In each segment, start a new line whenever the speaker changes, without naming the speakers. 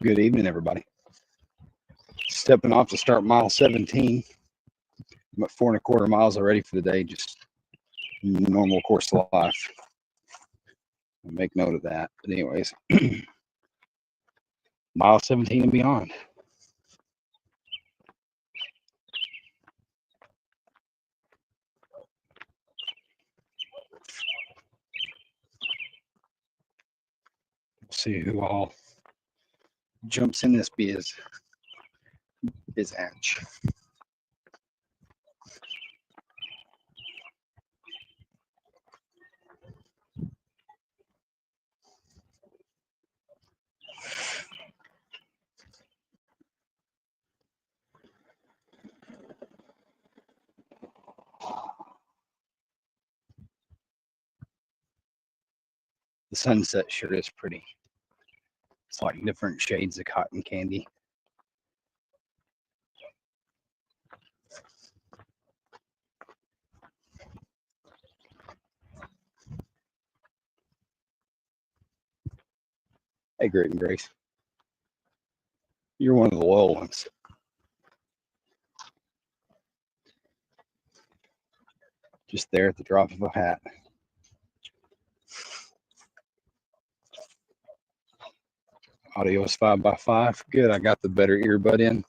Good evening, everybody. Stepping off to start mile 17. I'm at 4.25 miles already for the day, just normal course of life. I'll make note of that. But anyways, mile 17 and beyond. See who all jumps in this biz atch. The sunset sure is pretty. It's like different shades of cotton candy. Hey, Great and Grace. You're one of the loyal ones. Just there at the drop of a hat. Audio is 5x5. Good. I got the better earbud in.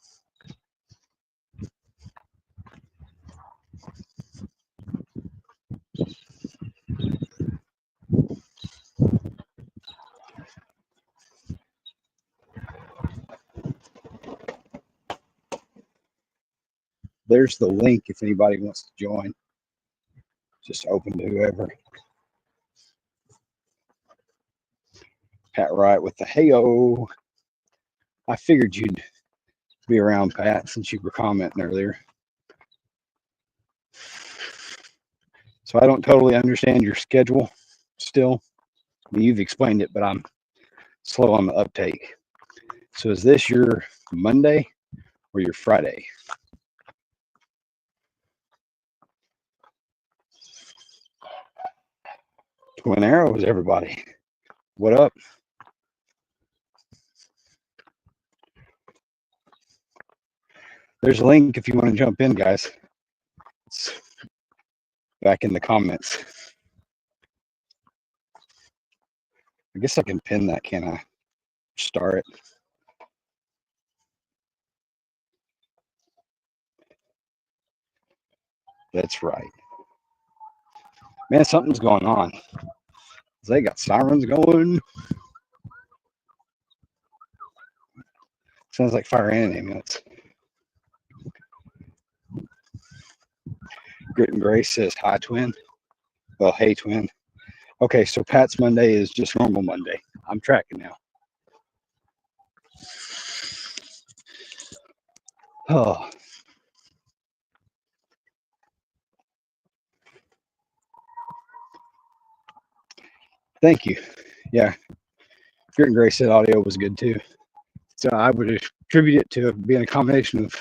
There's the link if anybody wants to join. Just open to whoever. Pat Wright with the hey-o. I figured you'd be around, Pat, since you were commenting earlier. So I don't totally understand your schedule still. You've explained it, but I'm slow on the uptake. So is this your Monday or your Friday? Twin Arrows, everybody. What up? There's a link if you want to jump in, guys. It's back in the comments. I guess I can pin that, can I? Star it. That's right. Man, something's going on. They got sirens going. Sounds like fire and an ambulance. Grit and Grace says, hi, twin. Well, hey, twin. Okay, so Pat's Monday is just normal Monday. I'm tracking now. Oh. Thank you. Yeah. Grit and Grace said audio was good too. So I would attribute it to being a combination of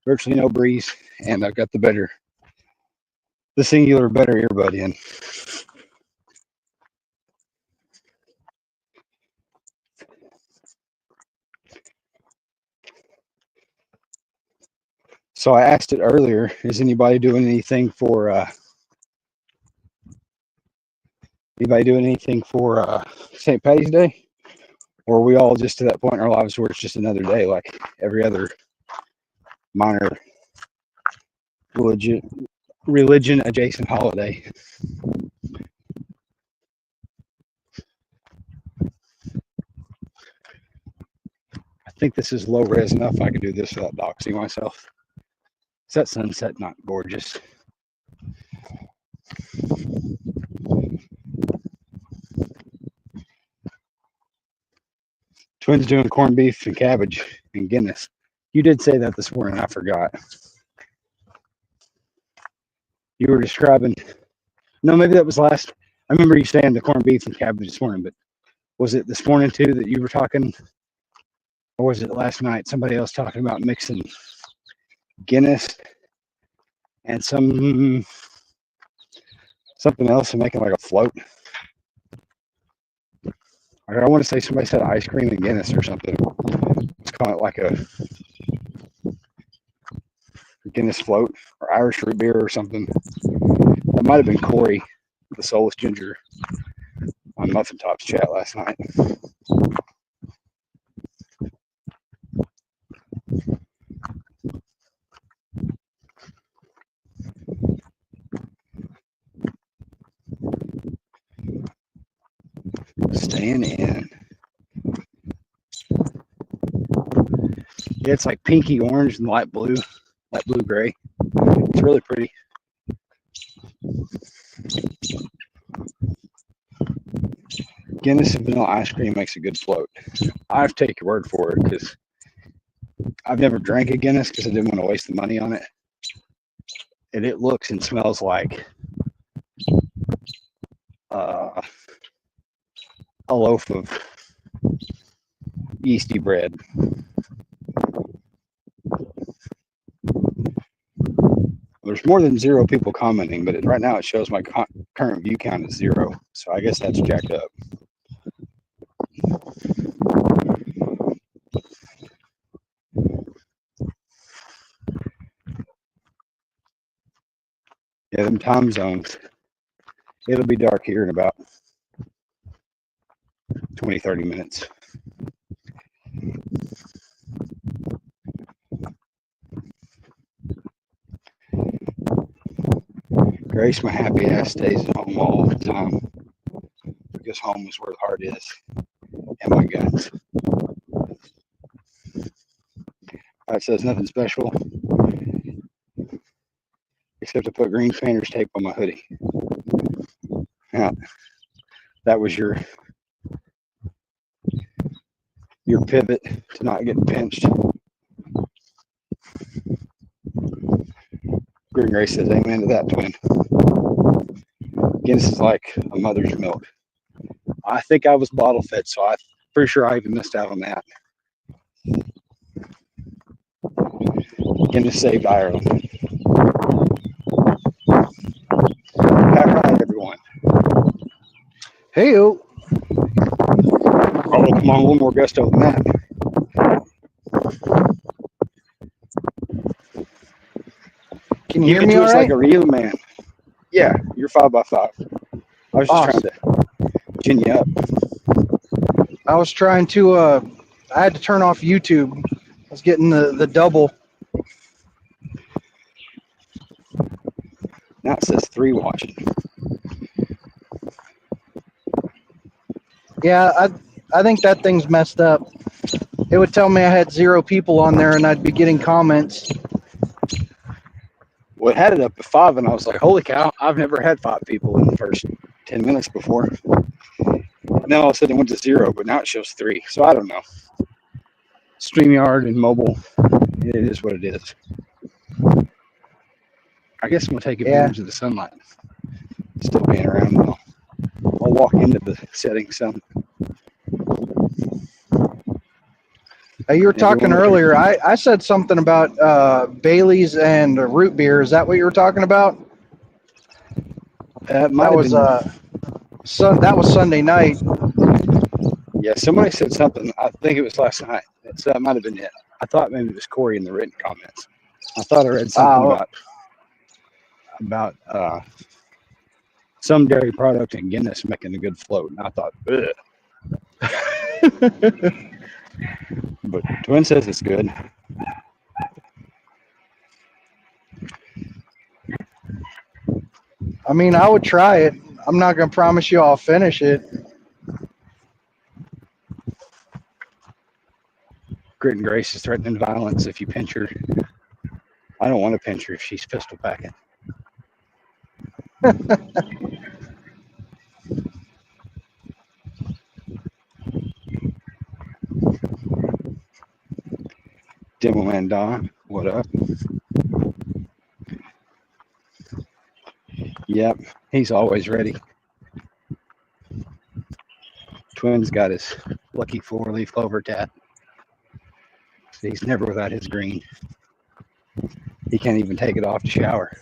virtually no breeze, and I've got the singular better earbud in. So I asked it earlier, is anybody doing anything for St. Patty's Day? Or are we all just to that point in our lives where it's just another day like every other minor religion adjacent holiday? I think this is low res enough I can do this without doxing myself. Is that sunset not gorgeous? Twins doing corned beef and cabbage and Guinness. You did say that this morning. I forgot. You were describing. No, maybe that was last. I remember you saying the corned beef and cabbage this morning, but was it this morning too that you were talking? Or was it last night? Somebody else talking about mixing Guinness and something else and making like a float. I want to say somebody said ice cream and Guinness or something. Let's call it like a Guinness float or Irish root beer or something. That might have been Corey, the Soulless Ginger, on Muffin Top's chat last night. Staying in. Yeah, it's like pinky orange and light blue gray. It's really pretty. Guinness and vanilla ice cream makes a good float. I have to take your word for it because I've never drank a Guinness because I didn't want to waste the money on it. And it looks and smells like a loaf of yeasty bread. There's more than 0 people commenting, but right now it shows my current view count is 0. So I guess that's jacked up. Yeah, them time zones. It'll be dark here in about 20, 30 minutes. Grace, my happy ass, stays at home all the time because home is where the heart is and my guns. It says nothing special except to put green painter's tape on my hoodie. Now, that was your pivot to not getting pinched. Green Grace says amen to that, twin. Guinness is like a mother's milk. I think I was bottle fed, so I'm pretty sure I even missed out on that. Guinness saved Ireland. All right, everyone.
Hey-o.
Oh, come on, a little more gusto than that.
Can you hear me
all
all
right?
right?
Like a real man. Yeah, you're 5x5. I was just
Awesome.
trying to chin you up.
I was trying to, I had to turn off YouTube. I was getting the double.
Now it says 3 watching.
Yeah, I think that thing's messed up. It would tell me I had 0 people on there and I'd be getting comments.
Well, it had it up to 5, and I was like, holy cow, I've never had 5 people in the first 10 minutes before. And then all of a sudden it went to 0, but now it shows 3. So I don't know. StreamYard and mobile, it is what it is. I guess I'm going to take advantage of the sunlight. Still being around now. I'll walk into the setting sun.
You were talking earlier. I said something about Bailey's and root beer. Is that what you were talking about?
That
was Sunday night.
Yeah, somebody said something. I think it was last night. So that might have been it. I thought maybe it was Corey in the written comments. I thought I read something about some dairy product and Guinness making a good float. And I thought, ugh. But Twin says it's good.
I mean, I would try it. I'm not going to promise you I'll finish it.
Grit and Grace is threatening violence if you pinch her. I don't want to pinch her if she's pistol packing. Demo Man Don, what up? Yep, he's always ready. Twin's got his lucky 4-leaf clover tat. He's never without his green. He can't even take it off to shower.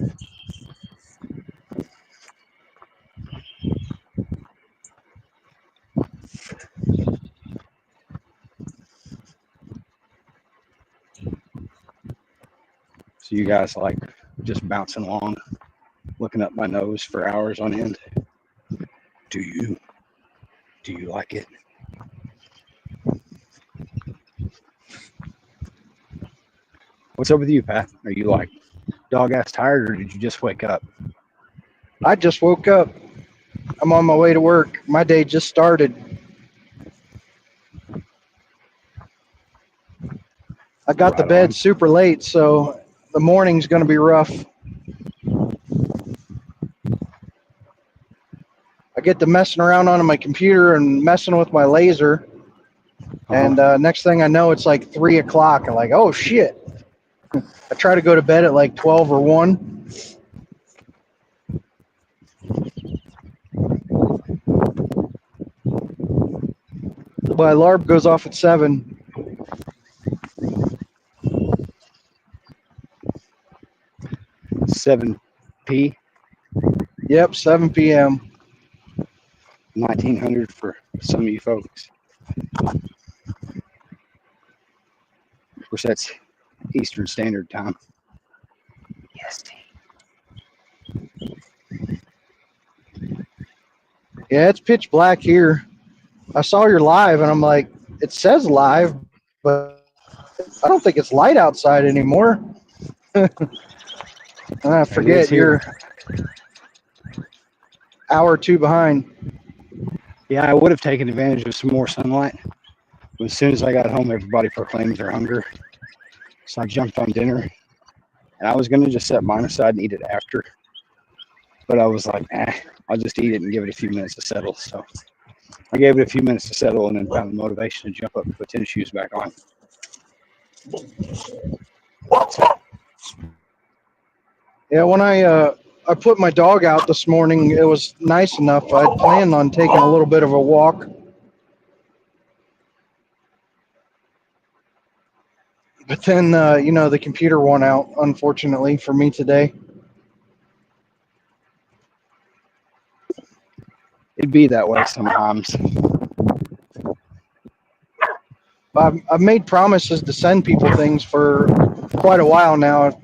So you guys like just bouncing along, looking up my nose for hours on end. Do you like it? What's up with you, Pat? Are you like dog ass tired, or did you just wake up?
I just woke up. I'm on my way to work. My day just started. I got to
Right
bed
on.
super late, so the morning's going to be rough. I get to messing around on my computer and messing with my laser. And next thing I know, it's like 3 o'clock. I'm like, oh shit. I try to go to bed at like 12 or 1. My alarm goes off at 7.
7 p.
Yep, 7 p.m.
1900 for some of you folks. Of course, that's Eastern Standard Time. Yes.
Yeah, it's pitch black here. I saw your live, and I'm like, it says live, but I don't think it's light outside anymore. I forget you're hour or 2 behind.
Yeah, I would have taken advantage of some more sunlight. But as soon as I got home, everybody proclaimed their hunger. So I jumped on dinner. And I was going to just set mine aside and eat it after. But I was like, I'll just eat it and give it a few minutes to settle. So I gave it a few minutes to settle and then found the motivation to jump up and put tennis shoes back on.
Yeah, when I put my dog out this morning, it was nice enough. I planned on taking a little bit of a walk. But then, the computer won out, unfortunately, for me today.
It'd be that way sometimes.
I've made promises to send people things for quite a while now.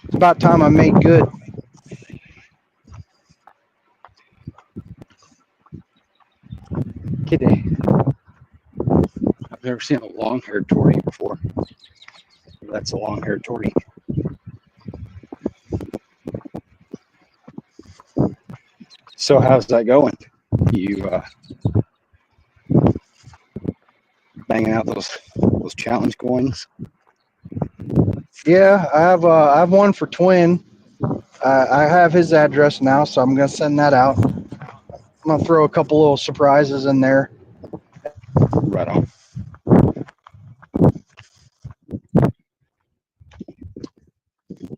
It's about time I made good.
Kitty. I've never seen a long-haired tortie before. That's a long-haired tortie. So how's that going? You banging out those challenge coins?
Yeah, I have one for Twin. I have his address now, so I'm gonna send that out. I'm gonna throw a couple little surprises in there.
Right on.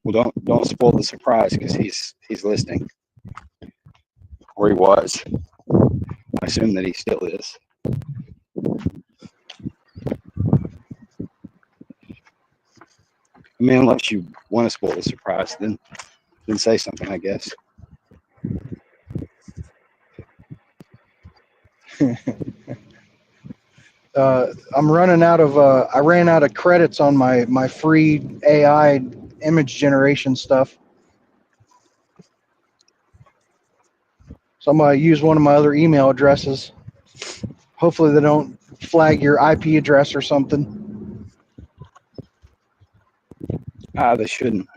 Well, don't spoil the surprise because he's listening, or he was. I assume that he still is. I mean, unless you want to spoil the surprise, then say something, I guess.
I'm running out of. I ran out of credits on my free AI image generation stuff. So I'm gonna use one of my other email addresses. Hopefully they don't flag your IP address or something.
They shouldn't.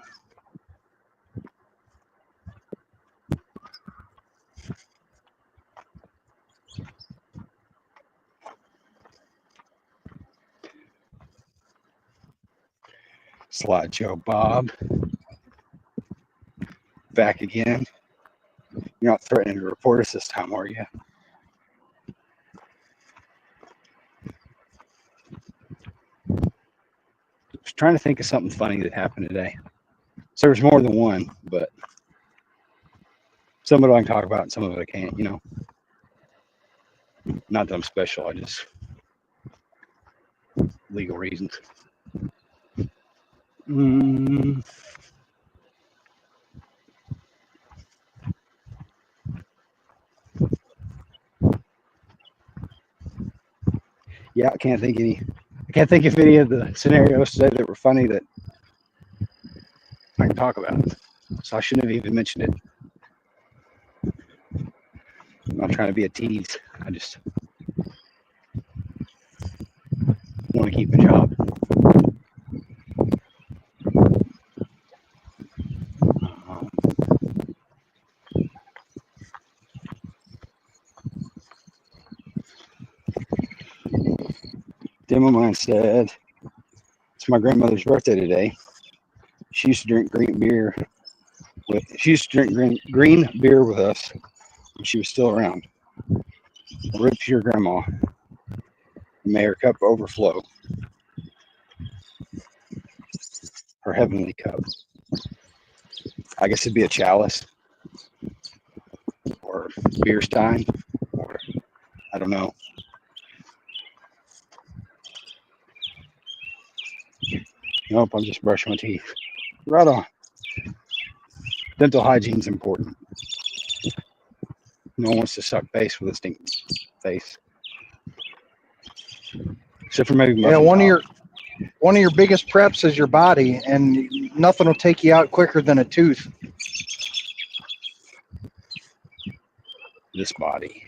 Slideshow Bob. Back again. You're not threatening to report us this time, are you? I was trying to think of something funny that happened today. So there's more than one, but some of it I can talk about and some of it I can't, Not that I'm special, I just legal reasons. Yeah, I can't think of any of the scenarios today that were funny that talk about it. So I shouldn't have even mentioned it. I'm not trying to be a tease. I just want to keep a job. Demo mine said, it's my grandmother's birthday today. She used to drink green beer with us when she was still around. Rip to your grandma. May her cup overflow. Her heavenly cup. I guess it'd be a chalice or beer stein, or I don't know. Nope, I'm just brushing my teeth. Right on. Dental hygiene's important. No one wants to suck face with a stinking face. Except for maybe
Yeah, one of your biggest preps is your body, and nothing will take you out quicker than a tooth.
This body.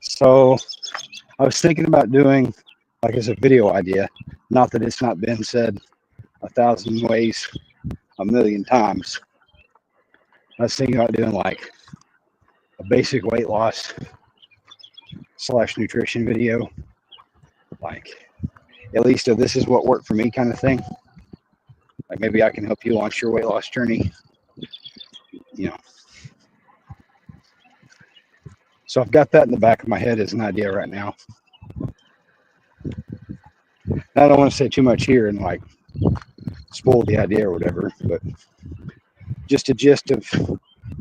So I was thinking about doing like as a video idea, not that it's not been said 1,000 ways, 1,000,000 times. I was thinking about doing like a basic weight loss / nutrition video, like at least a this is what worked for me kind of thing. Like maybe I can help you launch your weight loss journey, you know. So I've got that in the back of my head as an idea right now. I don't want to say too much here and like spoil the idea or whatever, but just a gist of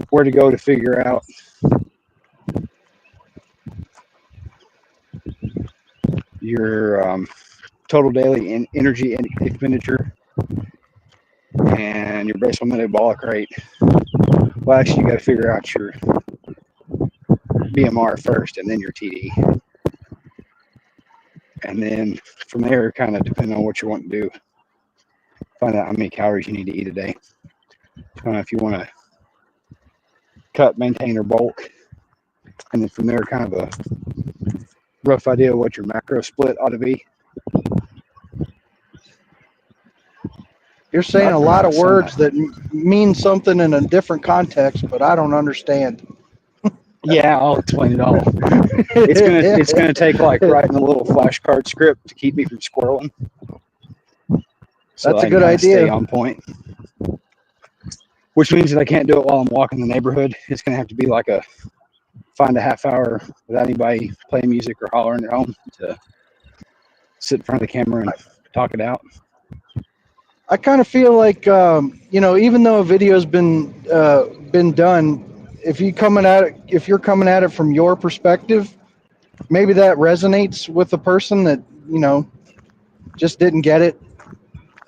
where to go to figure out your total daily energy expenditure and your basal metabolic rate. Well, actually, you got to figure out your BMR first and then your TD. And then from there, kind of depending on what you want to do, find out how many calories you need to eat a day. If you want to cut, maintain, or bulk. And then from there, kind of a rough idea of what your macro split ought to be.
You're saying a lot of words that mean something in a different context, but I don't understand.
Yeah, I'll explain it all. It's gonna take like writing a little flashcard script to keep me from squirreling. So
that's a good idea.
Stay on point. Which means that I can't do it while I'm walking the neighborhood. It's gonna have to be like find a half hour without anybody playing music or hollering at home to sit in front of the camera and talk it out.
I kind of feel like even though a video's been done, if you're coming at it from your perspective, maybe that resonates with the person that just didn't get it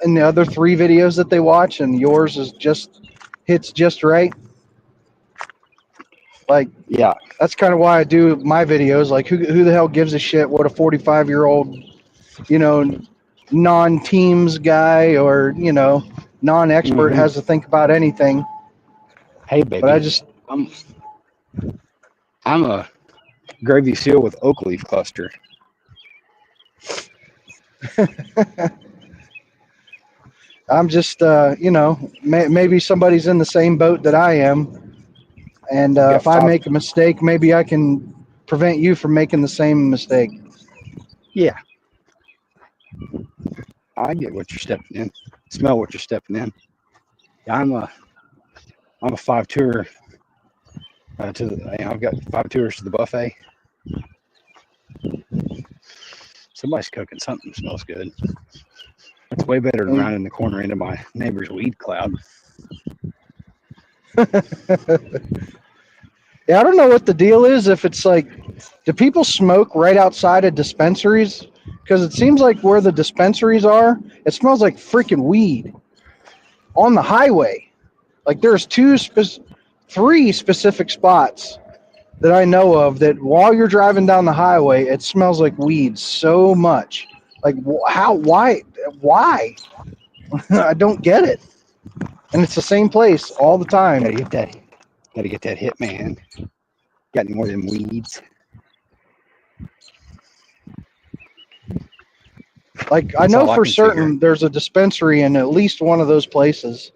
in the other 3 videos that they watch, and yours is hits just right. Like,
yeah,
that's kind of why I do my videos. Like, who the hell gives a shit what a 45-year-old, non-teams guy or non-expert has to think about anything.
Hey, baby.
But
I'm a gravy seal with oak leaf cluster.
I'm just, maybe somebody's in the same boat that I am. And if I make a mistake, maybe I can prevent you from making the same mistake.
Yeah. I get what you're stepping in. Smell what you're stepping in. I'm a 5 tour I've got 5 tours to the buffet. Somebody's cooking something that smells good. It's way better than rounding the corner into my neighbor's weed cloud.
Yeah, I don't know what the deal is. If it's like, do people smoke right outside of dispensaries? Because it seems like where the dispensaries are, it smells like freaking weed on the highway. Like there's 3 specific spots that I know of that while you're driving down the highway, it smells like weed so much. Like how? Why? I don't get it. And it's the same place all the time.
Gotta get that. Gotta get that hit, man. Got any more of them weeds?
Like I
That's
know
all I
for
can
certain
figure.
there's a dispensary in at least one of those places.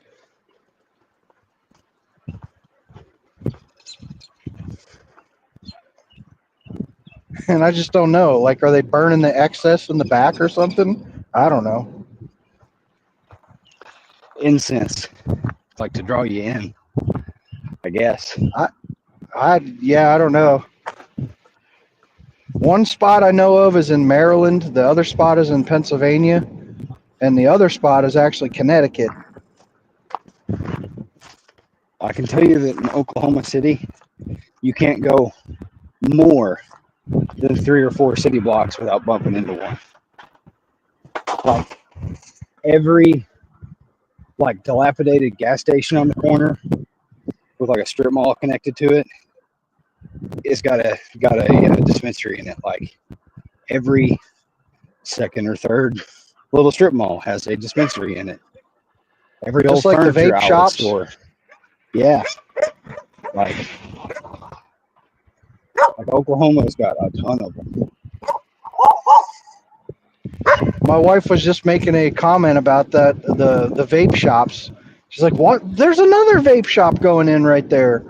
And I just don't know. Like, are they burning the excess in the back or something? I don't know.
Incense, like to draw you in, I guess.
I don't know. One spot I know of is in Maryland. The other spot is in Pennsylvania, and the other spot is actually Connecticut.
I can tell you that in Oklahoma City, you can't go more than 3 or 4 city blocks without bumping into one. Like every dilapidated gas station on the corner with like a strip mall connected to it, it's got a dispensary in it. Like every second or third little strip mall has a dispensary in it. Every
Just
old
like the
furniture
vape
outlet
shops?
store. Yeah. Like Oklahoma's got a ton of them.
My wife was just making a comment about that the vape shops. She's like, "What? There's another vape shop going in right there.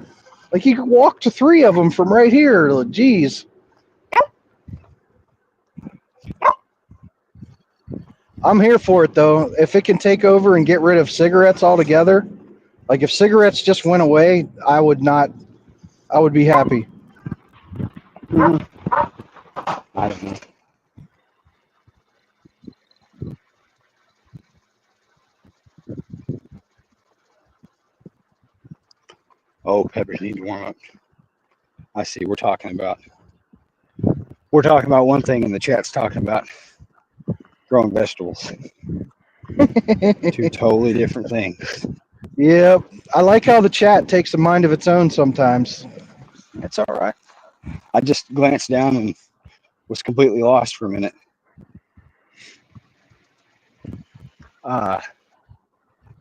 Like you could walk to 3 of them from right here. Like, geez." I'm here for it though. If it can take over and get rid of cigarettes altogether, like if cigarettes just went away, I would be happy.
I don't know. Oh, peppers need to warm up. I see. We're talking about one thing, and the chat's talking about growing vegetables. 2 totally different things.
Yep. I like how the chat takes a mind of its own sometimes.
It's all right. I just glanced down and was completely lost for a minute.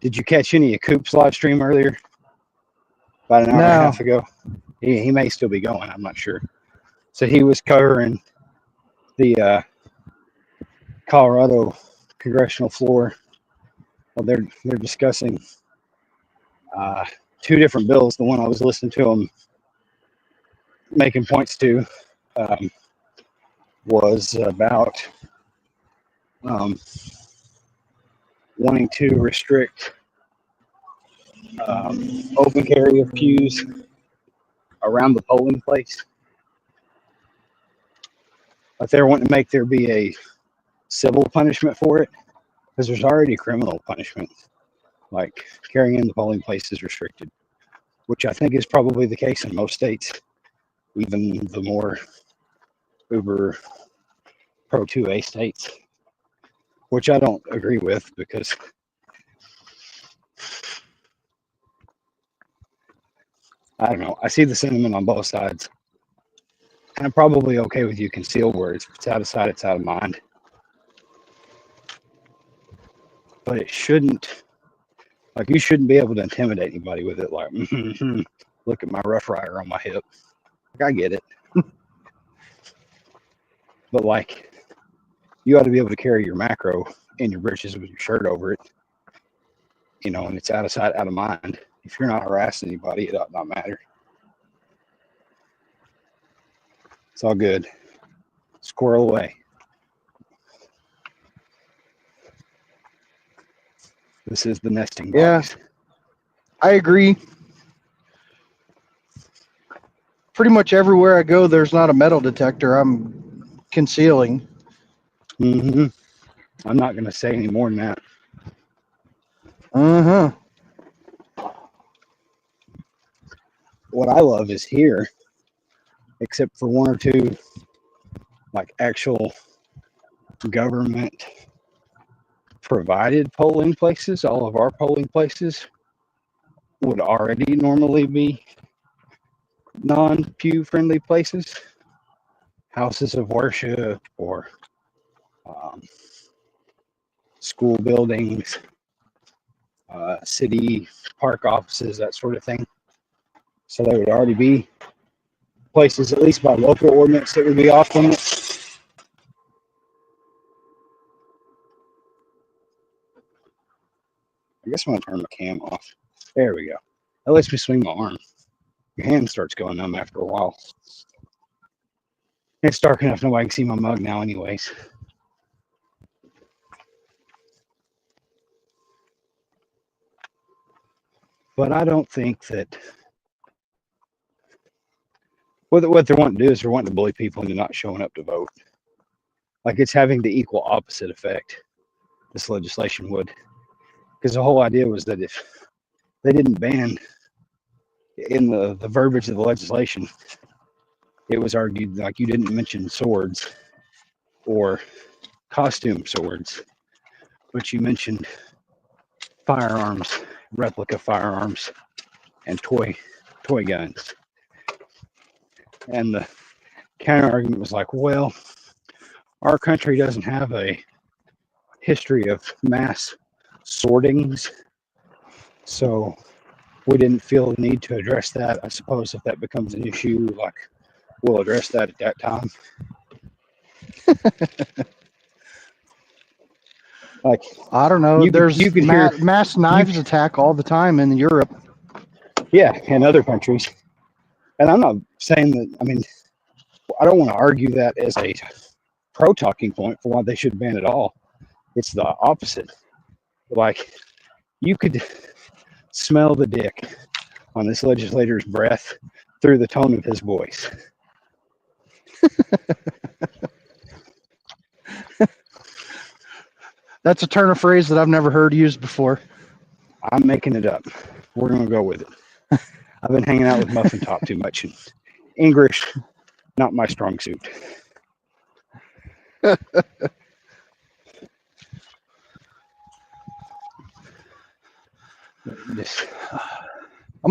Did you catch any of Coop's live stream earlier? About an hour and a half ago. He may still be going. I'm not sure. So he was covering the Colorado congressional floor. Well, they're discussing 2 different bills. The one I was listening to him making points to was about wanting to restrict open carry of pews around the polling place. But they're wanting to make there be a civil punishment for it, because there's already criminal punishment. Like carrying in the polling place is restricted, which I think is probably the case in most states, even the more uber pro 2A states, which I don't agree with, because I don't know. I see the sentiment on both sides. And I'm probably okay with you concealed words. If it's out of sight, it's out of mind. But it shouldn't, like, you shouldn't be able to intimidate anybody with it. Like, look at my Rough Rider on my hip. Like, I get it. But, like, you ought to be able to carry your macro in your britches with your shirt over it, you know, and it's out of sight, out of mind. If you're not harassing anybody, it ought not matter. It's all good. Squirrel away. This is the nesting box.
Yeah, I agree. Pretty much everywhere I go, there's not a metal detector. I'm concealing.
Mm-hmm. I'm not going to say any more than that.
Uh-huh.
What I love is here, except for 1 or 2, like, actual government provided polling places. All of our polling places would already normally be non-pew friendly places, houses of worship or school buildings, city park offices, that sort of thing. So there would already be places, at least by local ordinance, that would be off limits. I guess I'm gonna turn my cam off. There we go. That lets me swing my arm. Your hand starts going numb after a while. It's dark enough nobody can see my mug now anyways. But I don't think that what they're wanting to do is they're wanting to bully people into not showing up to vote. Like it's having the equal opposite effect this legislation would. Because the whole idea was that if they didn't ban in the verbiage of the legislation, it was argued like you didn't mention swords or costume swords, but you mentioned firearms, replica firearms, and toy guns. And the counter argument was like, well, our country doesn't have a history of mass sortings, so we didn't feel the need to address that. I suppose if that becomes an issue, like we'll address that at that time. Like
I don't know. There's
you could hear
mass knives attack all the time in Europe.
Yeah, in other countries. And I'm not saying that, I mean, I don't want to argue that as a pro talking point for why they should ban it all. It's the opposite. Like, you could smell the dick on this legislator's breath through the tone of his voice.
That's a turn of phrase that I've never heard used before.
I'm making it up. We're going to go with it. I've been hanging out with Muffin Top too much. And English, not my strong suit.
I'm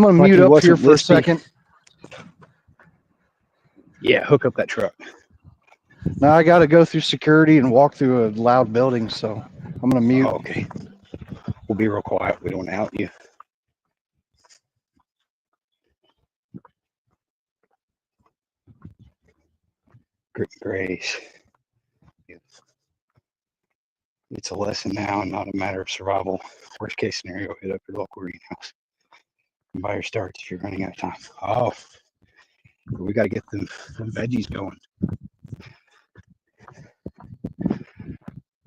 going to mute up here for a second.
Yeah, hook up that truck.
Now I got to go through security and walk through a loud building, so I'm going to mute.
Oh, okay. We'll be real quiet. We don't want to out you. Good grace. It's a lesson now and not a matter of survival. Worst case scenario, hit up your local greenhouse and buy your starts if you're running out of time. Oh, we got to get them veggies going.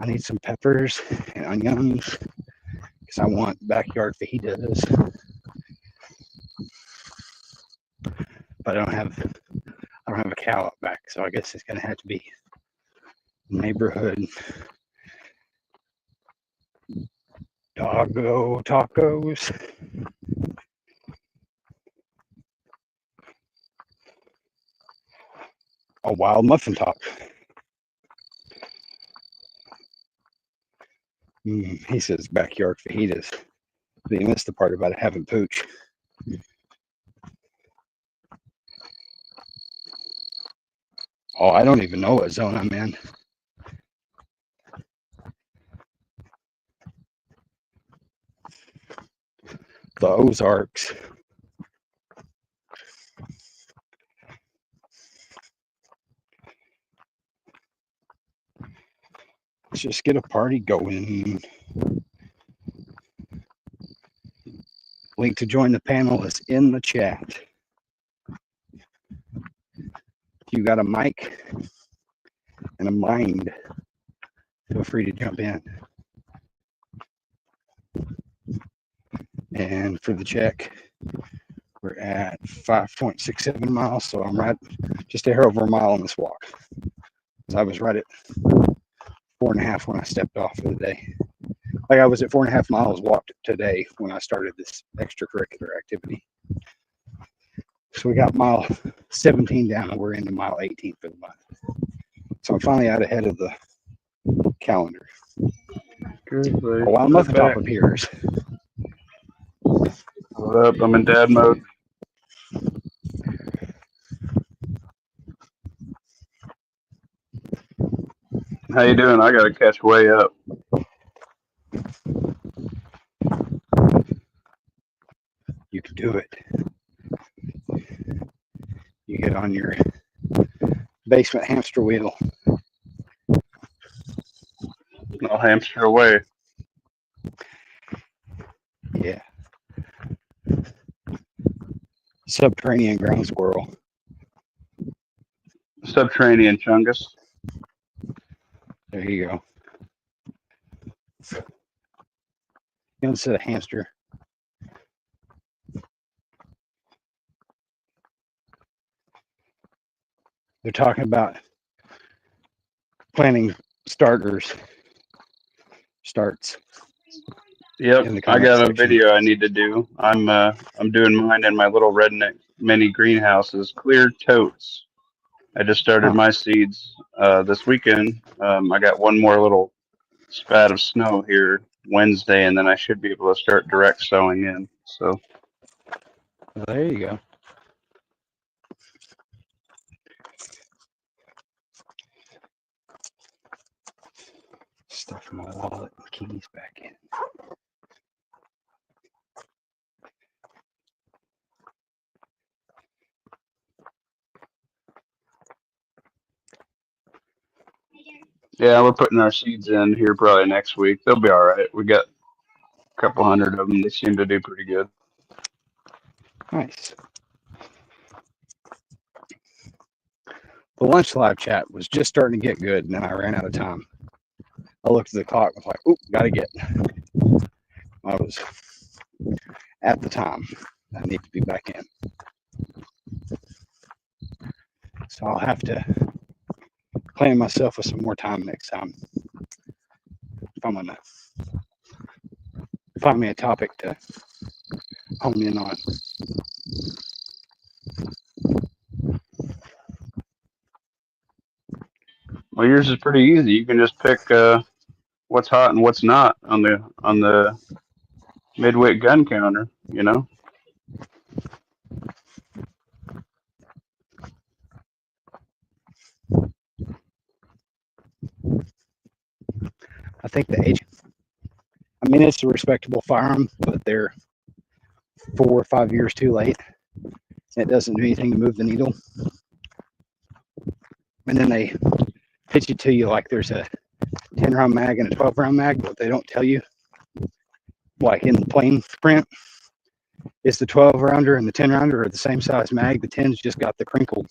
I need some peppers and onions because I want backyard fajitas. But I don't have a cow out back, so I guess it's gonna have to be neighborhood doggo tacos. A wild muffin top. He says backyard fajitas. But he missed the part about it having pooch. Oh, I don't even know what zone I'm in. The Ozarks. Let's just get a party going. Link to join the panel is in the chat. If you got a mic and a mind, feel free to jump in. And for the check, we're at 5.67 miles, so I'm right just a hair over a mile on this walk. I was right at 4.5 when I stepped off for the day. Like I was at 4.5 miles walked today when I started this extracurricular activity. So we got mile 17 down and we're into mile 18 for the month. So I'm finally out ahead of the calendar.
Good.
A wild muffin top appears.
What up? I'm in dad mode.
How you doing? I gotta catch way up.
You can do it. You get on your basement hamster wheel.
I'll hamster away.
Yeah. Subterranean ground squirrel.
Subterranean chungus.
There you go. You don't say a hamster. They're talking about planting starts.
Yep,
In the
I
comment
got a
section.
video I need to do. I'm doing mine in my little redneck mini greenhouses. Clear totes. I just started
Huh.
my seeds this weekend. I got one more little spat of snow here Wednesday, and then I should be able to start direct sowing in. So
Well, there you go. Stuff my wallet and keys back in.
yeah, we're putting our seeds in here probably next week. They'll be all right. We got a couple hundred of them. They seem to do pretty good.
Nice. The lunch live chat was just starting to get good, and then I ran out of time. I looked at the clock and was like, "Oop, gotta get." I was at the time. I need to be back in. So I'll have to plan myself with some more time next time. If I'm gonna find me a topic to hone in on.
Well, yours is pretty easy. You can just pick what's hot and what's not on the midweight gun counter. You know.
I think the age, I mean, it's a respectable firearm, but they're 4 or 5 years too late. It doesn't do anything to move the needle. And then they pitch it to you like there's a 10-round mag and a 12-round mag, but they don't tell you, like in the plain print, is the 12-rounder and the 10-rounder are the same size mag. The 10's just got the crinkle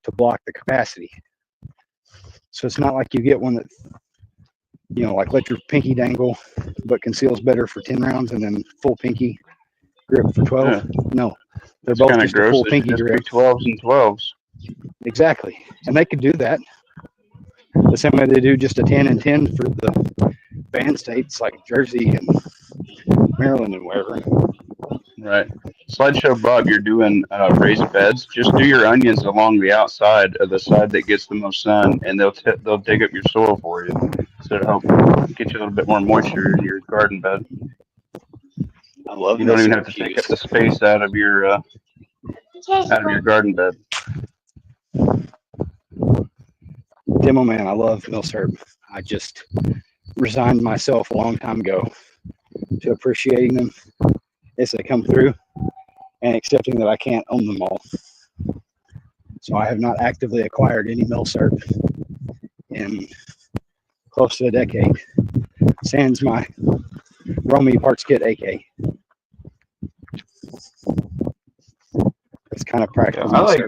to block the capacity. So it's not like you get one that, you know, like let your pinky dangle, but conceals better for 10 rounds and then full pinky grip for 12.
Yeah.
No, they're
It's
both
kind of
just a
gross.
full
They should
pinky
just be
grip.
12s and 12s.
Exactly. And they could do that the same way they do just a 10 and 10 for the band states like Jersey and Maryland and wherever.
Right. Slideshow Bob, you're doing raised beds. Just do your onions along the outside of the side that gets the most sun, and they'll dig up your soil for you. So it'll help get you a little bit more moisture in your garden bed.
I love
You don't even have to take up the space out of your garden bed.
Demo man, I love Milsurp. I just resigned myself a long time ago to appreciating them as they come through and accepting that I can't own them all. So I have not actively acquired any Milsurp in close to a decade. Sans my Romy Parts Kit AK. It's kind of practical.
I like.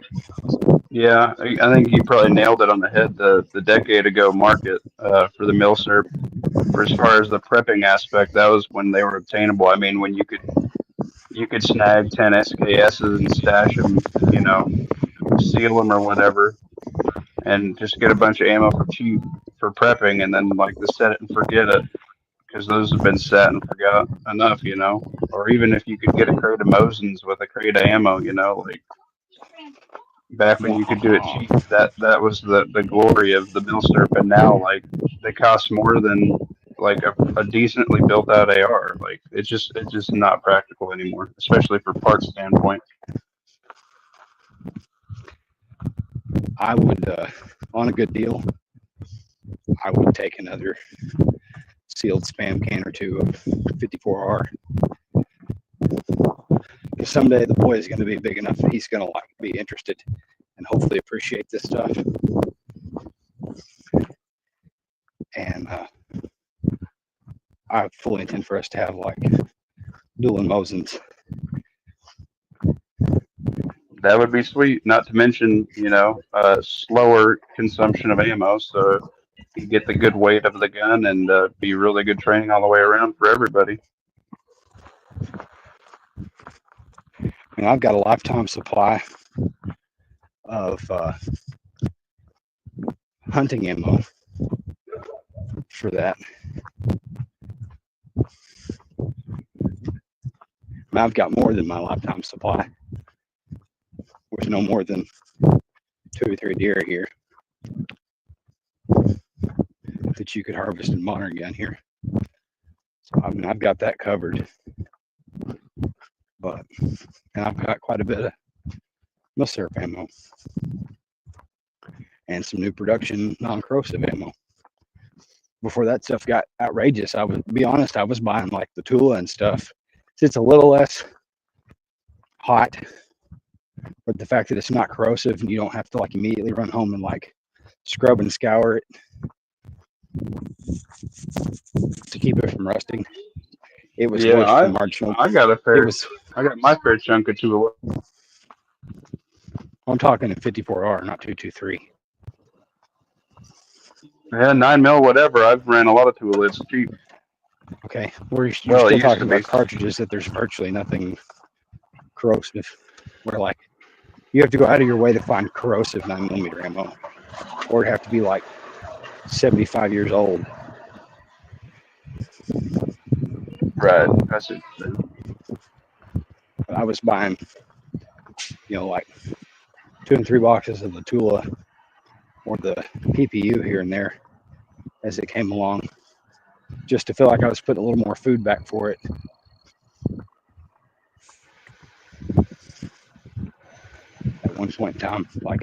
Yeah, I think you probably nailed it on the head. The decade ago market for the Milsurp, for as far as the prepping aspect, that was when they were obtainable. I mean, when you could snag 10 SKSs and stash them, you know, seal them or whatever, and just get a bunch of ammo for cheap for prepping, and then like the set it and forget it, because those have been set and forgot enough, you know. Or even if you could get a crate of Mosins with a crate of ammo, you know, like back when you could do it cheap, that was the glory of the Milsurp. And now like they cost more than like a decently built out AR. Like it's just not practical anymore, especially for parts standpoint.
I would, on a good deal, I would take another sealed spam can or two of 54R. Because someday the boy is going to be big enough that he's going to be interested and hopefully appreciate this stuff. And I fully intend for us to have like dual Mosins.
That would be sweet. Not to mention, slower consumption of ammo, so you get the good weight of the gun and be really good training all the way around for everybody.
And I've got a lifetime supply of hunting ammo for that. I've got more than my lifetime supply. There's no more than 2 or 3 deer here that you could harvest in modern gun here. So I mean, I've got that covered. And I've got quite a bit of Milsurp ammo and some new production non-corrosive ammo. Before that stuff got outrageous, I would be honest, I was buying like the Tula and stuff. It's a little less hot, but the fact that it's not corrosive and you don't have to like immediately run home and like scrub and scour it to keep it from rusting. It was marginal.
I got my fair chunk of Tula.
I'm talking a 54R, not 223.
Yeah, 9mm, whatever. I've ran a lot of Tula. It's cheap.
Okay, you're still talking about cartridges that there's virtually nothing corrosive. Where like you have to go out of your way to find corrosive 9mm ammo, or it'd have to be like 75 years old.
Right. That's it.
I was buying, like 2 and 3 boxes of the Tula or the PPU here and there as it came along, just to feel like I was putting a little more food back for it. At one point in time, like,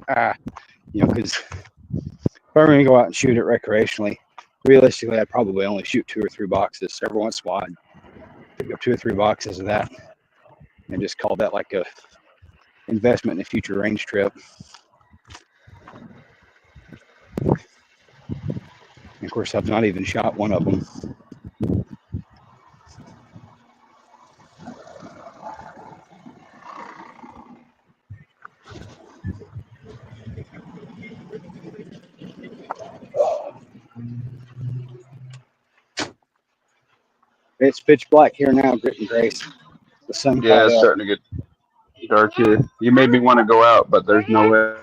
because if I'm going to go out and shoot it recreationally, realistically, I'd probably only shoot 2 or 3 boxes. Every once in a while, I'd pick up 2 or 3 boxes of that and just call that like a investment in a future range trip. And of course, I've not even shot one of them. It's pitch black here now, Grit and Grace. The sun.
Yeah, it's starting to get dark here. You made me want to go out, but there's no way.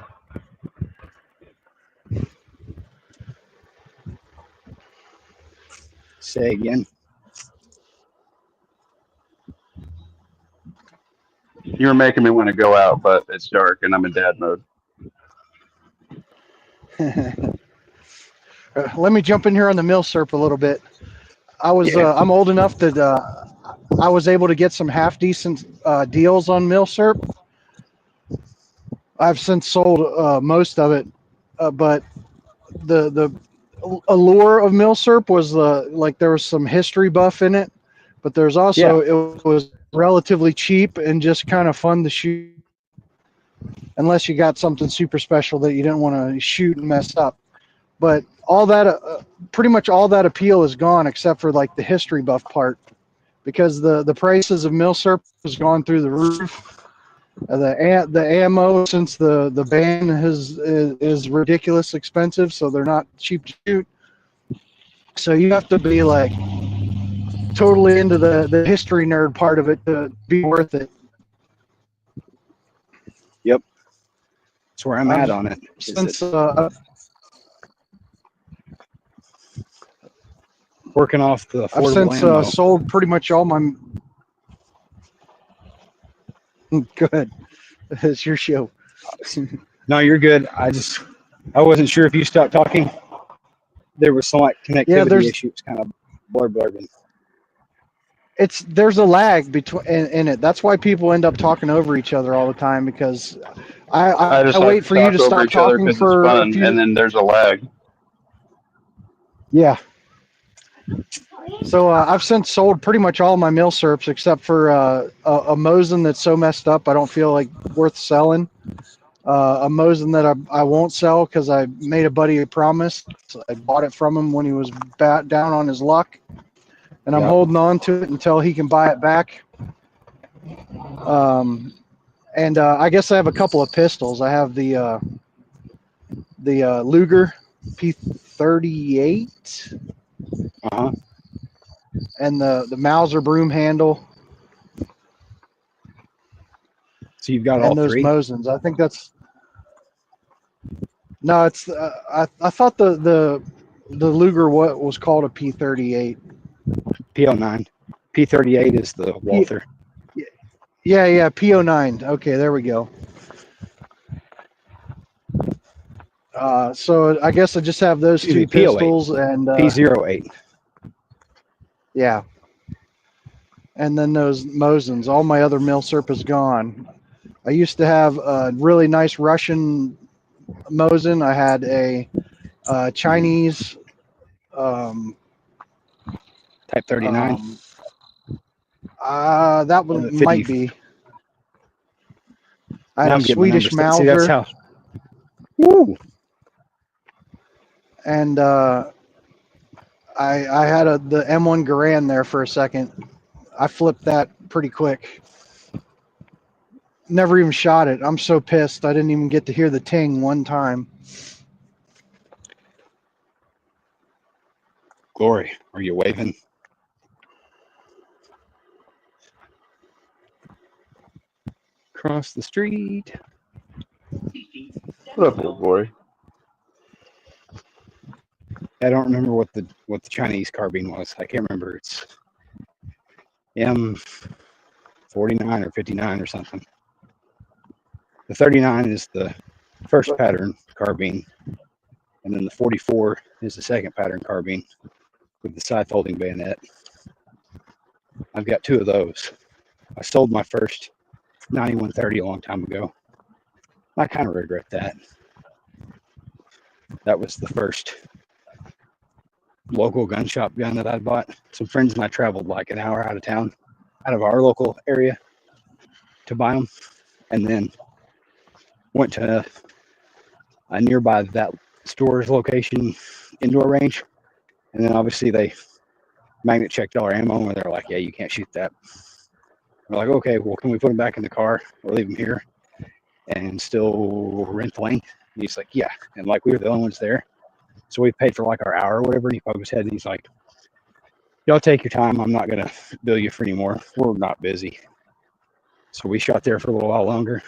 Say again.
You were making me want to go out, but it's dark and I'm in dad mode.
Let me jump in here on the Milsurp a little bit. I'm old enough that I was able to get some half decent deals on Milsurp. I've since sold most of it, but the allure of Milsurp was like there was some history buff in it, but there's also it was relatively cheap and just kind of fun to shoot, unless you got something super special that you didn't want to shoot and mess up. But all that, pretty much all that appeal is gone except for like the history buff part, because the prices of Milsurp has gone through the roof. The ammo since the ban is ridiculous expensive, so they're not cheap to shoot. So you have to be like totally into the history nerd part of it to be worth it.
Yep, that's where I'm at on it.
Since
working off the
I've since sold pretty much all my. Good. It's your show.
No, you're good. I wasn't sure if you stopped talking. There was some like connectivity issue. It's kind of blurbing.
There's a lag between in it. That's why people end up talking over each other all the time, because I wait for you to stop talking for
fun, and then there's a lag.
Yeah. So I've since sold pretty much all my mill syrups except for a Mosin that's so messed up I don't feel like worth selling. A Mosin that I won't sell because I made a buddy a promise. I bought it from him when he was down on his luck, and I'm
Yep.
holding on to it until he can buy it back. And I guess I have a couple of pistols. I have the Luger P38
Uh-huh.
and the Mauser broom handle
So you've got all
and those
three?
Mosins. I think that's no. It's I thought the Luger was called a P38.
P09. P38 is the Walther.
Yeah, P09. Okay, there we go. So I guess I just have those
Excuse
two
me, P08.
pistols and
P08.
yeah, and then those Mosins. All my other mill syrup is gone. I used to have a really nice Russian Mosin. I had a Chinese
Type 39.
That
Or
one
the
might
50.
be. I had
Now
a
I'm getting my
Swedish
numbers. See, that's
Mauser,
how. Woo!
and I had the M1 Garand there for a second. I flipped that pretty quick. Never even shot it. I'm so pissed. I didn't even get to hear the ting one time.
Glory, are you waving? Across the street.
What up, old boy?
I don't remember what the Chinese carbine was. I can't remember. It's M49 or 59 or something. The 39 is the first pattern carbine, and then the 44 is the second pattern carbine with the side folding bayonet. I've got two of those. I sold my first 9130 a long time ago. I kind of regret that. That was the first local gun shop gun that I bought. Some friends and I traveled like an hour out of town, out of our local area, to buy them, and then went to a nearby that store's location indoor range, and then obviously they magnet checked all our ammo, and they're like, "Yeah, you can't shoot that." We're like, "Okay, well, can we put them back in the car or leave them here and still rent the lane?" And he's like, "Yeah," and like we were the only ones there. So we paid for like our hour or whatever. And he poked his head and he's like, "Y'all take your time. I'm not going to bill you for any more. We're not busy." So we shot there for a little while longer.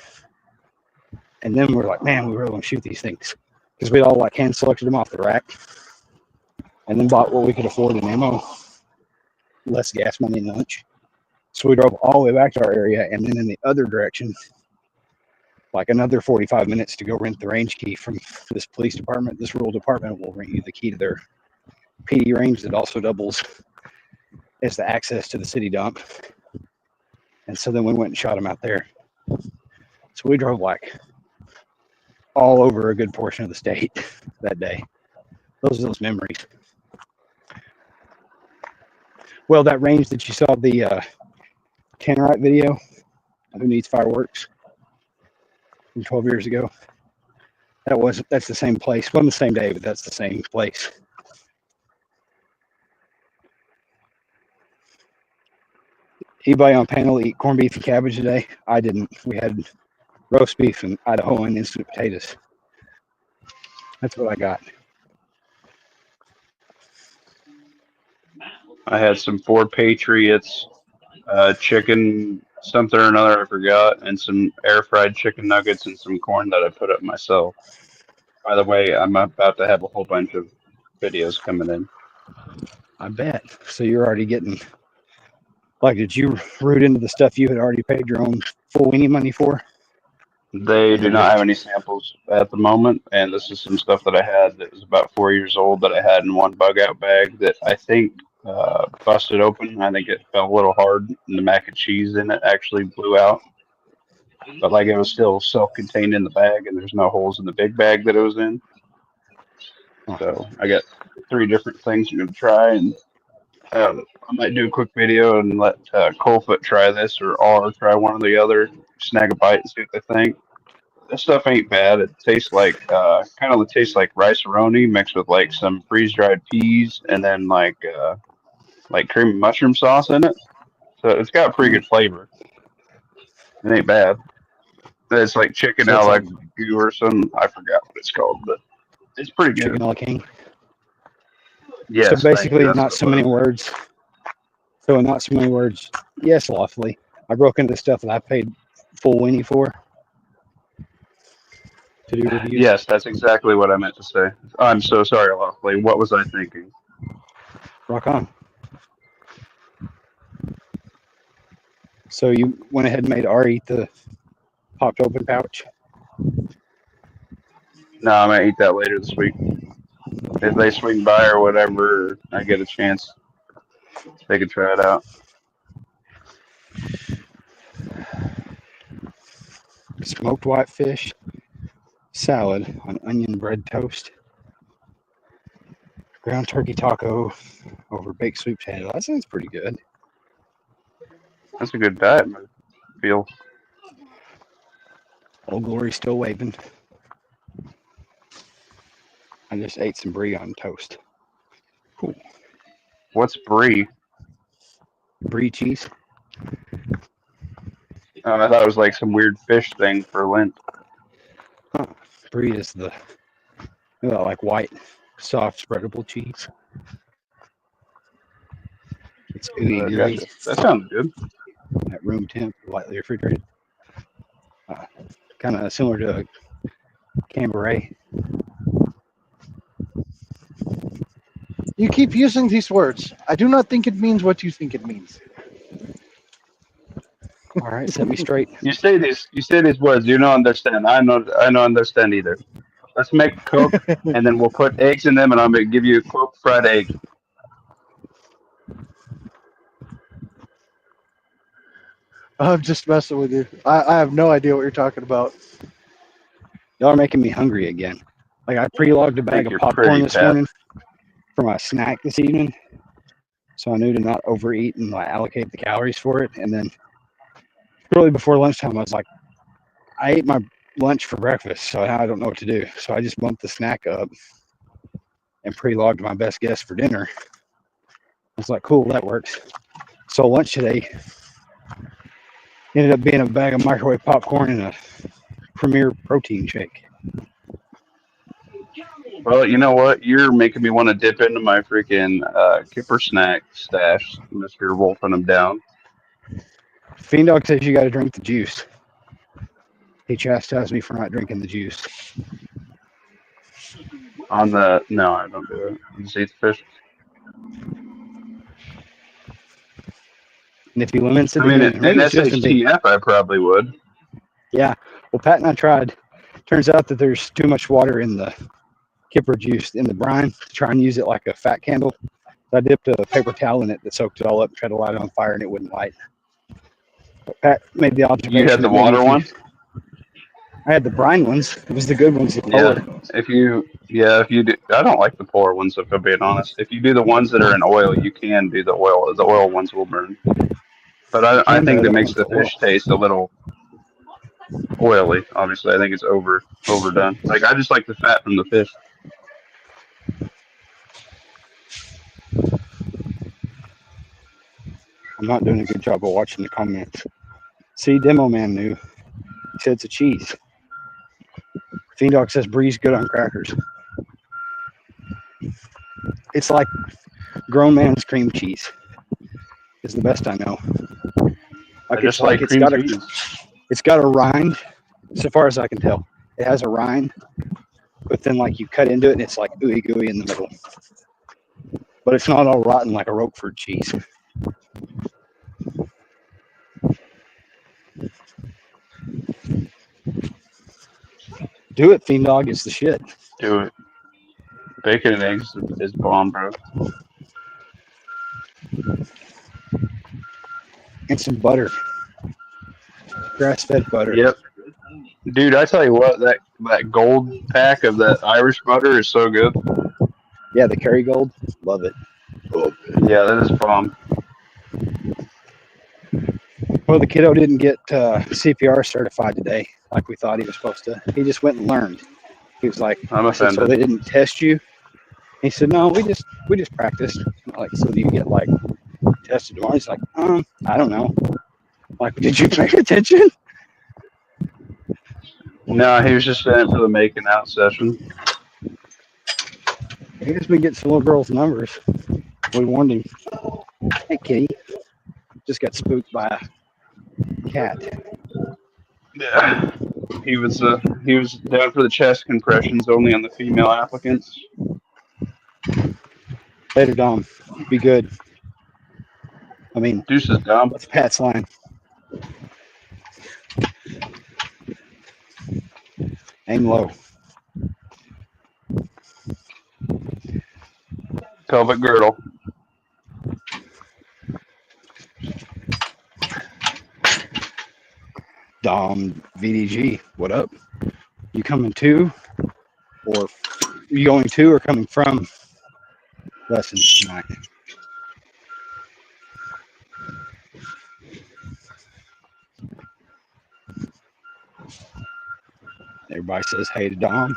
And then we're like, "Man, we really want to shoot these things." Because we all like hand selected them off the rack and then bought what we could afford in ammo, less gas money and lunch. So we drove all the way back to our area and then in the other direction, like another 45 minutes to go rent the range key from this police department. This rural department will rent you the key to their PD range that also doubles as the access to the city dump. And so then we went and shot them out there. So we drove like all over a good portion of the state that day. Those are those memories. Well, that range that you saw the Tannerite video, Who Needs Fireworks, from 12 years ago. That's the same place. Wasn't the same day, but that's the same place. Anybody on panel eat corned beef and cabbage today? I didn't. We had roast beef and Idahoan instant potatoes. That's what I got.
I had some Four Patriots, chicken something or another, I forgot, and some air fried chicken nuggets and some corn that I put up myself. By the way, I'm about to have a whole bunch of videos coming in.
I bet. So you're already getting, like, did you root into the stuff you had already paid your own full weenie money for?
They do not have any samples at the moment, and this is some stuff that I had that was about 4 years old that I had in one bug out bag that I think busted open. I think it fell a little hard, and the mac and cheese in it actually blew out. But like it was still self-contained in the bag, and there's no holes in the big bag that it was in. So I got 3 different things I'm gonna try, and I might do a quick video and let Coldfoot try this or R try one or the other, snag a bite and see what they think. This stuff ain't bad. It tastes like kind of tastes like rice-a-roni mixed with like some freeze-dried peas and then like cream and mushroom sauce in it. So it's got a pretty good flavor. It ain't bad. It's like chicken
So
a
it's
la
like
goo or something. I forgot what it's called, but it's pretty good.
chicken a la king.
Yes.
So
thank you.
basically,
That's
not
what it
so many
was.
words. So in not so many words, yes, lawfully. I broke into stuff that I paid full weenie for to do reviews.
Yes, that's exactly what I meant to say. I'm so sorry, Lawfully. What was I thinking?
Rock on. So you went ahead and made R eat the popped open pouch.
No, I'm gonna eat that later this week. If they swing by or whatever, I get a chance. They can try it out.
Smoked whitefish salad on onion bread toast. Ground turkey taco over baked sweet potato. That sounds pretty good.
That's a good diet, I feel.
Old Glory still waving. I just ate some brie on toast. Cool.
What's brie?
Brie cheese.
I thought it was like some weird fish thing for Lent.
Huh. Brie is the like white, soft, spreadable cheese. It's ooey gooey.
Gotcha. That sounds good.
At room temp, lightly refrigerated. Kind of similar to a Cambrai.
You keep using these words. I do not think it means what you think it means.
All right, set me straight.
You say these words. You don't understand. I don't understand either. Let's make Coke, and then we'll put eggs in them, and I'm gonna give you a Coke fried egg.
I'm just messing with you. I have no idea what you're talking about.
Y'all are making me hungry again. Like I pre-logged a bag of
you're
popcorn
pretty
this
fat.
morning for my snack this evening, so I knew to not overeat and like allocate the calories for it. And then shortly before lunchtime, I was like, I ate my lunch for breakfast, so now I don't know what to do. So I just bumped the snack up and pre-logged my best guess for dinner. I was like, cool, that works. So lunch today ended up being a bag of microwave popcorn and a Premier protein shake.
Well, you know what? You're making me want to dip into my freaking Kipper snack stash, Mr. Wolfing them down.
Fiend Dog says you got to drink the juice. He chastised me for not drinking the juice.
No, I don't do it. I just eat the fish.
And if he limits it,
I mean,
again,
in
maybe it's just a big-
SHTF, I probably would.
yeah. Well, Pat and I tried. Turns out that there's too much water in the Kipper juice in the brine to try and use it like a fat candle. So I dipped a paper towel in it that soaked it all up, tried to light it on fire, and it wouldn't light. But Pat made the observation.
You had the
that maybe
water
if you-
one?
I had the brine ones. It was the good ones.
Yeah. If you do, I don't like the poor ones, if I'm being honest. If you do the ones that are in oil, you can do the oil. The oil ones will burn. But I think that makes the fish taste a little oily. Obviously, I think it's overdone. Like I just like the fat from the fish.
I'm not doing a good job of watching the comments. See, Demo Man knew. He said it's a cheese. Fiend Dog says Brie's good on crackers. It's like grown man's cream cheese. It's the best I know.
I just like
it's
cream
got
cheese.
it's got a rind, so far as I can tell. It has a rind, but then like you cut into it and it's like ooey gooey in the middle. But it's not all rotten like a Roquefort cheese. Do it, Fiend Dog. It's the shit.
Do it. Bacon and eggs is bomb, bro.
And some butter. Grass-fed butter.
Yep. Dude, I tell you what, that gold pack of that Irish butter is so good.
Yeah, the Kerrygold. Love it.
Yeah, that is bomb.
Well, the kiddo didn't get CPR certified today like we thought he was supposed to. He just went and learned. He was like,
I'm
I said, so
offended.
they didn't test you? He said, no, we just practiced. I'm like, so do you get like tested tomorrow? He's like, I don't know. I'm like, did you pay attention?
No, he was just in it for the making out session.
He just been getting some little girl's numbers. We warned him. Hey, kitty. Just got spooked by a cat.
Yeah. He was down for the chest compressions only on the female applicants.
Later, Dom. Be good. I mean,
Deuces, Dom.
what's Pat's line? Aim low.
Pelvic girdle.
Dom VDG, what up? You coming to, or you going to, or coming from lessons tonight? Everybody says hey to Dom.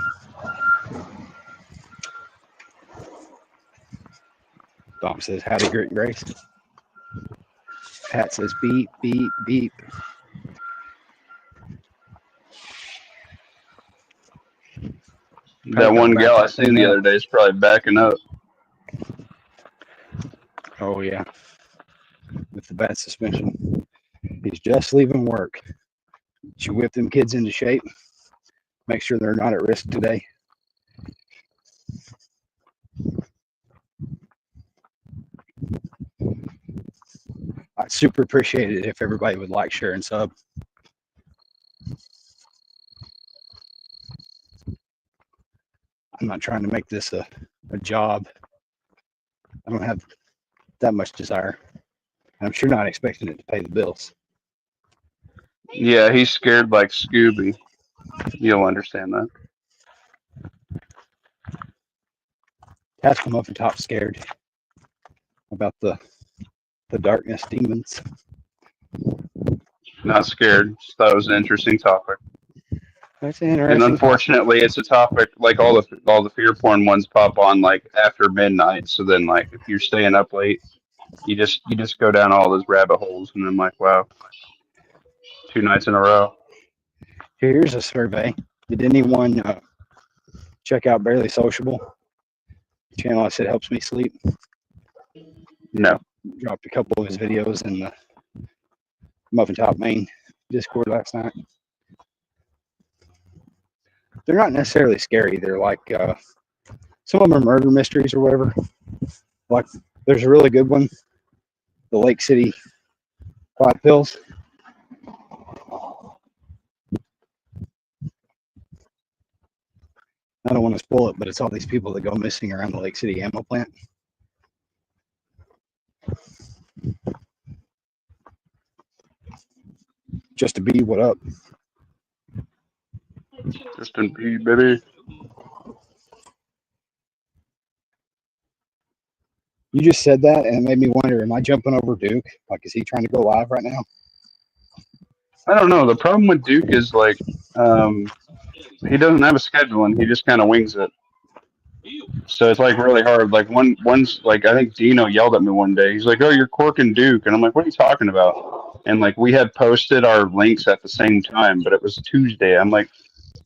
Dom says howdy, Grit and Grace. Pat says beep, beep, beep.
That one gal I seen the other day is probably backing up.
Oh, yeah. With the bad suspension. He's just leaving work. Did you whip them kids into shape? Make sure they're not at risk today. I'd super appreciate it if everybody would like, share, and sub. I'm not trying to make this a job. I don't have that much desire. I'm sure not expecting it to pay the bills.
Yeah, he's scared like Scooby. You'll understand that.
Pat's come up and top scared about the darkness demons.
Not scared. Just thought it was an interesting topic.
That's
And
interesting.
unfortunately, it's a topic like all the fear porn ones pop on like after midnight. So then, like, if you're staying up late, you just go down all those rabbit holes, and I'm like, wow, 2 nights in a row.
Here's a survey. Did anyone check out Barely Sociable? The channel I said helps me sleep.
No.
Dropped a couple of his videos in the Muffin Top main Discord last night. They're not necessarily scary. They're like some of them are murder mysteries or whatever. Like there's a really good one, the Lake City Quiet Pills. I don't want to spoil it, but it's all these people that go missing around the Lake City ammo plant. Just to be what up?
Justin P, baby.
You just said that, and it made me wonder: am I jumping over Duke? Like, is he trying to go live right now?
I don't know. The problem with Duke is like, he doesn't have a schedule and he just kind of wings it. So it's like really hard. Like once like I think Dino yelled at me one day. He's like, "Oh, you're corking Duke," and I'm like, "What are you talking about?" And like we had posted our links at the same time, but it was Tuesday. I'm like,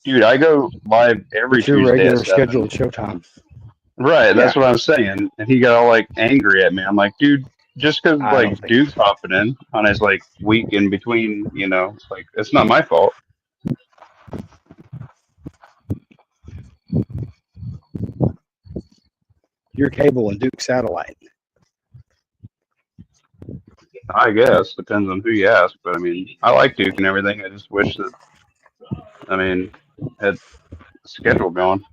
"Dude, I go live every
It's your
Tuesday
regular
at 7."
scheduled showtime.
Right, that's what I'm saying. And he got all like angry at me. I'm like, dude, just because
I
like
don't think
Duke's hopping in on his like week in between, like it's not my fault.
Your cable and Duke satellite.
I guess depends on who you ask, but I mean, I like Duke and everything. I just wish that, had a schedule going.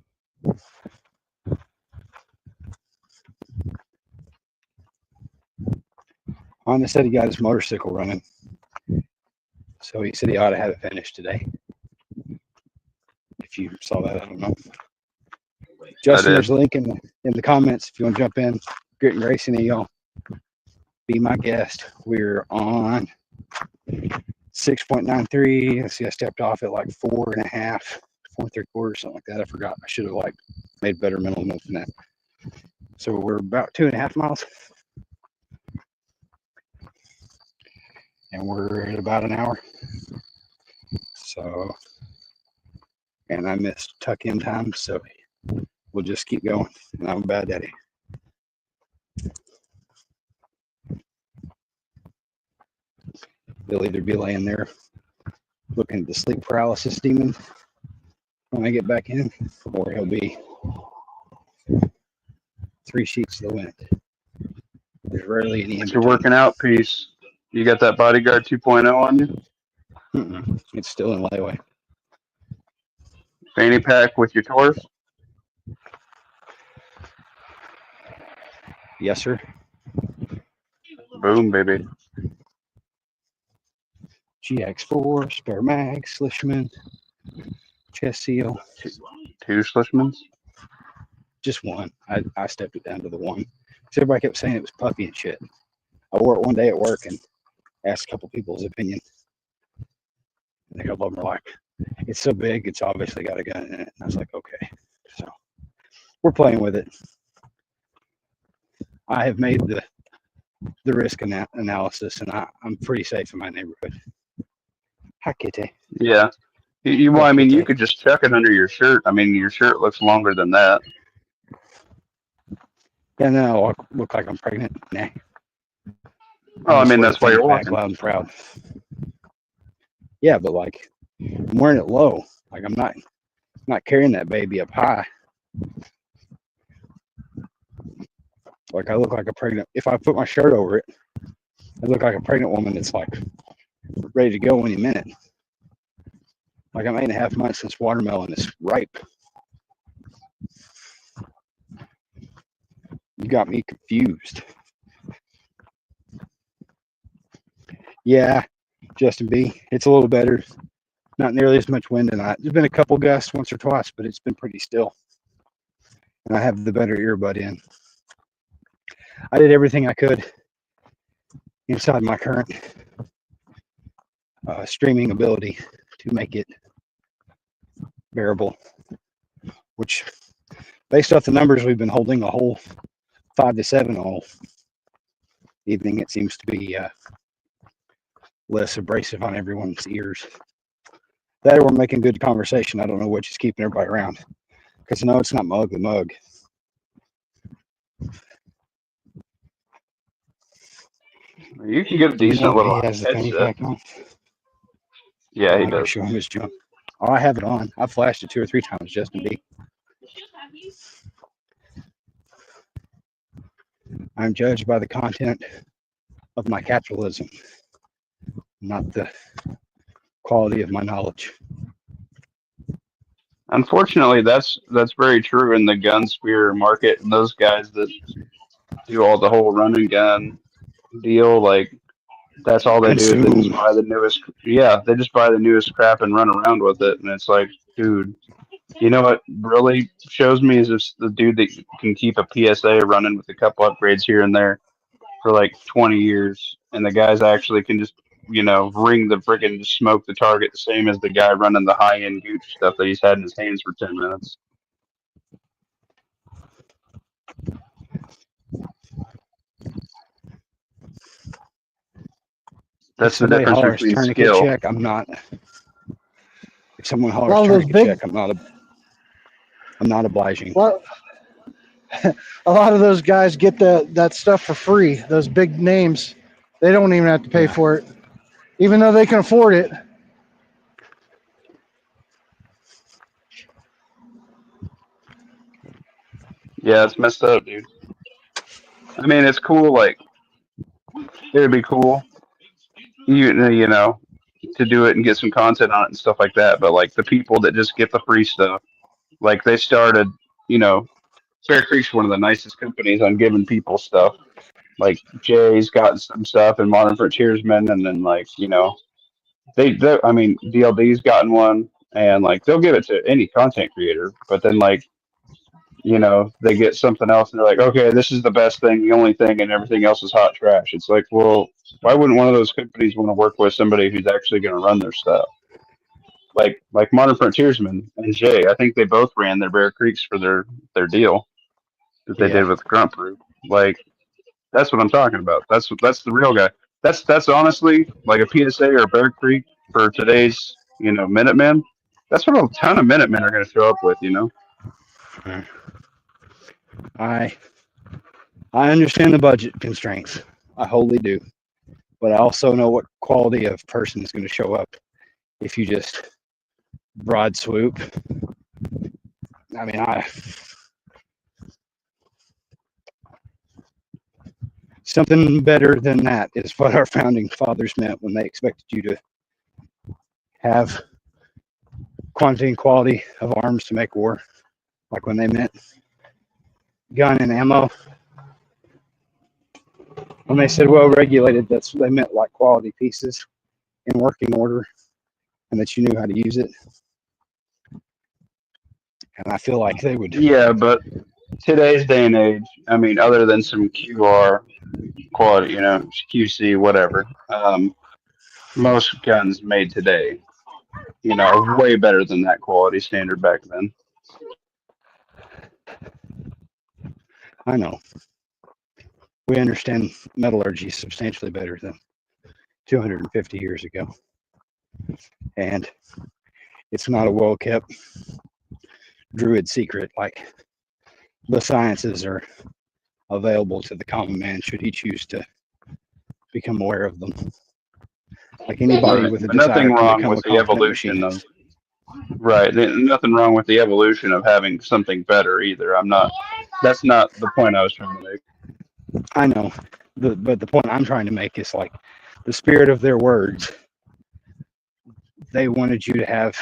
Honda said he got his motorcycle running, so he said he ought to have it finished today. If you saw that, I don't know. Justin,
did.
there's a link in the comments if you want to jump in. Grit and Grace, any of y'all be my guest. We're on 6.93. Let's see, I stepped off at like 4.5, 4.75, something like that. I forgot. I should have like made better mental notes than that. So we're about 2.5 miles. And we're at about an hour. So, and I missed tuck in time, so we'll just keep going. And I'm a bad daddy. He'll either be laying there looking at the sleep paralysis demon when I get back in, or he'll be 3 sheets to the wind. There's rarely any in
It's your
between.
working out piece. You got that Bodyguard 2.0 on you?
Mm-mm. It's still in layaway.
Fanny pack with your Taurus?
Yes, sir.
Boom, baby.
GX4, spare mag, Slishman, chest seal.
2 Schlishmans?
Just one. I stepped it down to the one. Because everybody kept saying it was puffy and shit. I wore it one day at work and asked a couple people's opinion. And a couple of them were like, it's so big, it's obviously got a gun in it. And I was like, okay. So we're playing with it. I have made the risk analysis, and I'm pretty safe in my neighborhood. Hi, Kitty.
Yeah. Well, I mean, you could just chuck it under your shirt. I mean, your shirt looks longer than that.
And then I'll look like I'm pregnant. Nah.
Oh, I mean, that's why you're
back
walking.
loud and proud. Yeah, but like I'm wearing it low. Like I'm not carrying that baby up high. Like I look like a pregnant. If I put my shirt over it, I look like a pregnant woman that's like ready to go any minute. Like I'm 8.5 months since watermelon is ripe. You got me confused. Yeah, Justin B. It's a little better. Not nearly as much wind tonight. There's been a couple gusts once or twice, but it's been pretty still. And I have the better earbud in. I did everything I could inside my current streaming ability to make it bearable, which based off the numbers we've been holding a whole 5 to 7 all evening, it seems to be less abrasive on everyone's ears. That we're making good conversation. I don't know which is keeping everybody around, because no, it's not Mug the Mug.
You can get a decent little
He has the fanny
headset.
pack on.
Yeah, he
I can
does.
show him his junk. Oh, I have it on. I've flashed it 2 or 3 times, Justin B. I'm judged by the content of my capitalism, not the quality of my knowledge.
Unfortunately, that's very true in the gun spear market. And those guys that do all the whole run and gun deal, like that's all they do. They just buy the newest. Yeah, they just buy the newest crap and run around with it. And it's like, dude, you know what really shows me is if the dude that can keep a PSA running with a couple upgrades here and there for like 20 years, and the guys actually can just, ring the friggin' just smoke the target the same as the guy running the high-end Gooch stuff that he's had in his hands for 10 minutes. That's the difference between skill.
Check, I'm not. If someone hollers tourniquet check, I'm not obliging.
Well, a lot of those guys get that stuff for free. Those big names, they don't even have to pay for it, even though they can afford it.
Yeah, it's messed up, dude. I mean, it's cool. Like, it would be cool, to do it and get some content on it and stuff like that. But like the people that just get the free stuff, like they started, Bear Creek's one of the nicest companies on giving people stuff. Like Jay's got some stuff and Modern Frontiersmen, and then like DLD's gotten one, and like they'll give it to any content creator. But then like you know, they get something else and they're like, okay, this is the best thing, the only thing, and everything else is hot trash. It's like, well, why wouldn't one of those companies want to work with somebody who's actually going to run their stuff? Like Modern Frontiersman and Jay, I think they both ran their Bear Creeks for their deal that they
Yeah.
did with Grunt Brew. Like that's what I'm talking about. That's the real guy. That's honestly like a PSA or a Bear Creek for today's, you know, Minutemen. That's what a ton of Minutemen are going to show up with, you know.
I understand the budget constraints. I wholly do. But I also know what quality of person is going to show up if you just broad swoop. I mean, something better than that is what our founding fathers meant when they expected you to have quantity and quality of arms to make war. Like when they meant gun and ammo. When they said well regulated, that's what they meant, like quality pieces in working order and that you knew how to use it. And I feel like they would.
Yeah, but today's day and age, I mean, other than some QR quality, you know, QC, whatever, most guns made today, you know, are way better than that quality standard back then.
I know. We understand metallurgy substantially better than 250 years ago. And it's not a well kept druid secret like the sciences are available to the common man should he choose to become aware of them. Like anybody
Right.
with a
But
desire
nothing
to
wrong
become
with
a
the
competent
evolution of
machinist.
right. Nothing wrong with the evolution of having something better either. I'm not. That's not the point I was trying to make.
I know, but the point I'm trying to make is like the spirit of their words. They wanted you to have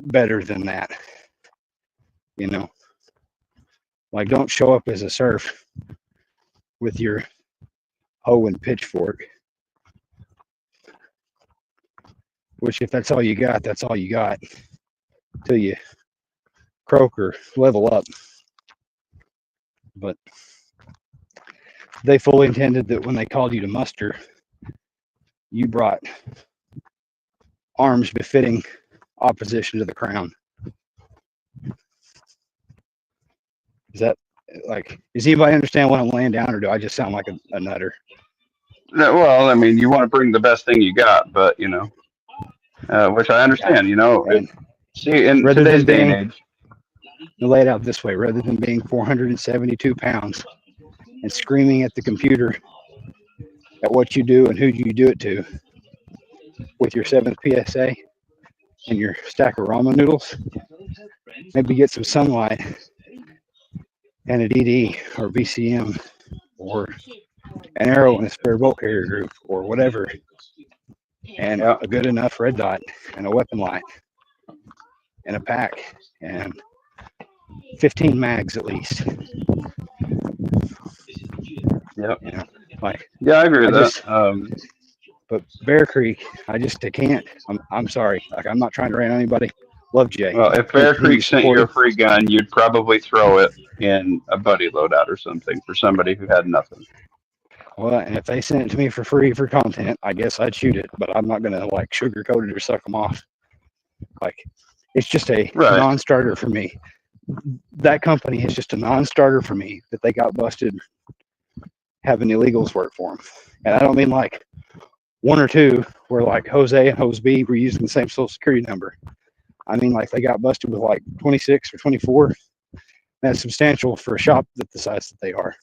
better than that, you know. Like don't show up as a serf with your hoe and pitchfork. Which, if that's all you got, that's all you got till you croak or level up. But they fully intended that when they called you to muster, you brought arms befitting opposition to the crown. Is that like, does anybody understand what I'm laying down, or do I just sound like a nutter?
No, well, I mean, you want to bring the best thing you got, but you know, which I understand. You know,
And
see, in
rather
today's
than
day and
being,
age,
lay it out this way, rather than being 472 pounds and screaming at the computer at what you do and who you do it to with your 7th PSA and your stack of ramen noodles, maybe get some sunlight and a DD or BCM or an arrow in a spare bolt carrier group or whatever, and
yeah,
a good enough red dot and a weapon light and a pack and 15 mags at least.
yeah,
You know, like
yeah, I agree with
I
that.
just, but Bear Creek, I can't. I'm sorry. Like I'm not trying to rain on anybody. Love Jay.
Well, if Bear Creek sent you a free gun, you'd probably throw it in a buddy loadout or something for somebody who had nothing.
Well, and if they sent it to me for free for content, I guess I'd shoot it, but I'm not gonna like sugarcoat it or suck them off. Like it's just a
Right.
non-starter for me. That company is just a non-starter for me that they got busted having illegals work for them. And I don't mean like one or two where like Jose and Jose B were using the same social security number. I mean like they got busted with like 26 or 24. That's substantial for a shop that the size that they are.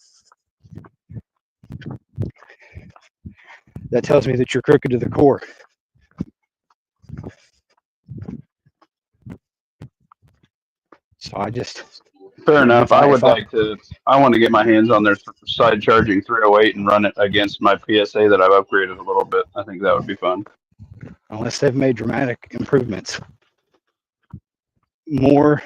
That tells me that you're crooked to the core. So I just
Fair enough. I would
if I-
like to. I want to get my hands on their side charging 308 and run it against my PSA that I've upgraded a little bit. I think that would be fun.
unless they've made dramatic improvements. More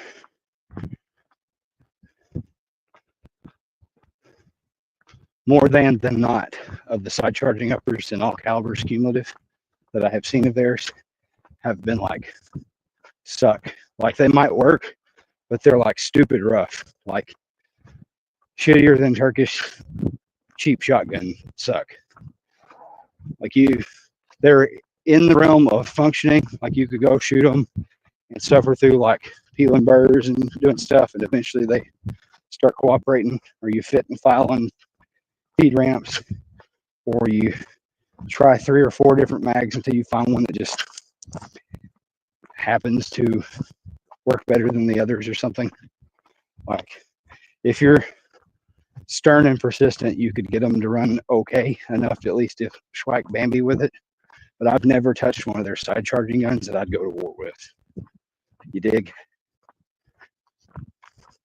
than not of the side charging uppers in all calibers cumulative that I have seen of theirs have been like suck. Like they might work, but they're like stupid rough, like shittier than Turkish cheap shotgun suck. Like they're in the realm of functioning. Like you could go shoot them and suffer through like peeling burrs and doing stuff, and eventually they start cooperating, or you fit and file on feed ramps, or you try 3 or 4 different mags until you find one that just happens to work better than the others or something. Like if you're stern and persistent, you could get them to run okay enough to at least if Schweik Bambi with it. But I've never touched one of their side charging guns that I'd go to war with. You dig?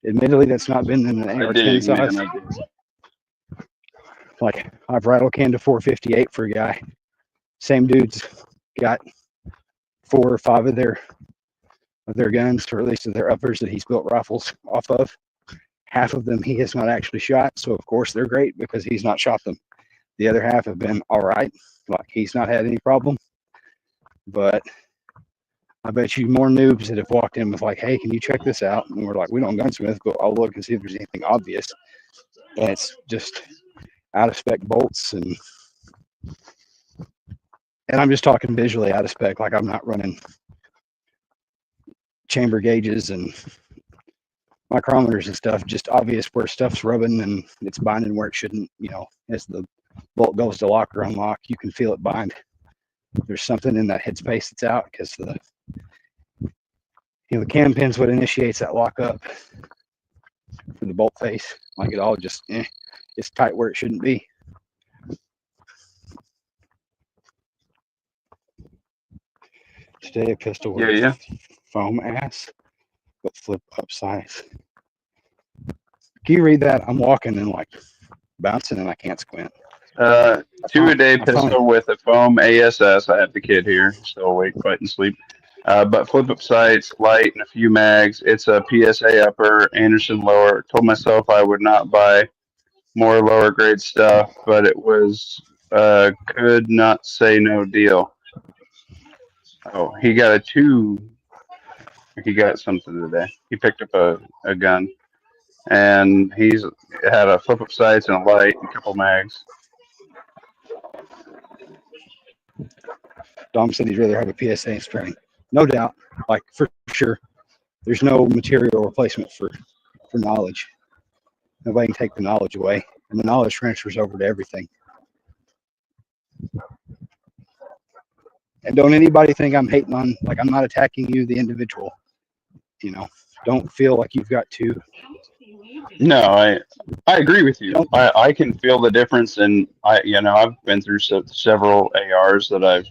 Admittedly, that's not been in an AR-10 size.
Man, I dig.
Like I've rattle canned a 458 for a guy. Same dude's got 4 or 5 of their guns, or at least of their uppers that he's built rifles off of. Half of them he has not actually shot, so of course they're great because he's not shot them. The other half have been all right, like he's not had any problem. But I bet you more noobs that have walked in with like, hey, can you check this out? And we're like, we don't gunsmith, but I'll look and see if there's anything obvious. And it's just out of spec bolts, and I'm just talking visually out of spec. Like I'm not running chamber gauges and micrometers and stuff, just obvious where stuff's rubbing and it's binding where it shouldn't. You know, as the bolt goes to lock or unlock, you can feel it bind. There's something in that headspace that's out because the cam pin's what initiates that lock up for the bolt face. Like it all just it's tight where it shouldn't be. Today a pistol with foam ass, but flip up size. Can you read that? I'm walking and like bouncing and I can't squint.
2-a-day pistol with a foam ASS. I have the kid here, still awake, fighting sleep. But flip-up sights, light, and a few mags. It's a PSA upper, Anderson lower. Told myself I would not buy more lower grade stuff, but it was could not say no deal. Oh, he got he got something today. He picked up a gun, and he's had a flip-up sights and a light and a couple mags.
Dom said he'd rather have a PSA and string. No doubt, like for sure. There's no material replacement for knowledge. Nobody can take the knowledge away, and the knowledge transfers over to everything. And don't anybody think I'm hating on, like I'm not attacking you, the individual. You know, don't feel like you've got to.
No, I agree with you. I can feel the difference, and I've been through several ARs that I've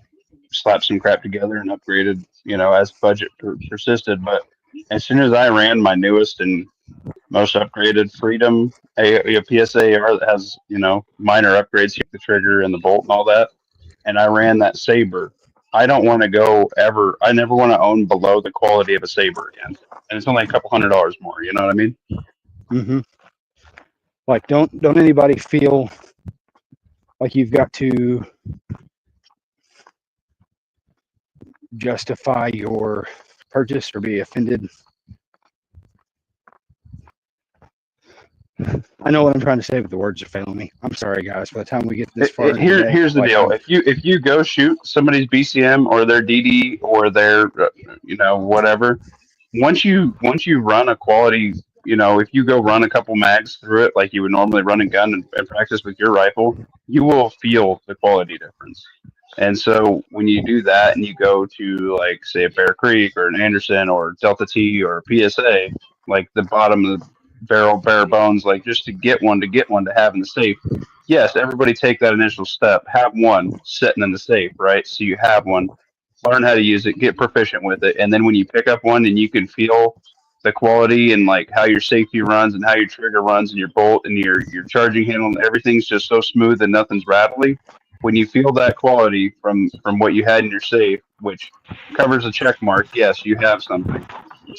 slapped some crap together and upgraded, as budget persisted. But as soon as I ran my newest and most upgraded Freedom a PSA AR that has, minor upgrades, the trigger and the bolt and all that, and I ran that Saber, I don't want to I never want to own below the quality of a Saber again. And it's only a couple $100 more, you know what I mean?
Mm-hmm. Like, don't anybody feel like you've got to justify your purchase or be offended. I know what I'm trying to say, but the words are failing me. I'm sorry, guys. By the time we get this far,
here's the deal: if you go shoot somebody's BCM or their DD or their whatever, once you run a quality, if you go run a couple mags through it like you would normally run a gun and practice with your rifle, you will feel the quality difference. And so when you do that and you go to, like, say, a Bear Creek or an Anderson or Delta T or a PSA, like the bottom of the barrel, bare bones, like just to get one to have in the safe. Yes, everybody take that initial step. Have one sitting in the safe, right? So you have one, learn how to use it, get proficient with it. And then when you pick up one and you can feel the quality and like how your safety runs and how your trigger runs and your bolt and your charging handle and everything's just so smooth and nothing's rattly. When you feel that quality from what you had in your safe, which covers a check mark, yes, you have something,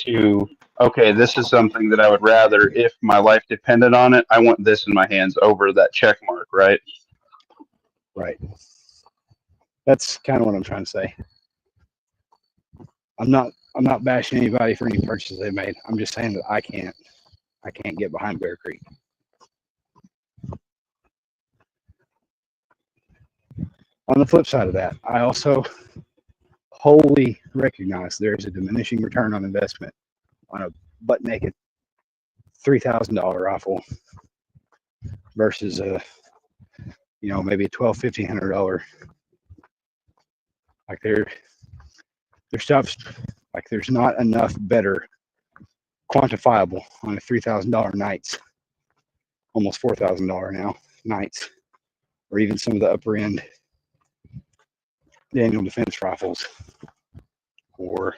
to, okay, this is something that I would rather, if my life depended on it, I want this in my hands over that check mark, right?
Right. That's kind of what I'm trying to say. I'm not I'm not bashing anybody for any purchases they made. I'm just saying that I can't get behind Bear Creek. On the flip side of that, I also wholly recognize there is a diminishing return on investment on a butt naked $3,000 rifle versus a, maybe a $1,200-$1,500. Like their stuff's like there's not enough better quantifiable on a $3,000 nights, almost $4,000 now nights, or even some of the upper end Daniel Defense rifles, or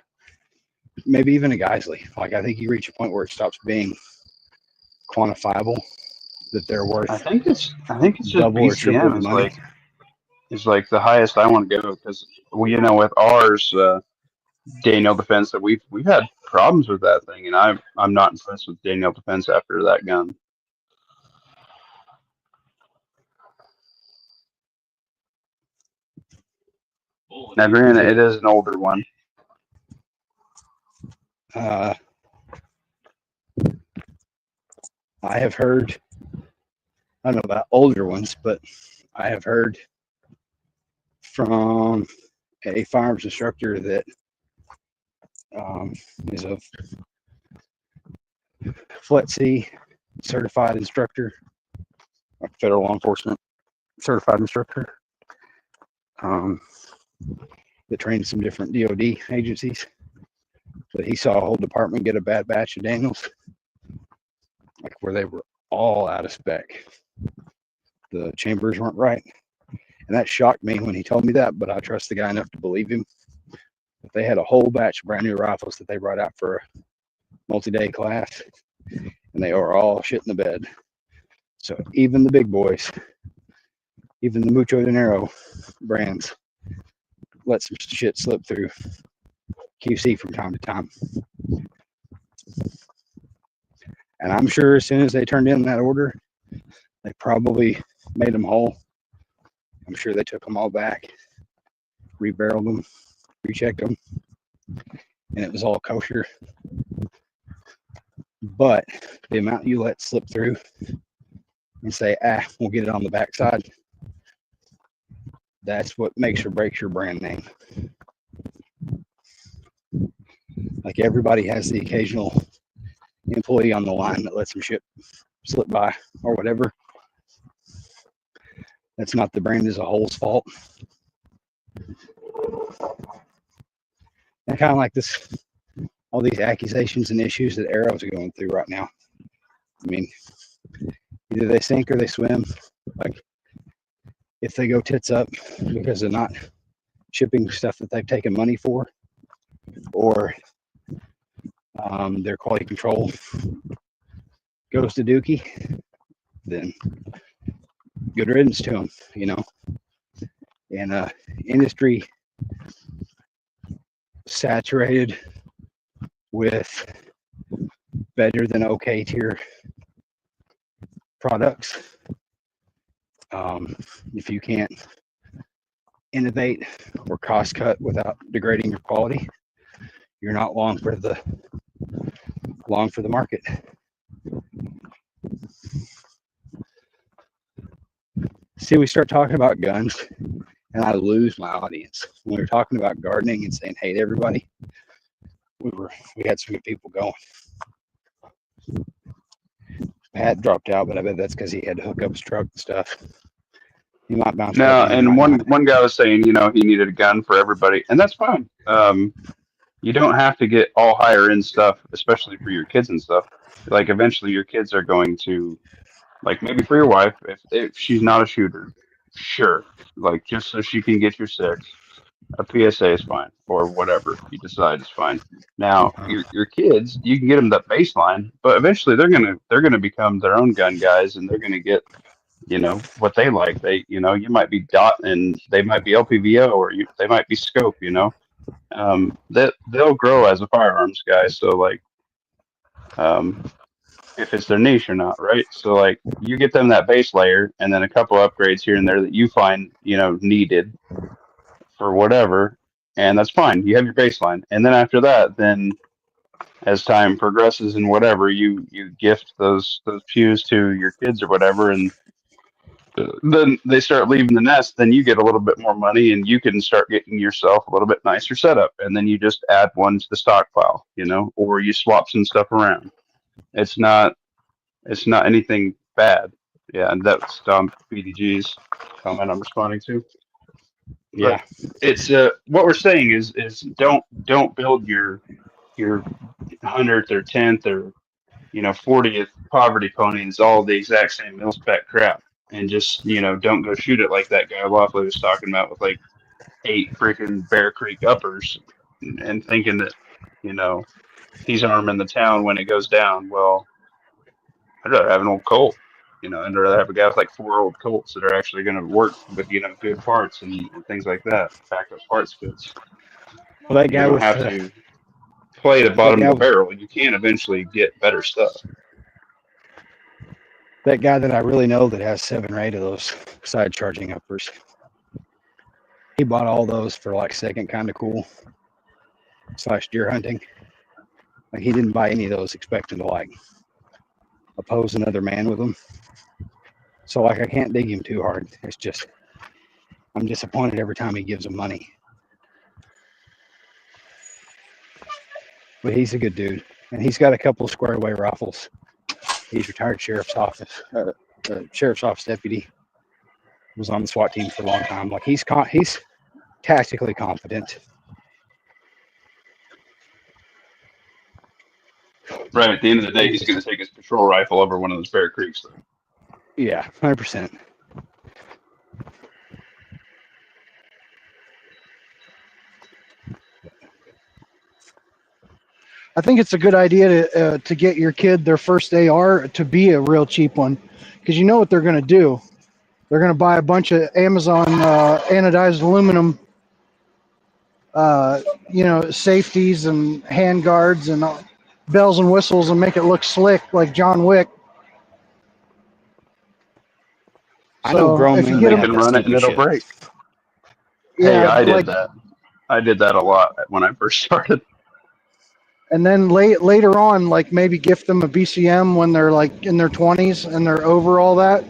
maybe even a Geisley. Like I think you reach a point where it stops being quantifiable that they're worth.
I think it's just
double or triple
BCM
the money.
is like the highest I want to go because with ours Daniel Defense that we've had problems with that thing, and I'm not impressed with Daniel Defense after that gun. Now, granted, it is an older one.
I have heard, I don't know about older ones, but I have heard from a firearms instructor that is a FLETC certified instructor, a federal law enforcement certified instructor, that trained some different DOD agencies. But he saw a whole department get a bad batch of Daniels, like where they were all out of spec. The chambers weren't right. And that shocked me when he told me that, but I trust the guy enough to believe him. But they had a whole batch of brand new rifles that they brought out for a multi-day class, and they are all shit in the bed. So even the big boys, even the Mucho Dinero brands, let some shit slip through QC from time to time. And I'm sure as soon as they turned in that order, they probably made them whole. I'm sure they took them all back, rebarreled them, rechecked them, and it was all kosher. But the amount you let slip through and say, we'll get it on the backside, that's what makes or breaks your brand name. Like everybody has the occasional employee on the line that lets some shit slip by or whatever. That's not the brand as a whole's fault. And kind of like this, all these accusations and issues that Arrows are going through right now. I mean, either they sink or they swim. Like if they go tits up because they're not shipping stuff that they've taken money for, or their quality control goes to Dookie, then good riddance to them, And industry saturated with better than okay tier products. If you can't innovate or cost cut without degrading your quality, you're not long for the market. See, we start talking about guns and I lose my audience. When we were talking about gardening and saying hey to everybody, we had some good people going. Pat dropped out, but I bet that's because he had to hook up his truck and stuff. He might bounce.
No, and one guy was saying, he needed a gun for everybody, and that's fine. You don't have to get all higher end stuff, especially for your kids and stuff. Like eventually your kids are going to, like maybe for your wife, if she's not a shooter, sure. Like just so she can get your six, a PSA is fine, or whatever you decide is fine. Now your kids, you can get them that baseline, but eventually they're gonna become their own gun guys, and they're gonna get, what they like. They, you might be dot and they might be LPVO, or they might be scope. That they'll grow as a firearms guy. So like, if it's their niche or not, right? So like, you get them that base layer, and then a couple upgrades here and there that you find, needed for whatever, and that's fine. You have your baseline, and then after that, then as time progresses and whatever, you gift those pews to your kids or whatever, and then they start leaving the nest. Then you get a little bit more money, and you can start getting yourself a little bit nicer setup, and then you just add one to the stockpile, or you swap some stuff around. It's not anything bad. Yeah, and that's BDG's comment I'm responding to.
Yeah.
It's what we're saying is don't build your 100th or 10th or 40th poverty ponies all the exact same mil spec crap, and just don't go shoot it like that guy Laughley was talking about with like 8 freaking Bear Creek uppers and thinking that he's arming the town when it goes down. Well, I'd rather have an old Colt. I'd rather have a guy with like 4 old Colts that are actually going to work with good parts and things like that, backup parts goods.
Well, that
You
guy
don't
with
have to play the bottom
guy
of the
with-
barrel. You can eventually get better stuff.
that guy that I really know that has 7 or 8 of those side charging uppers. He bought all those for like second kind of cool / deer hunting. Like he didn't buy any of those expecting to like oppose another man with them. So like I can't dig him too hard. It's just I'm disappointed every time he gives them money. But he's a good dude, and he's got a couple of squared away rifles. He's retired sheriff's office deputy. Was on the SWAT team for a long time. Like he's tactically competent.
Right. At the end of the day, he's going to take his patrol rifle over one of those Bear Creeks.
Yeah, 100%.
I think it's a good idea to get your kid their first AR to be a real cheap one, because you know what they're going to do. They're going to buy a bunch of Amazon anodized aluminum, safeties and hand guards and bells and whistles and make it look slick like John Wick.
I know
So,
grown
if you
men
get
that
them-
can run it and it'll break.
Yeah,
Hey, I did
like-
that. I did that a lot when I first started.
And then later on, like maybe gift them a BCM when they're like in their 20s and they're over all that.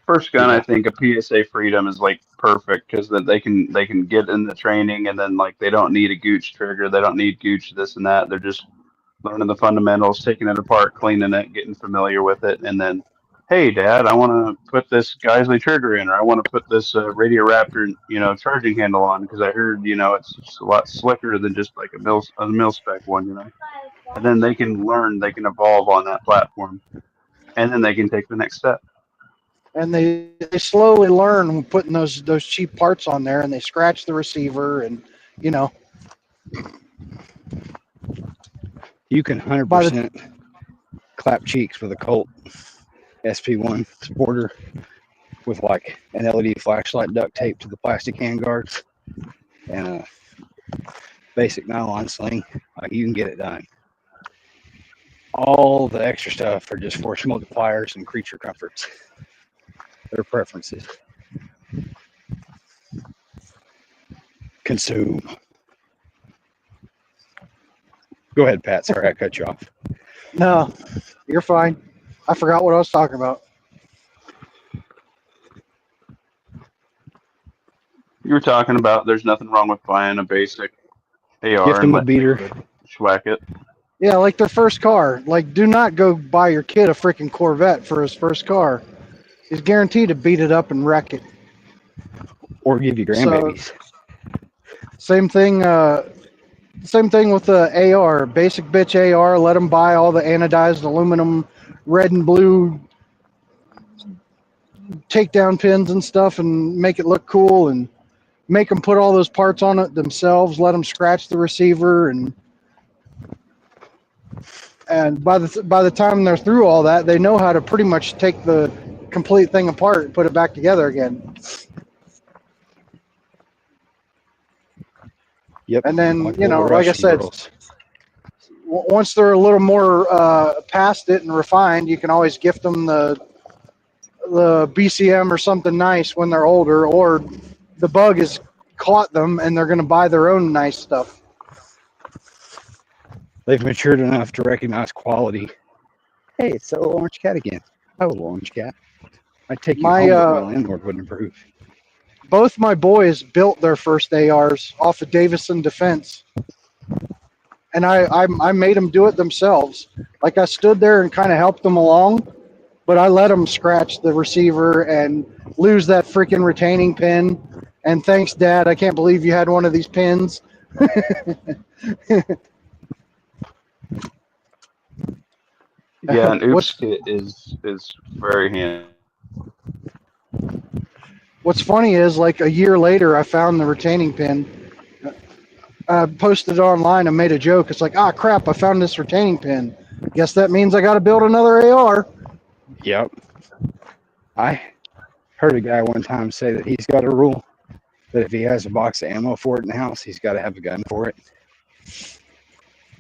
First gun, I think a PSA Freedom is like perfect because then they can get in the training, and then like they don't need a Gooch trigger, they don't need Gooch this and that. They're just learning the fundamentals, taking it apart, cleaning it, getting familiar with it, and then, hey, Dad, I want to put this Geisley trigger in, or I want to put this Radio Raptor, charging handle on because I heard, it's just a lot slicker than just like a mil spec one, And then they can learn, they can evolve on that platform, and then they can take the next step.
And they slowly learn putting those cheap parts on there, and they scratch the receiver, and
You can 100% clap cheeks with a Colt SP1 Sporter with like an LED flashlight duct tape to the plastic handguards and a basic nylon sling. Like you can get it done. All the extra stuff are just force multipliers and creature comforts. Their preferences. Consume. Go ahead, Pat. Sorry, I cut you off.
no, you're fine. I forgot what I was talking about.
You were talking about there's nothing wrong with buying a basic AR
Gift
and
them a
let
beater.
schwack it.
Yeah, like their first car. Like, do not go buy your kid a freaking Corvette for his first car. He's guaranteed to beat it up and wreck it.
Or give you grandbabies.
Same thing with the AR. Basic bitch AR. Let them buy all the anodized aluminum, red and blue takedown pins and stuff, and make it look cool, and make them put all those parts on it themselves. Let them scratch the receiver, and by the time they're through all that, they know how to pretty much take the complete thing apart and put it back together again.
Yep.
And then,
Like
like I
Russian
said,
girls.
once they're a little more past it and refined, you can always gift them the the BCM or something nice when they're older, or the bug has caught them and they're going to buy their own nice stuff.
They've matured enough to recognize quality. Hey, it's the little orange cat again. Oh, little orange cat. I'd take you
My,
home, but my landlord wouldn't approve.
Both my boys built their first ARs off of Davison Defense. And I made them do it themselves. Like, I stood there and kind of helped them along, but I let them scratch the receiver and lose that freaking retaining pin. And thanks, Dad. I can't believe you had one of these pins.
Yeah, an oops kit is very handy.
What's funny is, like, a year later, I found the retaining pin. I posted it online and made a joke. It's like, ah, crap, I found this retaining pin. Guess that means I got to build another AR.
Yep. I heard a guy one time say that he's got a rule that if he has a box of ammo for it in the house, he's got to have a gun for it.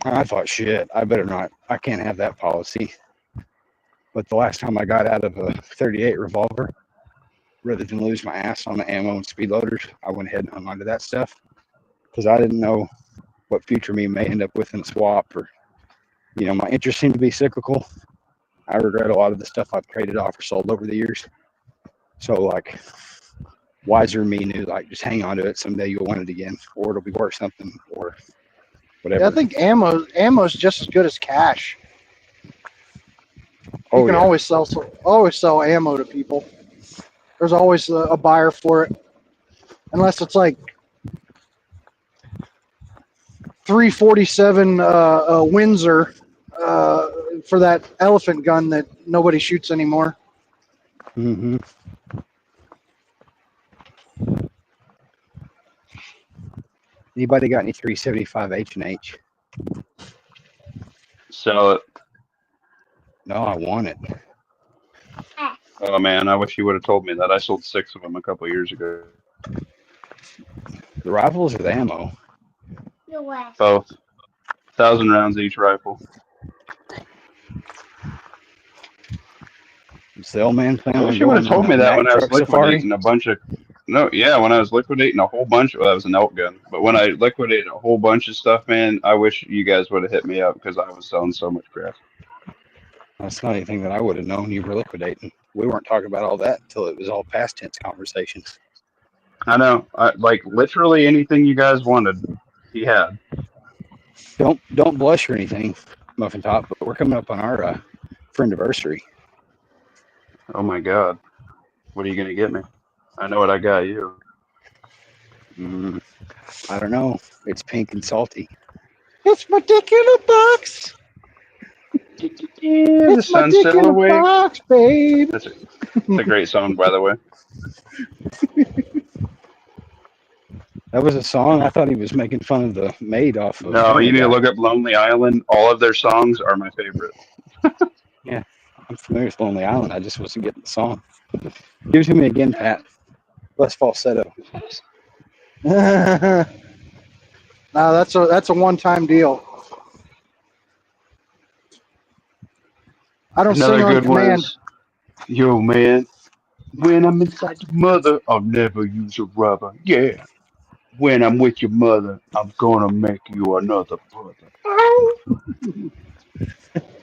I thought, shit, I better not. I can't have that policy. But the last time I got out of a 38 revolver, rather than lose my ass on the ammo and speed loaders, I went ahead and hung onto that stuff because I didn't know what future me may end up with in a swap, or, you know, my interest seemed to be cyclical. I regret a lot of the stuff I've traded off or sold over the years. So, like, wiser me knew, like, just hang on to it. Someday you'll want it again, or it'll be worth something, or whatever.
Yeah, I think ammo's just as good as cash. You
Oh,
can
yeah.
always sell ammo to people. There's always a buyer for it, unless it's like 347 Windsor for that elephant gun that nobody shoots anymore.
Mm-hmm. Anybody got any 375 H&H?
Sell it.
No, I want it.
Oh man, I wish you would have told me that. I sold 6 of them a couple years ago.
The rifles or the ammo?
Both. 1,000 rounds each rifle.
Is the old man
I
planning on
wish you would have
going
told
on
me
a
that
Mack
when I was
truck safari?
liquidating a bunch of. No, yeah, when I was liquidating a whole bunch. Well, that was an elk gun. But when I liquidated a whole bunch of stuff, man, I wish you guys would have hit me up because I was selling so much crap.
That's not anything that I would have known you were liquidating. We weren't talking about all that until it was all past tense conversations.
I know. Like literally anything you guys wanted, he had.
Don't blush or anything, Muffin Top, but we're coming up on our friendiversary.
Oh my God. What are you gonna get me? I know what I got you.
I don't know. It's pink and salty.
It's my dick in a box.
Yeah, the
It's my
sun's
dick in
still
a
awake.
box, babe.
That's a great song, by the way.
That was a song. I thought he was making fun of the maid off of.
No,
Family
you need to
Guy.
look up Lonely Island. All of their songs are my favorite.
I'm familiar with Lonely Island. I just wasn't getting the song. Give it to me again, Pat. Less falsetto.
No, that's a one-time deal. I don't
Another
sing on
good one
command.
is, yo man, when I'm inside your mother, I'll never use a rubber. Yeah. When I'm with your mother, I'm gonna make you another brother.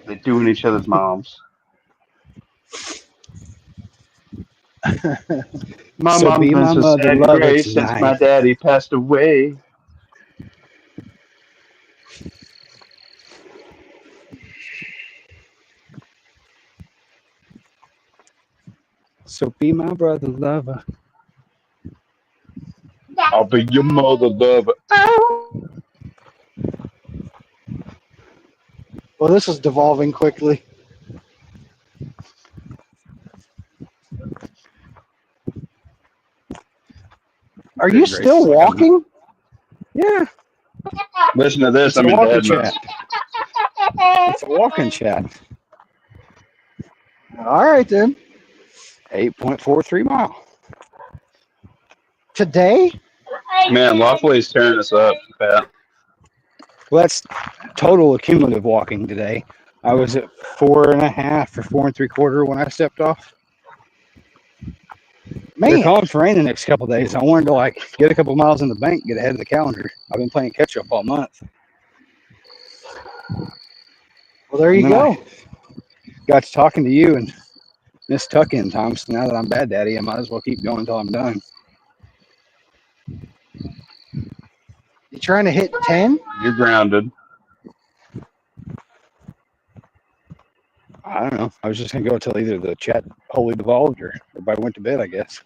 They're doing each other's moms. My
So
mom
be my
has a
mother,
sad
love it
grace since my
tonight.
daddy passed away.
So be my brother, lover.
I'll be your mother lover.
Well, this is devolving quickly. Are you
Good
still
gracious,
walking?
Yeah,
Listen to this,
it's a
I'm in
walking
dad
chat.
mode.
It's a walking chat.
All right, then.
8.43 mile.
Today?
Man, Lawfully's tearing us up, Pat.
Well, that's total accumulative walking today. I was at 4.5 or 4 3/4 when I stepped off. They're
Man,
calling for rain the next couple of days. I wanted to like get a couple miles in the bank, get ahead of the calendar. I've been playing catch up all month.
well, there you
And then
go.
I got to talking to you and missed tuck in time. So now that I'm bad daddy, I might as well keep going until I'm done.
You trying to hit 10?
You're grounded.
I don't know. I was just gonna go until either the chat wholly devolved or everybody went to bed, I guess.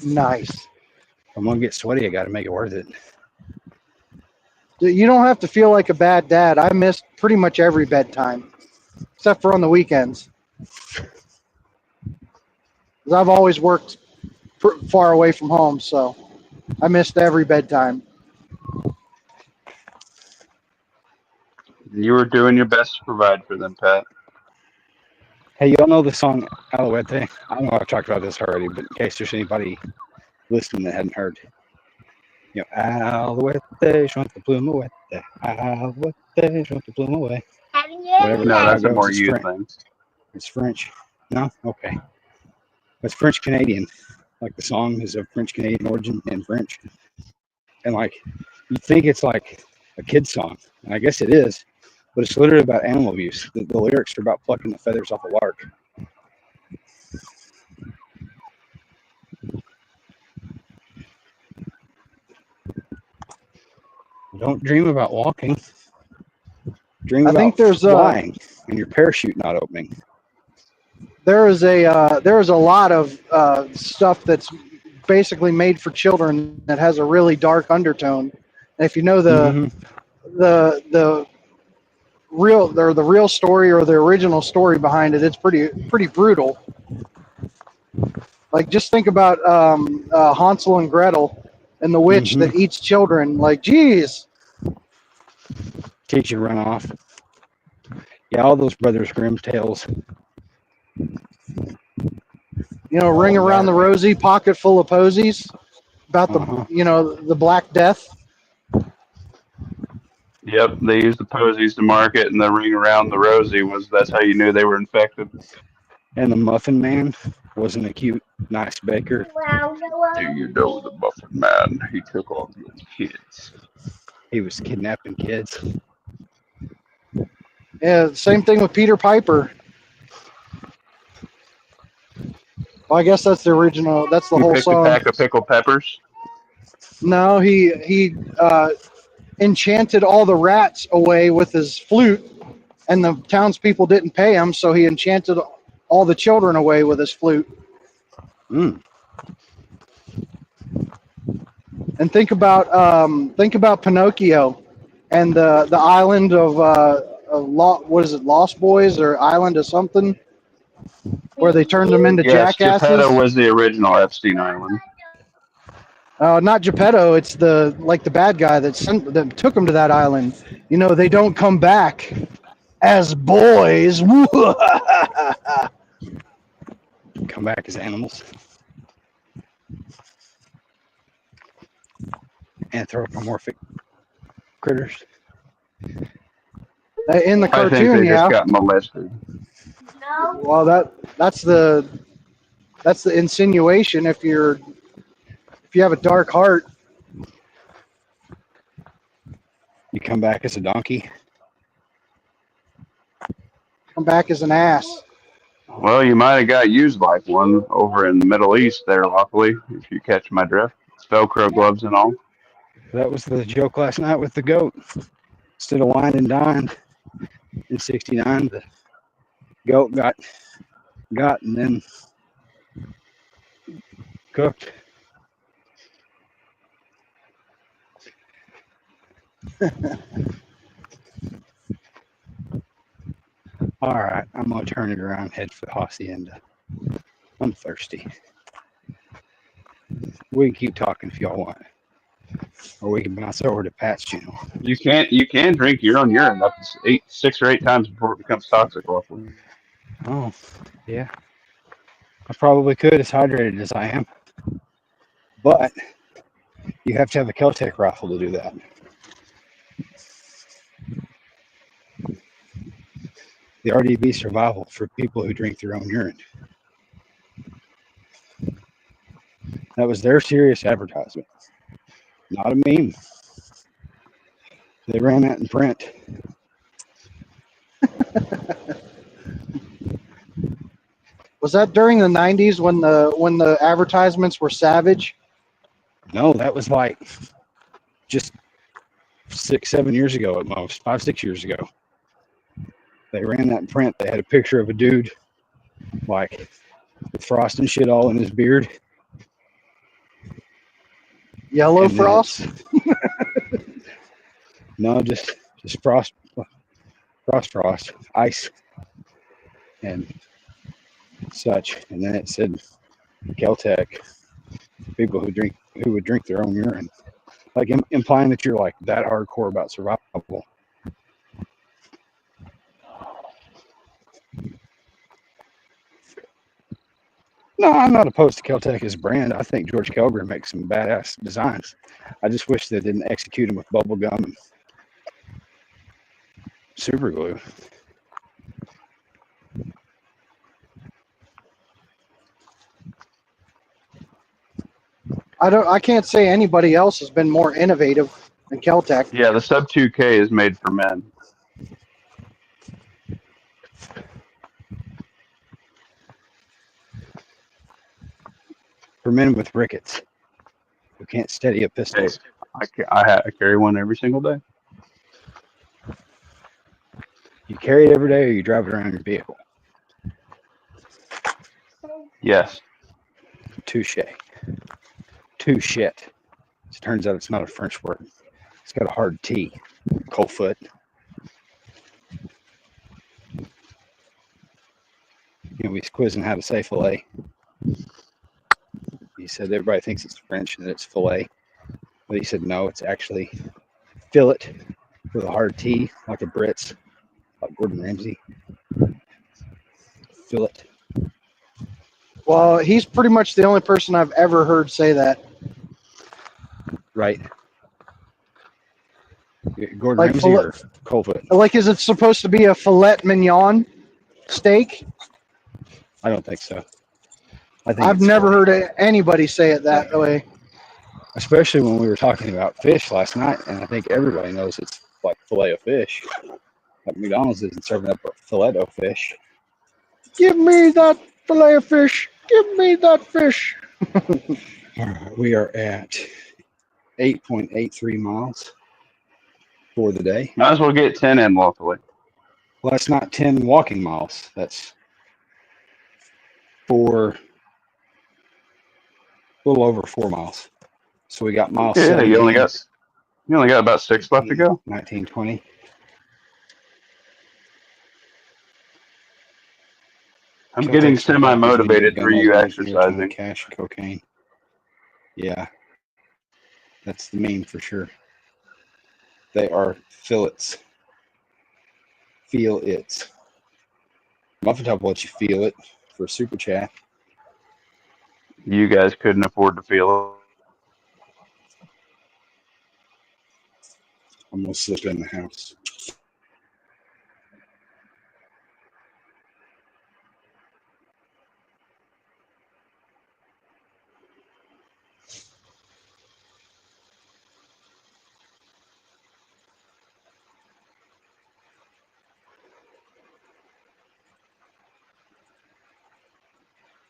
Nice.
If I'm gonna get sweaty, I gotta make it worth it.
You don't have to feel like a bad dad. I missed pretty much every bedtime, except for on the weekends. 'Cause I've always worked far away from home, so I missed every bedtime.
You were doing your best to provide for them, Pat.
Hey, y'all know the song Alouette? I know I've talked about this already, but in case there's anybody listening that hadn't heard. You know, Alouette, shrunk the plume away. Alouette, shrunk the plume away. Whatever
No, that's a
goes,
more
it's
you
French.
thing.
It's French. No? Okay. It's French Canadian. Like the song is of French Canadian origin and French. And like, you think it's like a kid's song. And I guess it is. But it's literally about animal abuse. The lyrics are about plucking the feathers off a lark. Don't dream about walking. Dream
I
about
think there's
flying and your parachute not opening.
there is a lot of stuff that's basically made for children that has a really dark undertone. And if you know
Mhm.
the real story or the original story behind it, it's pretty brutal. Like just think about Hansel and Gretel and the witch that eats children. Like, geez,
Teach you run off. Yeah, all those Brothers Grimm tales.
Ring around the rosy, pocket full of posies. About the the Black Death.
Yep, they used the posies to market, and the ring around the rosy that's how you knew they were infected.
And the Muffin Man wasn't a cute, nice baker.
Do you know the Muffin Man? He took all your kids.
He was kidnapping kids.
Yeah, same thing with Peter Piper. Well, I guess that's the original. That's the
You
whole
picked
song.
a pack of pickled peppers.
No, he enchanted all the rats away with his flute, and the townspeople didn't pay him, so he enchanted all the children away with his flute.
Mm.
And think about Pinocchio and the island of what is it, Lost Boys or Island of something, where they turned them into
Yes,
jackasses.
Geppetto was the original Epstein Island.
Not Geppetto. It's the bad guy that took him to that island. They don't come back as boys.
Come back as animals. Anthropomorphic critters.
In the
I think
cartoon,
they
yeah.
just got molested.
Well, that's the insinuation. If you have a dark heart,
You come back as a donkey.
come back as an ass.
Well, you might have got used like one over in the Middle East there, luckily, if you catch my drift. Velcro gloves and all.
That was the joke last night with the goat. Instead of wine and dine in '69, the goat got and then cooked. All right, I'm gonna turn it around, head for the hacienda. I'm thirsty. We can keep talking if y'all want, or we can bounce over to Pat's channel.
You can drink your own urine up to 6 or 8 times before it becomes toxic, roughly.
Oh, yeah. I probably could, as hydrated as I am, but you have to have a Kel-Tec rifle to do that. the RDV survival for people who drink their own urine. That was their serious advertisement, not a meme. They ran that in print.
Was that during the 90s when the advertisements were savage?
No, that was like just 6-7 years ago at most, 5-6 years ago. They ran that in print. They had a picture of a dude like with frost and shit all in his beard.
Yellow
And then
frost?
No, just frost, ice, and such. And then it said Caltech, people who would drink their own urine, like implying that you're like that hardcore about survival. No, I'm not opposed to Caltech as a brand. I think George Kelgren makes some badass designs. I just wish they didn't execute them with bubble gum and super glue.
I can't say anybody else has been more innovative than Caltech.
Yeah, the Sub 2K is made for men.
For men with rickets who can't steady a pistol.
Hey, I carry one every single day.
You carry it every day or you drive it around your vehicle.
Yes.
Touche. Touche. It turns out it's not a French word. It's got a hard T. Cold foot. We was quizzing how to say fillet. He said everybody thinks it's French and that it's fillet. But he said no, it's actually fillet with a hard T, like the Brits, like Gordon Ramsay. Fillet.
Well, he's pretty much the only person I've ever heard say that.
Right. Gordon
Like
Ramsay or Coldfoot?
Like, is it supposed to be a filet mignon steak?
I don't think so. I think
I've never heard anybody say it that way.
Especially when we were talking about fish last night, and I think everybody knows it's like filet of fish. Like McDonald's isn't serving up a filet of fish.
Give me that filet of fish. Give me that fish.
We are at 8.83 miles for the day.
Might as well get 10 in locally.
Well, that's not 10 walking miles. That's a little over 4 miles. So we got miles.
Yeah, you only got about 6 left to go.
19, 20.
I'm getting semi-motivated through you exercising.
Cash, cocaine. Yeah, that's the meme for sure. They are fillets. Feel it. Muffin Top will let you feel it for a super chat.
You guys couldn't afford to feel
I'm gonna slip in the house.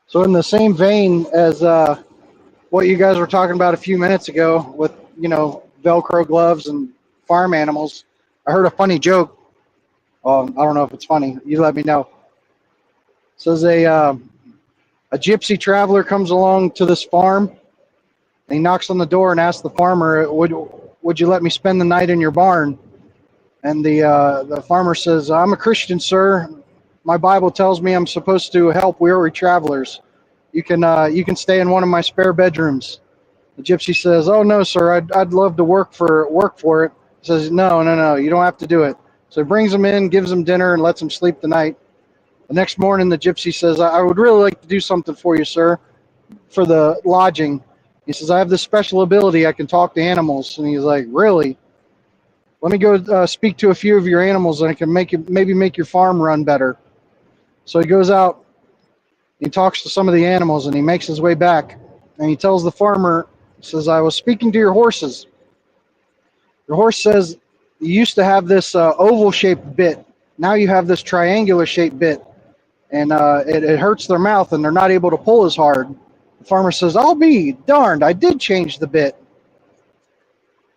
So in the same vein as what you guys were talking about a few minutes ago with, Velcro gloves and farm animals, I heard a funny joke. I don't know if it's funny. You let me know. It says a gypsy traveler comes along to this farm, and he knocks on the door and asks the farmer, would you let me spend the night in your barn? And the farmer says, I'm a Christian, sir. My Bible tells me I'm supposed to help weary travelers. You can stay in one of my spare bedrooms. The gypsy says, oh no, sir, I'd love to work for it. He says, no, you don't have to do it. So he brings him in, gives him dinner, and lets him sleep the night. The next morning, the gypsy says, I would really like to do something for you, sir, for the lodging. He says, I have this special ability. I can talk to animals. And he's like, really? Let me go speak to a few of your animals, and I can maybe make your farm run better. So he goes out, he talks to some of the animals, and he makes his way back, and he tells the farmer, he says, I was speaking to your horses. Your horse says you used to have this oval-shaped bit. Now you have this triangular-shaped bit, and it hurts their mouth, and they're not able to pull as hard. The farmer says, I'll be darned, I did change the bit.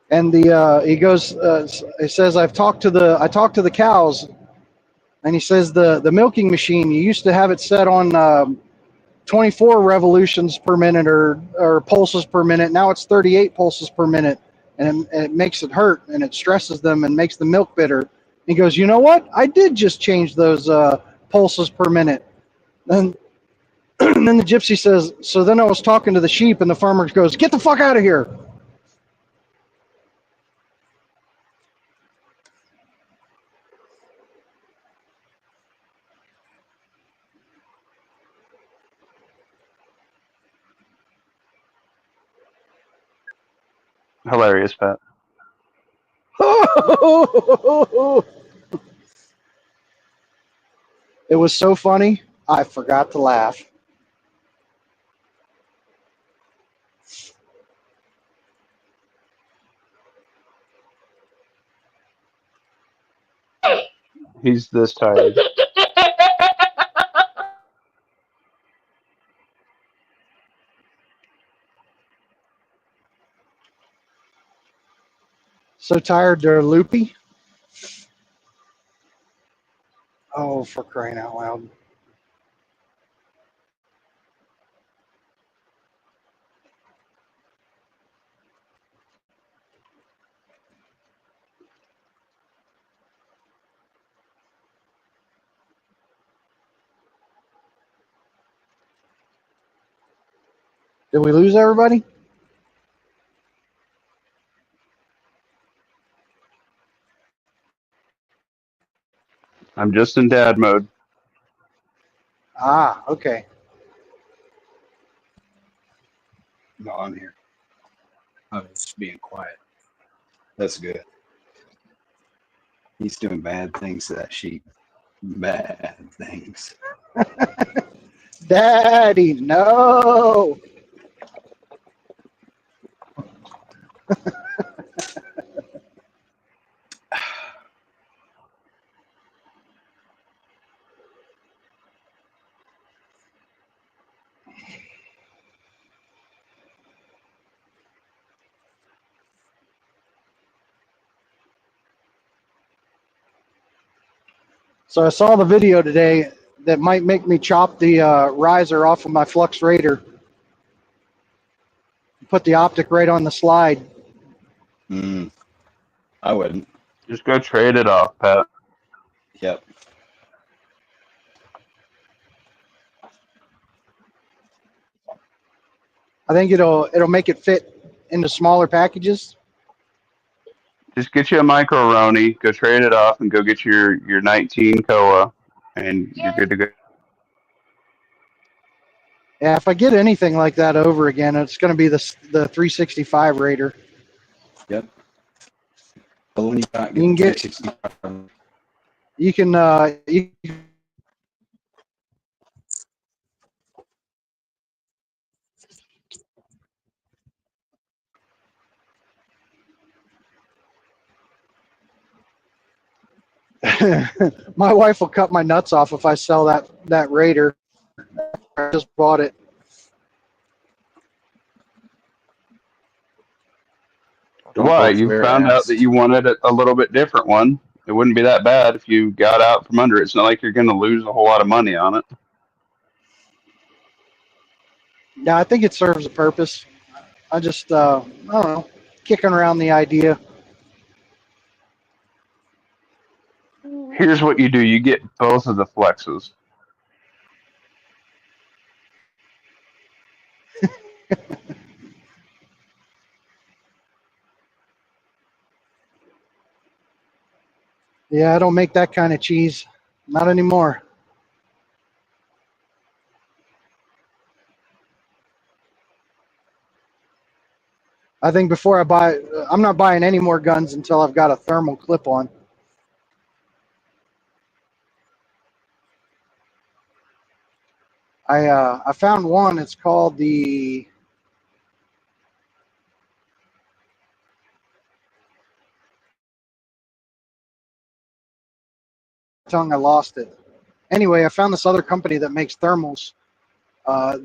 And he goes, he says, I talked to the cows, and he says the milking machine, you used to have it set on 24 revolutions per minute or pulses per minute. Now it's 38 pulses per minute, and it makes it hurt, and it stresses them and makes the milk bitter. He goes, you know what? I did just change those pulses per minute. And, and then the gypsy says, so then I was talking to the sheep, and the farmer goes, get the fuck out of here.
Hilarious, Pat.
It was so funny, I forgot to laugh.
He's this tired.
So tired they're loopy. Oh, for crying out loud. Did we lose everybody?
I'm just in dad mode.
Ah, okay.
No, I'm here. I was just being quiet. That's good. He's doing bad things to that sheep. Bad things.
Daddy, no. So I saw the video today that might make me chop the riser off of my Flux Raider. Put the optic right on the slide.
I wouldn't.
Just go trade it off, Pat.
Yep.
I think it'll make it fit into smaller packages.
Just get you a micro Roni, go trade it off, and go get your 19 Koa, and you're good to go.
Yeah, if I get anything like that over again, it's going to be the 365 Raider.
Yep. But when you got
You can get-
365,
You can my wife will cut my nuts off if I sell that Raider. I just bought it.
Why? You found out that you wanted a little bit different one. It wouldn't be that bad if you got out from under it. It's not like you're going to lose a whole lot of money on it.
Yeah, I think it serves a purpose. I just I don't know, kicking around the idea.
Here's what you do. You get both of the flexes.
Yeah, I don't make that kind of cheese. Not anymore. I think before I buy, I'm not buying any more guns until I've got a thermal clip on. I found one. It's called the tongue. I lost it. Anyway, I found this other company that makes thermals.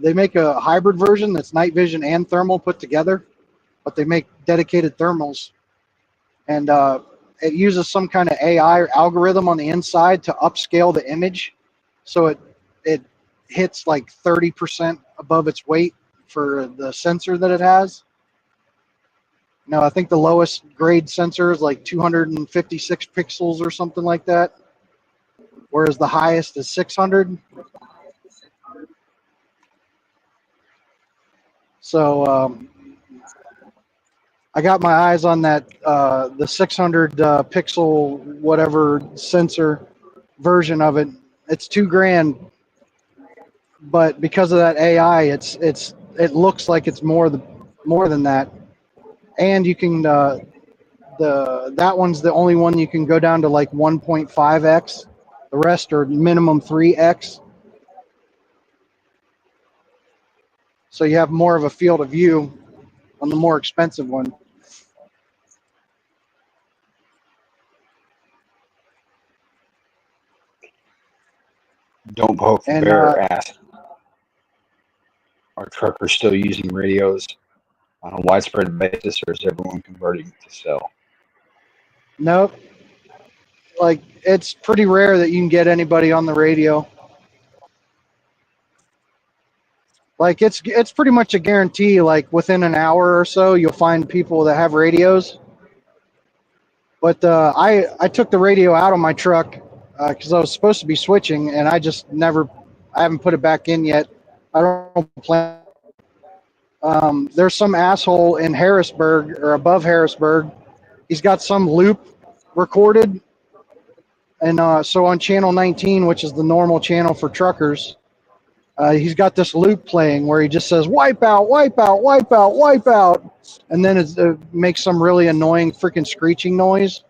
They make a hybrid version that's night vision and thermal put together, but they make dedicated thermals, and it uses some kind of AI algorithm on the inside to upscale the image, so it hits like 30% above its weight for the sensor that it has. No, I think the lowest grade sensor is like 256 pixels or something like that, whereas the highest is 600. So I got my eyes on that the 600 pixel whatever sensor version of it. It's $2,000, but because of that AI, it looks like it's more than that. And you can that one's the only one you can go down to like 1.5x. The rest are minimum 3x. So you have more of a field of view on the more expensive one.
Don't poke the
And
bear ass. Are truckers still using radios on a widespread basis, or is everyone converting to cell?
nope, like it's pretty rare that you can get anybody on the radio. Like it's pretty much a guarantee. Like within an hour or so, you'll find people that have radios. But I took the radio out of my truck because I was supposed to be switching, and I just never, I haven't put it back in yet. I don't plan. There's some asshole in Harrisburg or above Harrisburg. He's got some loop recorded, and so on channel 19, which is the normal channel for truckers, he's got this loop playing where he just says "wipe out, wipe out, wipe out, wipe out," and then it makes some really annoying freaking screeching noise.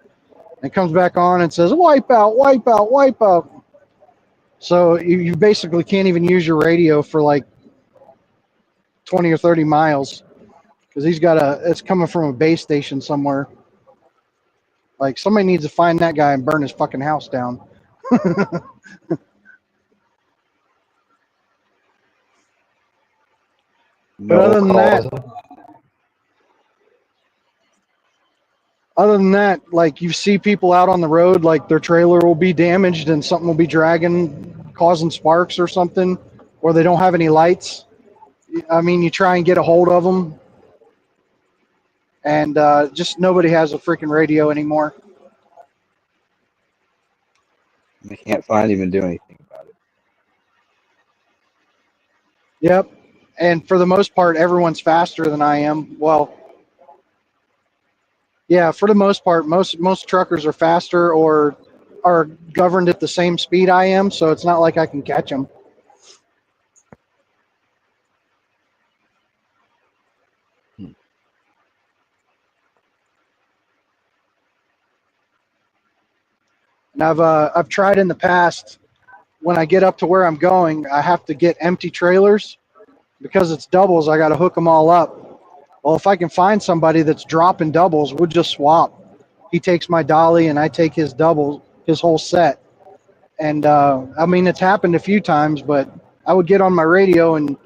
It comes back on and says "wipe out, wipe out, wipe out." So you basically can't even use your radio for like 20 or 30 miles because it's coming from a base station somewhere. Like somebody needs to find that guy and burn his fucking house down. But other than that, like you see people out on the road, like their trailer will be damaged and something will be dragging, causing sparks or something, or they don't have any lights. I mean, you try and get a hold of them, and just nobody has a freaking radio anymore.
They can't find him and do anything about it.
Yep. And for the most part, everyone's faster than I am. Well, yeah, for the most part, most truckers are faster or are governed at the same speed I am, so it's not like I can catch them. And I've tried in the past. When I get up to where I'm going, I have to get empty trailers because it's doubles. I got to hook them all up. Well, if I can find somebody that's dropping doubles, we'll just swap. He takes my dolly and I take his double, his whole set. And I mean, it's happened a few times, but I would get on my radio and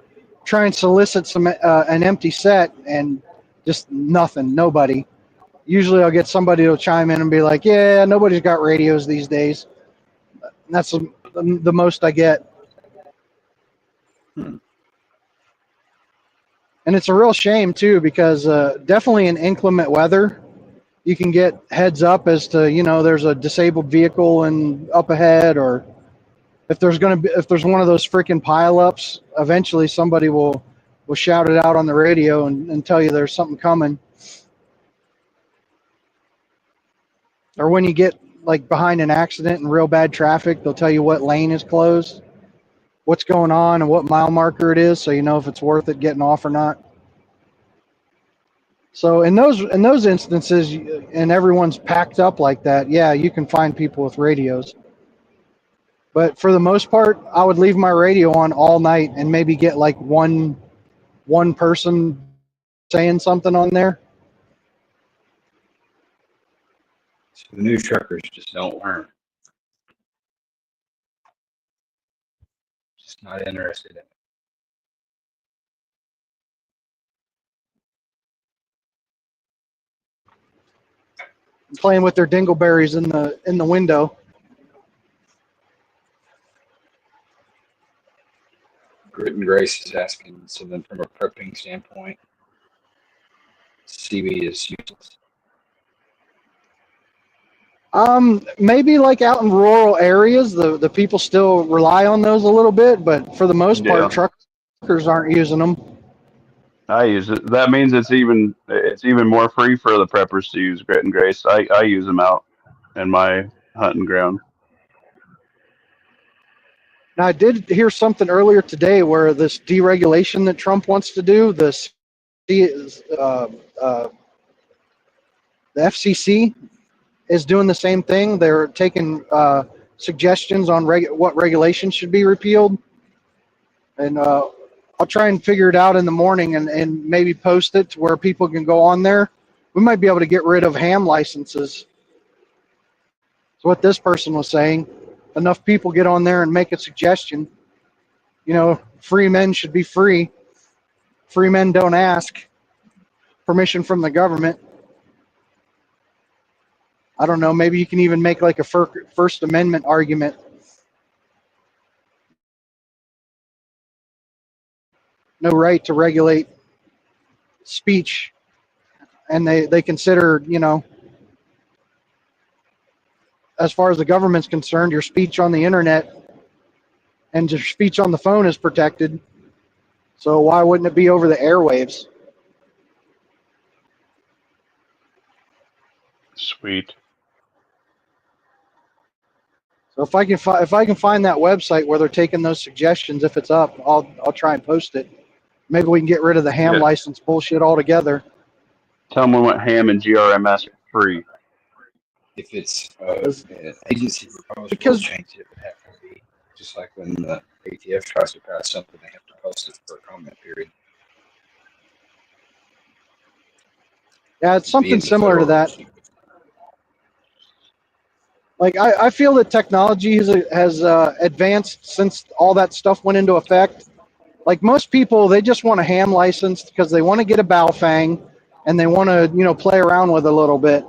try and solicit some an empty set, and just nothing, nobody. Usually, I'll get somebody to chime in and be like, "Yeah, nobody's got radios these days." And that's the most I get. And it's a real shame too, because definitely in inclement weather, you can get heads up as to, there's a disabled vehicle and up ahead, or if there's one of those freaking pileups, eventually somebody will shout it out on the radio and tell you there's something coming. Or when you get like behind an accident and real bad traffic, they'll tell you what lane is closed, what's going on, and what mile marker it is, so you know if it's worth it getting off or not. So in those instances, and everyone's packed up like that, yeah, you can find people with radios. But for the most part, I would leave my radio on all night and maybe get like one person saying something on there.
So the new truckers just don't learn. Just not interested in it.
Playing with their dingleberries in the window.
Grit and Grace is asking, so then from a prepping standpoint, CB is useless.
Maybe like out in rural areas, the people still rely on those a little bit, but for the most part,
Yeah.
truckers aren't using them.
I use it. That means it's even more free for the preppers to use Grit and Grace. I use them out in my hunting ground.
Now, I did hear something earlier today where this deregulation that Trump wants to do, the FCC is doing the same thing. They're taking suggestions on what regulations should be repealed. And I'll try and figure it out in the morning and maybe post it to where people can go on there. We might be able to get rid of ham licenses. So what this person was saying, enough people get on there and make a suggestion. You know, free men should be free. Free men don't ask permission from the government. I don't know, maybe you can even make like a First Amendment argument. No right to regulate speech. And they consider, you know, as far as the government's concerned, your speech on the internet and your speech on the phone is protected. So why wouldn't it be over the airwaves?
Sweet.
So if I can find that website where they're taking those suggestions, if it's up, I'll try and post it. Maybe we can get rid of the ham license bullshit altogether.
Tell them we want ham and GRMS free.
If it's an agency proposal,
Because-
change it would have to be just like when the ATF tries to pass something, they have to post it for a comment period.
Yeah, it's something
Being the
similar to
federal-
that. Like I feel that technology has advanced since all that stuff went into effect. Like most people, they just want a ham license because they want to get a Baofeng and they want to, you know, play around with it a little bit.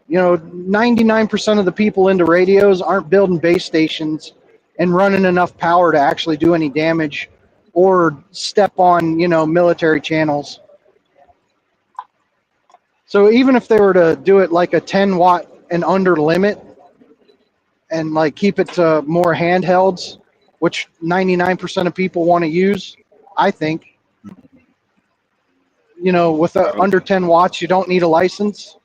You know, 99% of the people into radios aren't building base stations and running enough power to actually do any damage or step on, you know, military channels. So even if they were to do it like a 10 watt and under limit and like keep it to more handhelds, which 99% of people want to use, I think, you know, with under 10 watts, you don't need a license.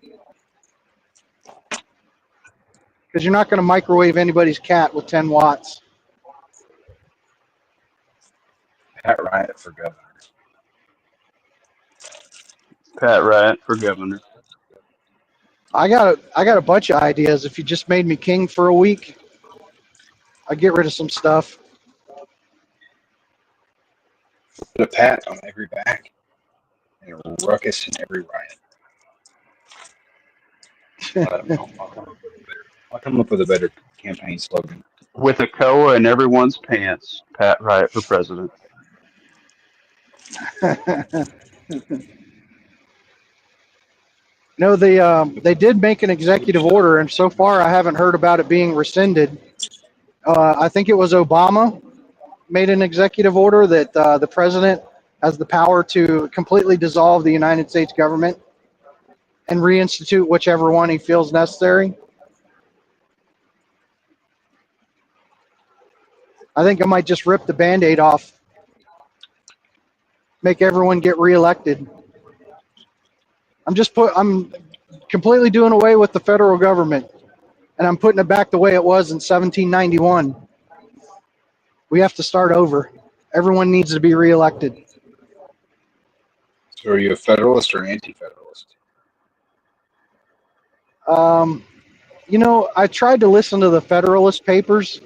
Because you're not going to microwave anybody's cat with 10 watts.
Pat Riot for governor.
Pat Riot for governor.
I got a bunch of ideas. If you just made me king for a week, I'd get rid of some stuff.
Put a pat on every back and a ruckus in every riot. I don't know. I'll come up with a better campaign slogan.
With a koa in everyone's pants. Pat Riot for president.
No, they did make an executive order, and so far I haven't heard about it being rescinded. I think it was Obama made an executive order that the president has the power to completely dissolve the United States government and reinstitute whichever one he feels necessary. I think I might just rip the Band-Aid off, make everyone get reelected. I'm completely doing away with the federal government, and I'm putting it back the way it was in 1791. We have to start over. Everyone needs to be reelected.
So are you a Federalist or an Anti-Federalist?
I tried to listen to the Federalist Papers,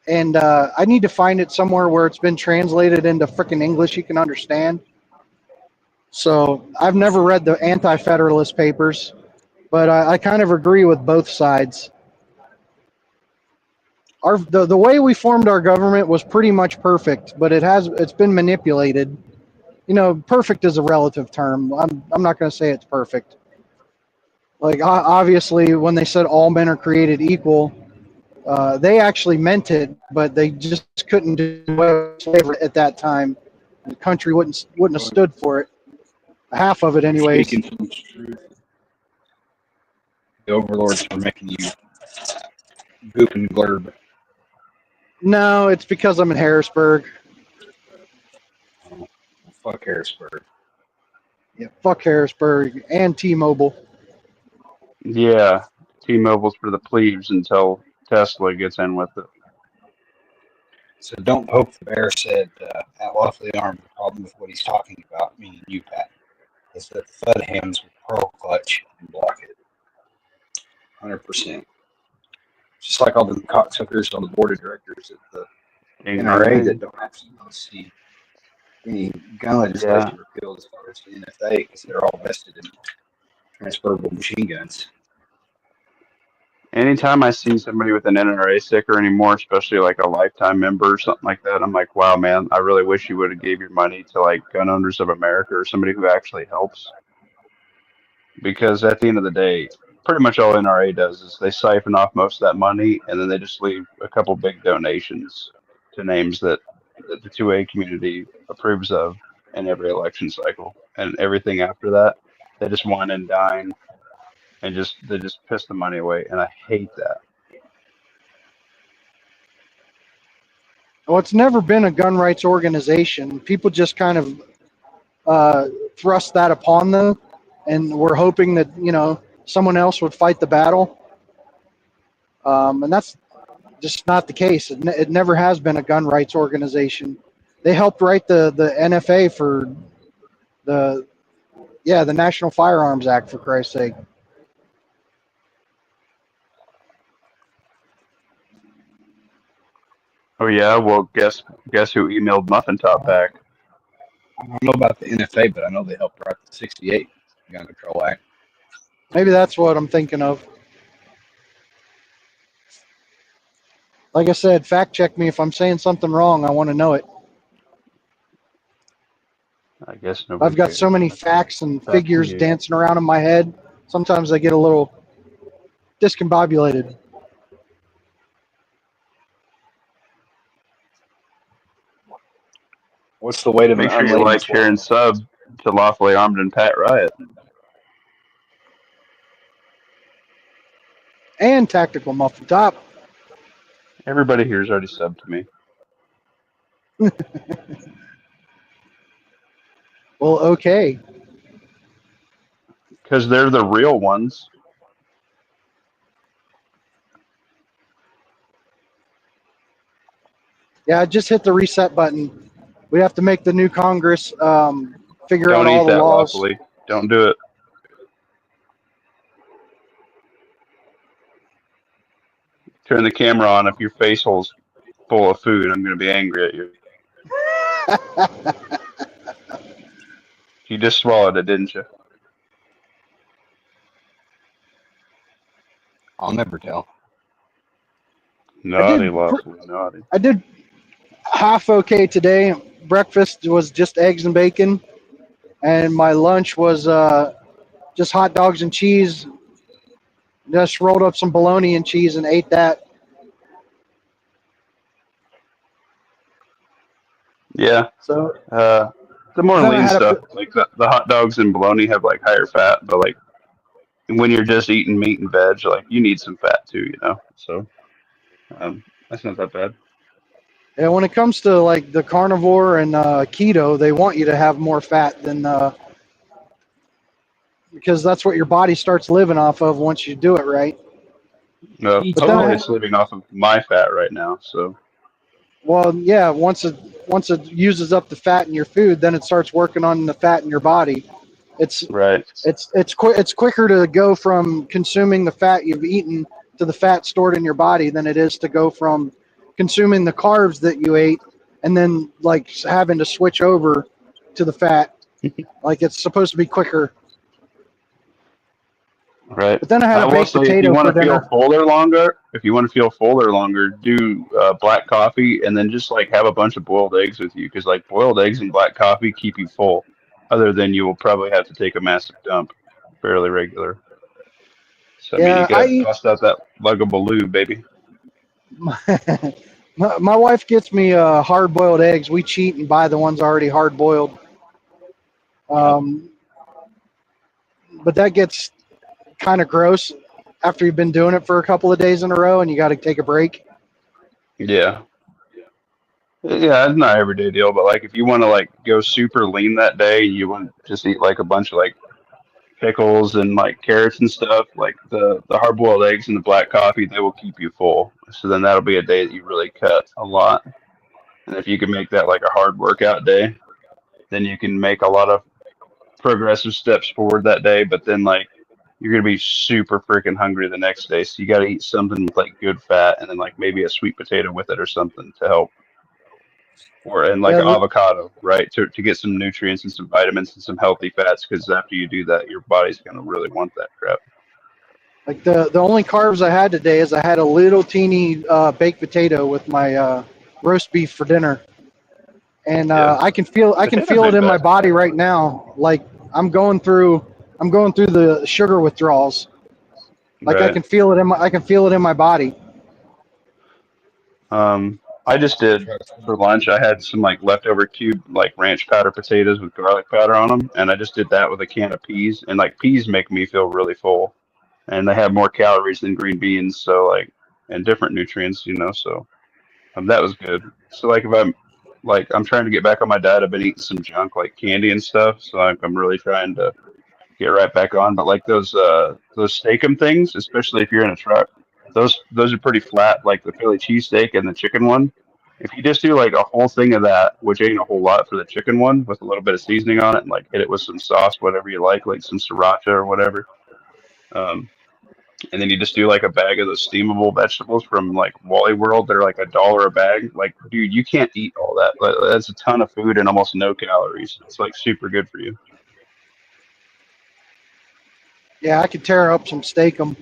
and I need to find it somewhere where it's been translated into freaking English you can understand. So I've never read the Anti-Federalist Papers, but I kind of agree with both sides. The way we formed our government was pretty much perfect, but it's been manipulated. Perfect is a relative term. I'm not going to say it's perfect. Like obviously, when they said all men are created equal, they actually meant it, but they just couldn't do away with slavery at that time. The country wouldn't have stood for it. Half of it, anyways.
Speaking from truth, the overlords are making you goop and glurb.
No, it's because I'm in Harrisburg.
Fuck Harrisburg.
Yeah, fuck Harrisburg and T-Mobile.
Yeah, T-Mobile's for the plebes until Tesla gets in with it.
So don't poke the bear said at Lawfully Armed. The problem with what he's talking about, meaning you, Pat, is that Fed hands will pearl clutch and block it. 100%. Just like all the cocksuckers on the board of directors at the NRA that don't actually see any gun legislation repealed as far as the NFA because they're all vested in transferable machine guns.
Anytime I see somebody with an NRA sticker anymore, especially like a lifetime member or something like that, I'm like, wow, man, I really wish you would have gave your money to like Gun Owners of America or somebody who actually helps. Because at the end of the day, pretty much all NRA does is they siphon off most of that money and then they just leave a couple big donations to names that the 2A community approves of in every election cycle. And everything after that, they just wine and dine and they just piss the money away. And I hate that.
Well, it's never been a gun rights organization. People just kind of thrust that upon them, and we're hoping that someone else would fight the battle. And that's just not the case. It never has been a gun rights organization. They helped write the NFA for the National Firearms Act, for Christ's sake.
Oh yeah, well guess who emailed Muffin Top back?
I don't know about the NFA, but I know they helped write the 68 Gun Control Act.
Maybe that's what I'm thinking of. Like I said, fact check me if I'm saying something wrong. I want to know it.
I guess nobody
I've got
cares.
so many facts and
Fuck
figures
you.
dancing around in my head. Sometimes I get a little discombobulated.
What's the weight of
Make
an
sure you
unladen
like, share, and sub to Lawfully Armed and Pat Riot.
And Tactical Muffin Top.
Everybody here is already subbed to me.
Well, okay.
Because they're the real ones.
Yeah, I just hit the reset button. We have to make the new Congress figure out
Don't
all
eat
the
that
laws.
lawfully. Don't do it. Turn the camera on. If your face hole's full of food, I'm going to be angry at you. You just swallowed it, didn't you?
I'll never tell.
Naughty, lawfully naughty.
I did half okay today. Breakfast was just eggs and bacon, and my lunch was just hot dogs and cheese. Just rolled up some bologna and cheese and ate that.
Yeah.
So
The more
Then I
lean
had a-
stuff, like the hot dogs and bologna have like higher fat, but like when you're just eating meat and veg, like you need some fat too, you know? So that's not that bad.
yeah, when it comes to like the carnivore and keto, they want you to have more fat than because that's what your body starts living off of once you do it right.
No,
But
I'm
then I-
always living off of my fat right now, so
Well, yeah, once uses up the fat in your food, then it starts working on the fat in your body. It's
Right.
it's quicker to go from consuming the fat you've eaten to the fat stored in your body than it is to go from consuming the carbs that you ate and then like having to switch over to the fat. Like it's supposed to be quicker.
Right.
But then I had a
I will
baked
say, if you
potato
want
for
to feel
dinner.
fuller longer, do black coffee and then just like have a bunch of boiled eggs with you, because like boiled eggs and black coffee keep you full. Other than you will probably have to take a massive dump fairly regular. So I mean, you
Yeah, I
gotta
eat.
bust out that lug of Baloo, baby.
My wife gets me hard boiled eggs. We cheat and buy the ones already hard boiled. Um, but that gets kind of gross after you've been doing it for a couple of days in a row and you got to take a break.
Yeah. Yeah, it's not an everyday deal, but like if you want to like go super lean that day, you want to just eat like a bunch of like pickles and like carrots and stuff, like the hard boiled eggs and the black coffee, they will keep you full. So then that'll be a day that you really cut a lot. And if you can make that like a hard workout day, then you can make a lot of progressive steps forward that day. But then like you're gonna be super freaking hungry the next day, so you got to eat something with like good fat, and then like maybe a sweet potato with it or something to help, or and like
Yeah,
an avocado, right, to get some nutrients and some vitamins and some healthy fats. Because after you do that, your body's gonna really want that crap.
like the only carbs I had today is I had a little teeny baked potato with my roast beef for dinner, and
Yeah,
I can
potatoes
feel it
ain't
in my
bad.
body right now. Like I'm going through the sugar withdrawals. Like
Right.
I can feel it in my body.
I just did for lunch. I had some like leftover cube like ranch powder potatoes with garlic powder on them, and I just did that with a can of peas. And like peas make me feel really full, and they have more calories than green beans, so like and different nutrients, So that was good. So like if I'm trying to get back on my diet, I've been eating some junk like candy and stuff. So I'm really trying to get right back on. But like those steakum things, especially if you're in a truck, those are pretty flat. Like the Philly cheesesteak and the chicken one. If you just do like a whole thing of that, which ain't a whole lot for the chicken one, with a little bit of seasoning on it, and like hit it with some sauce, whatever you like some sriracha or whatever. Um, and then you just do like a bag of those steamable vegetables from like Wally World. They're like $1 a bag. Like, dude, you can't eat all that. That's a ton of food and almost no calories. It's like super good for you.
Yeah, I could tear up some steakum.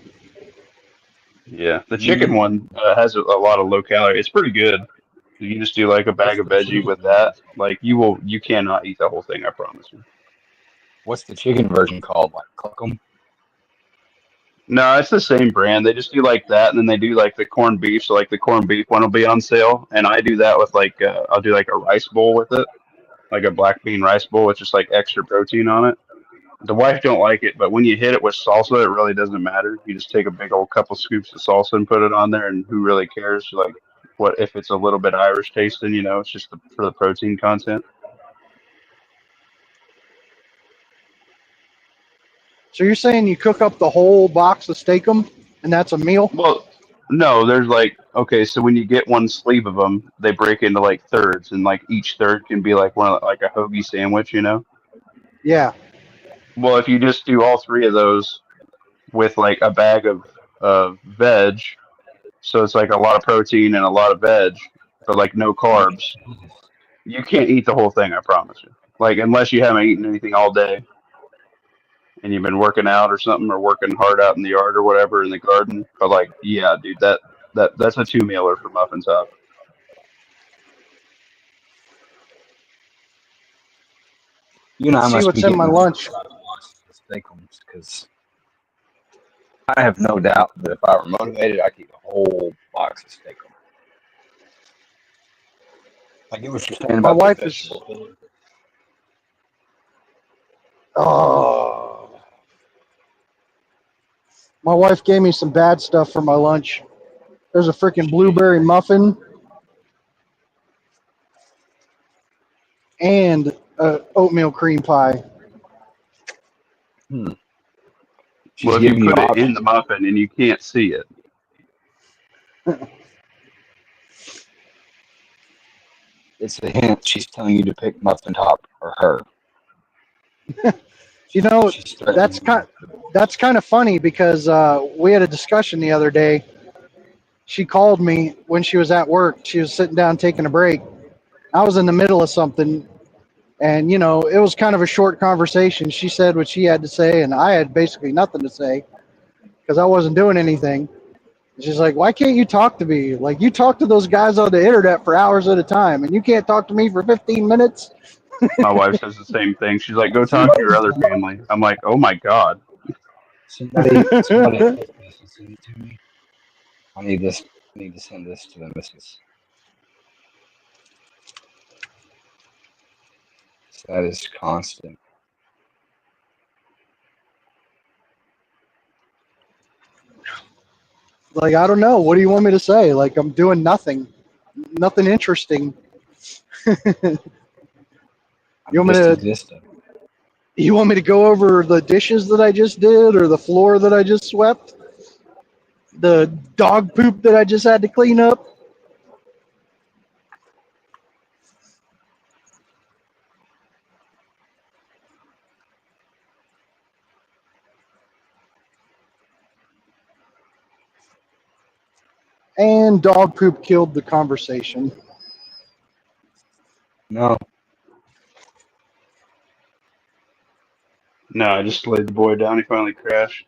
Yeah, the chicken one has a lot of low calorie. It's pretty good. You just do like a
What's
bag of
the
veggie
chicken?
with that. Like you cannot eat the whole thing. I promise you.
What's the chicken version called? Like Cluckum?
No, it's the same brand. They just do like that, and then they do like the corned beef. So like the corned beef one will be on sale, and I do that with like I'll do like a rice bowl with it, like a black bean rice bowl with just like extra protein on it. The wife don't like it, but when you hit it with salsa, it really doesn't matter. You just take a big old couple scoops of salsa and put it on there, and who really cares? Like, what if it's a little bit Irish tasting? It's just for the protein content.
So you're saying you cook up the whole box of steakum, and that's a meal?
Well, no, there's like okay, so when you get one sleeve of them, they break into like thirds, and like each third can be like like a hoagie sandwich.
Yeah.
Well, if you just do all three of those with like a bag of veg. So it's like a lot of protein and a lot of veg, but like no carbs. You can't eat the whole thing, I promise you. Like unless you haven't eaten anything all day and you've been working out or something or working hard out in the yard or whatever in the garden. But like, yeah, dude, that's a two mealer for Muffin Top.
You know, I
See
must
what's
be
in my
getting a
lunch.
lot of steakums because I have no doubt that if I were motivated, I could eat a whole box of steakum. I get what you're saying
My
about the
wife is.
vegetable.
Oh. My wife gave me some bad stuff for my lunch. There's a freaking blueberry muffin and a oatmeal cream pie.
She's
Well, if you
giving you
put it in
options.
the muffin and you can't see it,
It's a hint. She's telling you to pick Muffin Top or her.
You know,
She's threatening
that's kind of funny because we had a discussion the other day. She called me when she was at work. She was sitting down taking a break. I was in the middle of something, and you know, it was kind of a short conversation. She said what she had to say, and I had basically nothing to say because I wasn't doing anything. She's like, "Why can't you talk to me? Like you talk to those guys on the internet for hours at a time, and you can't talk to me for 15 minutes?"
My wife says the same thing. She's like, "Go talk to your other family." I'm like, "Oh my god."
somebody take this and send it to me. I need this. I need to send this to the missus. That is constant.
Like, I don't know. What do you want me to say? Like, I'm doing nothing interesting. You want me to-
existing.
You want me to go over the dishes that I just did, or the floor that I just swept, the dog poop that I just had to clean up? And dog poop killed the conversation.
No,
No, I just laid the boy down. He finally crashed.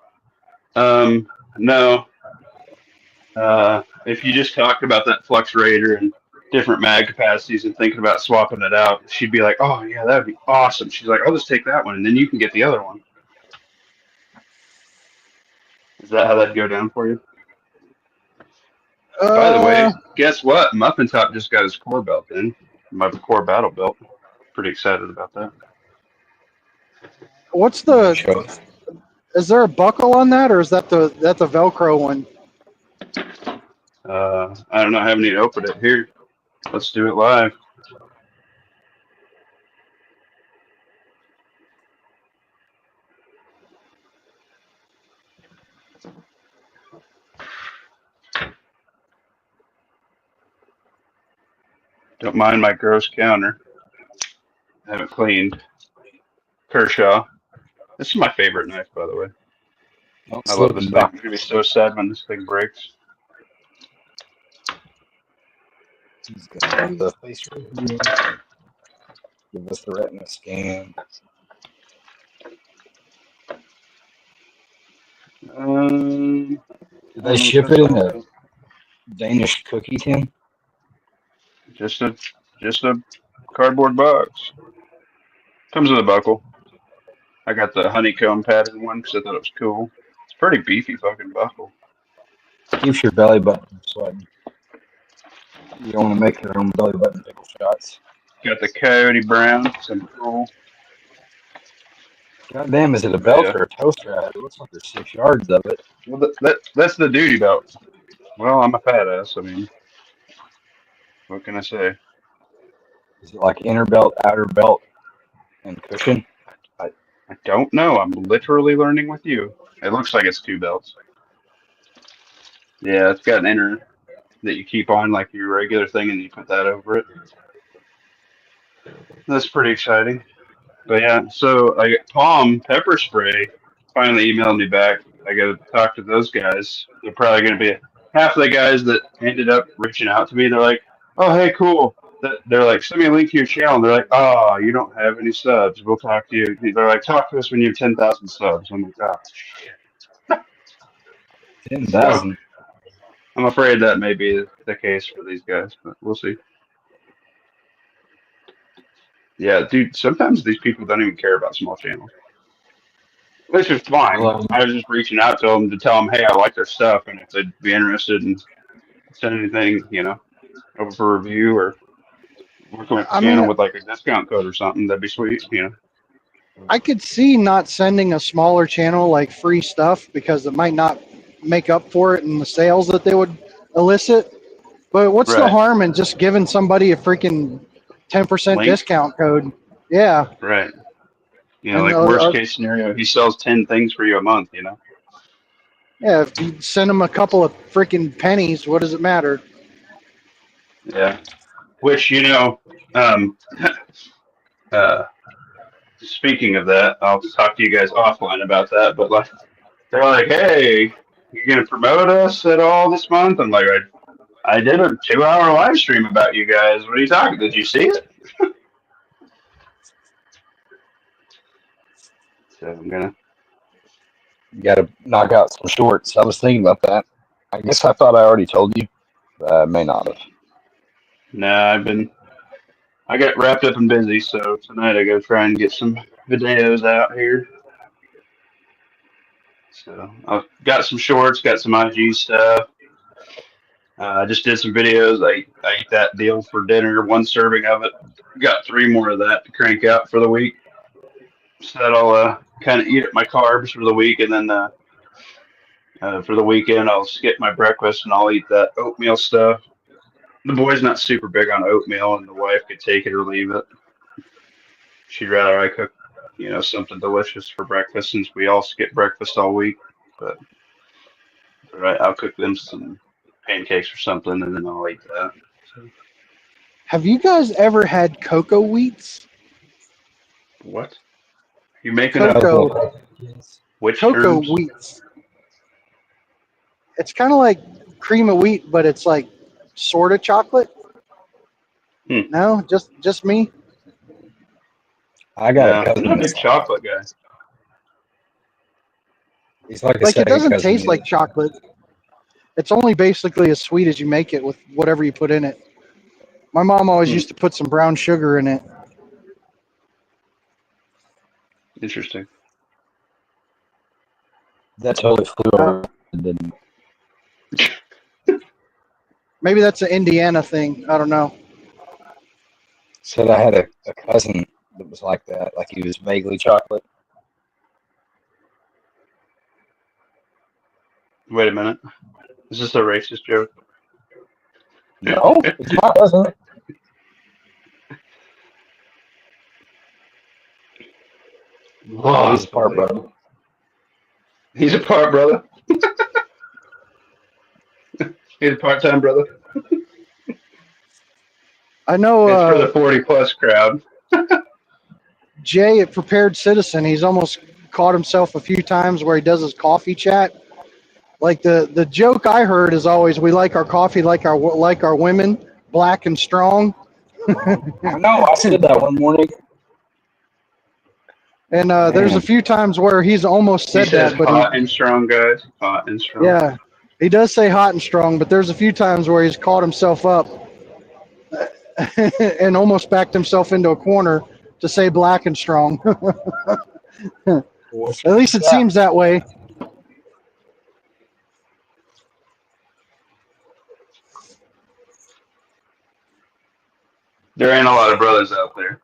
No. If you just talked about that Flux Raider and different mag capacities and thinking about swapping it out, she'd be like, "Oh yeah, that'd be awesome." She's like, "I'll just take that one, and then you can get the other one." Is that how that'd go down for you? By the way, guess what? Muffin Top just got his core belt in. My core battle belt. Pretty excited about that.
What's the?
show.
Is there a buckle on that, or is that the Velcro one?
I don't know. I haven't even opened it. Here, let's do it live. Don't mind my gross counter. I haven't cleaned. Kershaw. This is my favorite knife, by the way.
Don't
I
slip
love this
them
thing.
back.
I'm gonna be so sad when this thing breaks.
He's gonna do the face review. Give us the retina scan.
Um,
Did they ship it in a Danish cookie tin?
just a cardboard box. Comes with a buckle. I got the honeycomb pattern one because I thought it was cool. It's a pretty beefy fucking buckle.
Keeps your belly button from sweating. You don't want to make your own belly button pickle shots.
Got the Coyote Brown. Some cool.
God damn, is it a belt
Yeah.
or a toe strap? It looks like there's 6 yards of it.
Well, that's the duty belt. Well, I'm a fat ass. I mean, what can I say?
Is it like inner belt, outer belt, and cushion?
I don't know. I'm literally learning with you. It looks like it's two belts. Yeah, it's got an inner that you keep on like your regular thing, and you put that over it. That's pretty exciting. But yeah, so I got Palm Pepper Spray finally emailed me back. I got to talk to those guys. They're probably going to be half of the guys that ended up reaching out to me. They're like, "Oh, hey, cool." They're like, "Send me a link to your channel." And they're like, "Oh, you don't have any subs. We'll talk to you." They're like, "Talk to us when you have 10,000 subs." I'm like, "Oh,
10,000.
I'm afraid that may be the case for these guys, but we'll see." Yeah, dude, sometimes these people don't even care about small channels. Which is fine. I was just reaching out to them to tell them, hey, I like their stuff, and if they'd be interested in sending anything, over for review or working with the channel with like a discount code or something, that'd be sweet.
I could see not sending a smaller channel like free stuff because it might not make up for it in the sales that they would elicit. But what's the
Right.
harm in just giving somebody a freaking 10%
Link?
discount code? Yeah.
Right.
And
Like worst case scenario, he sells 10 things for you a month,
Yeah, if you send them a couple of freaking pennies, what does it matter?
Yeah. Which um, uh, speaking of that, I'll talk to you guys offline about that. But like, they're like, "Hey, you gonna promote us at all this month?" I'm like, I did a 2-hour live stream about you guys. What are you talking? Did you see it? So I'm gonna.
You got to knock out some shorts. I was thinking about that. I guess I thought I already told you, but I may not have.
Nah, I got wrapped up and busy, so tonight I gotta try and get some videos out here. So I've got some shorts, got some IG stuff. I just did some videos. I ate that deal for dinner, one serving of it. Got 3 more of that to crank out for the week. So that'll kind of eat up my carbs for the week, and then for the weekend I'll skip my breakfast and I'll eat that oatmeal stuff. The boy's not super big on oatmeal, and the wife could take it or leave it. She'd rather I cook, something delicious for breakfast since we all skip breakfast all week. But right, I'll cook them some pancakes or something, and then I'll eat that. So,
Have you guys ever had cocoa wheats?
what? You making up
Cocoa,
which
cocoa
terms?
wheats. It's kind of like cream of wheat, but it's like sort of chocolate.
Hmm.
No, just me.
I got
No,
a
I'm
cousin.
not a big chocolate guy.
He's like a
Like it
second
doesn't
cousin.
taste like chocolate. It's only basically as sweet as you make it with whatever you put in it. My mom always
Hmm.
used to put some brown sugar in it.
Interesting.
That totally flew over. And then
Maybe that's an Indiana thing. I don't know.
said I had a cousin that was like that. Like he was vaguely chocolate.
Wait a minute. Is this a racist joke?
No, it's my cousin.
Whoa,
He's a part brother.
He's a part brother. He's a part-time brother.
I know
It's for the 40+ crowd.
Jay at Prepared Citizen. He's almost caught himself a few times where he does his coffee chat. Like the joke I heard is always, we like our coffee like our women, black and strong.
I know. I said that one morning.
And there's a few times where he's almost
He
said
says
that, but
hot and strong, guys. Hot and strong.
yeah, he does say hot and strong. But there's a few times where he's caught himself up and almost backed himself into a corner to say black and strong. At least it seems that way.
There ain't a lot of brothers out there.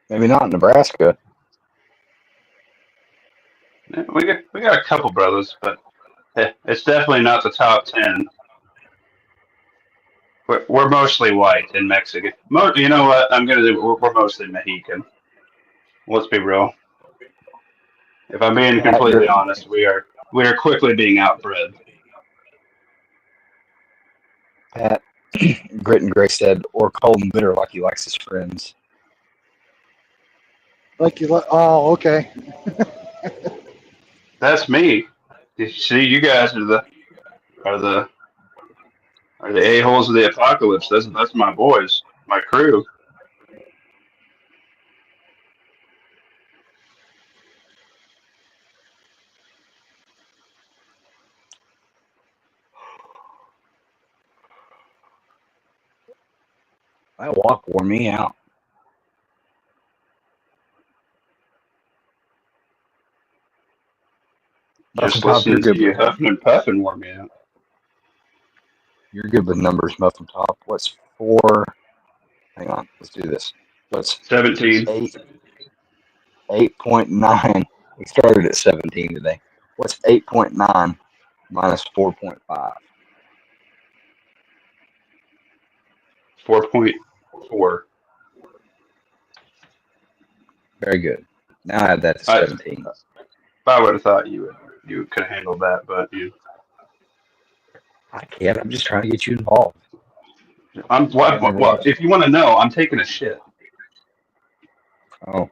Maybe not in Nebraska.
Yeah, we got a couple brothers, but it's definitely not the top 10. We're mostly white and Mexican. You know what? I'm gonna do. We're mostly Mexican. Let's be real. If I'm being completely honest, we are quickly being outbred.
Pat, Grit and Gray said, or cold and bitter like he likes his friends.
Oh, okay.
That's me. You see, you guys are the a-holes of the apocalypse. That's my boys, my crew.
That walk wore me out.
Just
Top,
listening to you huffing and puffing wore me out.
You're good with numbers, Muffin Top. What's 4? Hang on, let's do this. What's
17.
8.9? We started at 17 today. What's 8.9 minus 4.5?
4.4.
Very good. Now add that to 17.
I would have thought you could have handled that, but you.
I can't. I'm just trying to get you involved.
Well, if you want to know, I'm taking a shit.
Oh.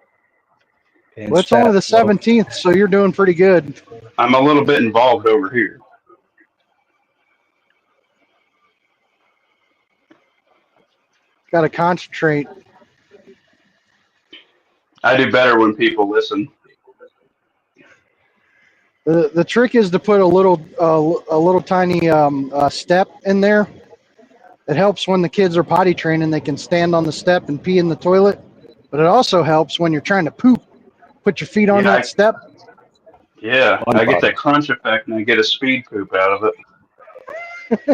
Well, it's only the 17th, so you're doing pretty good.
I'm a little bit involved over here.
Got to concentrate.
I do better when people listen.
The trick is to put a little tiny step in there. It helps when the kids are potty training; they can stand on the step and pee in the toilet. But it also helps when you're trying to poop. Put your feet on that step.
Yeah, I get that crunch effect, and I get a speed poop out of it.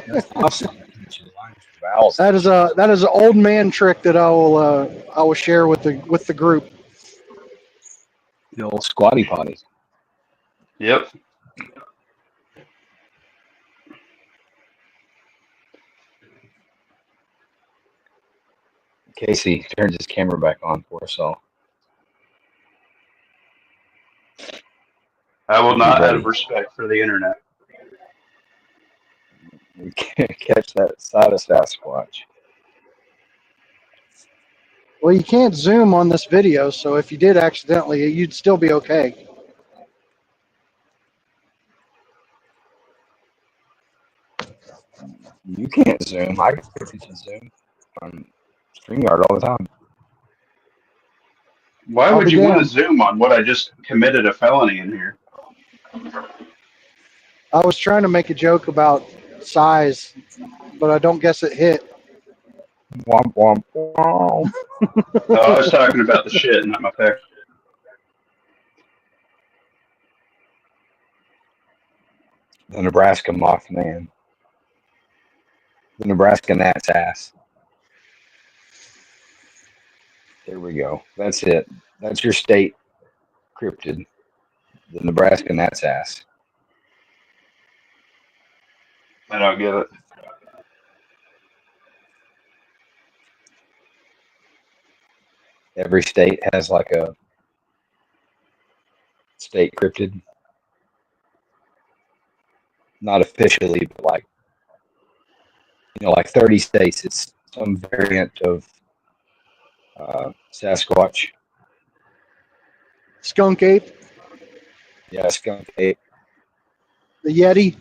That's awesome.
That is an old man trick that I will share with the group.
The old squatty potty.
Yep.
Casey turns his camera back on for us all.
I will not out of respect for the internet.
We can't catch that side of Sasquatch.
Well, you can't zoom on this video, so if you did accidentally, you'd still be okay.
You can't zoom. I can zoom on StreamYard all the time.
Why would you want to zoom on what I just committed a felony in here?
I was trying to make a joke about size, but I don't guess it hit.
Womp womp womp.
Oh, I was talking about the shit, not my peck.
The Nebraska Mothman. The Nebraska Gnat's ass. There we go. That's it. That's your state cryptid. The Nebraska Gnat's ass.
I don't get it.
Every state has like a state cryptid. Not officially, but like, like 30 states, it's some variant of Sasquatch.
Skunk ape.
Yeah, skunk ape.
The Yeti.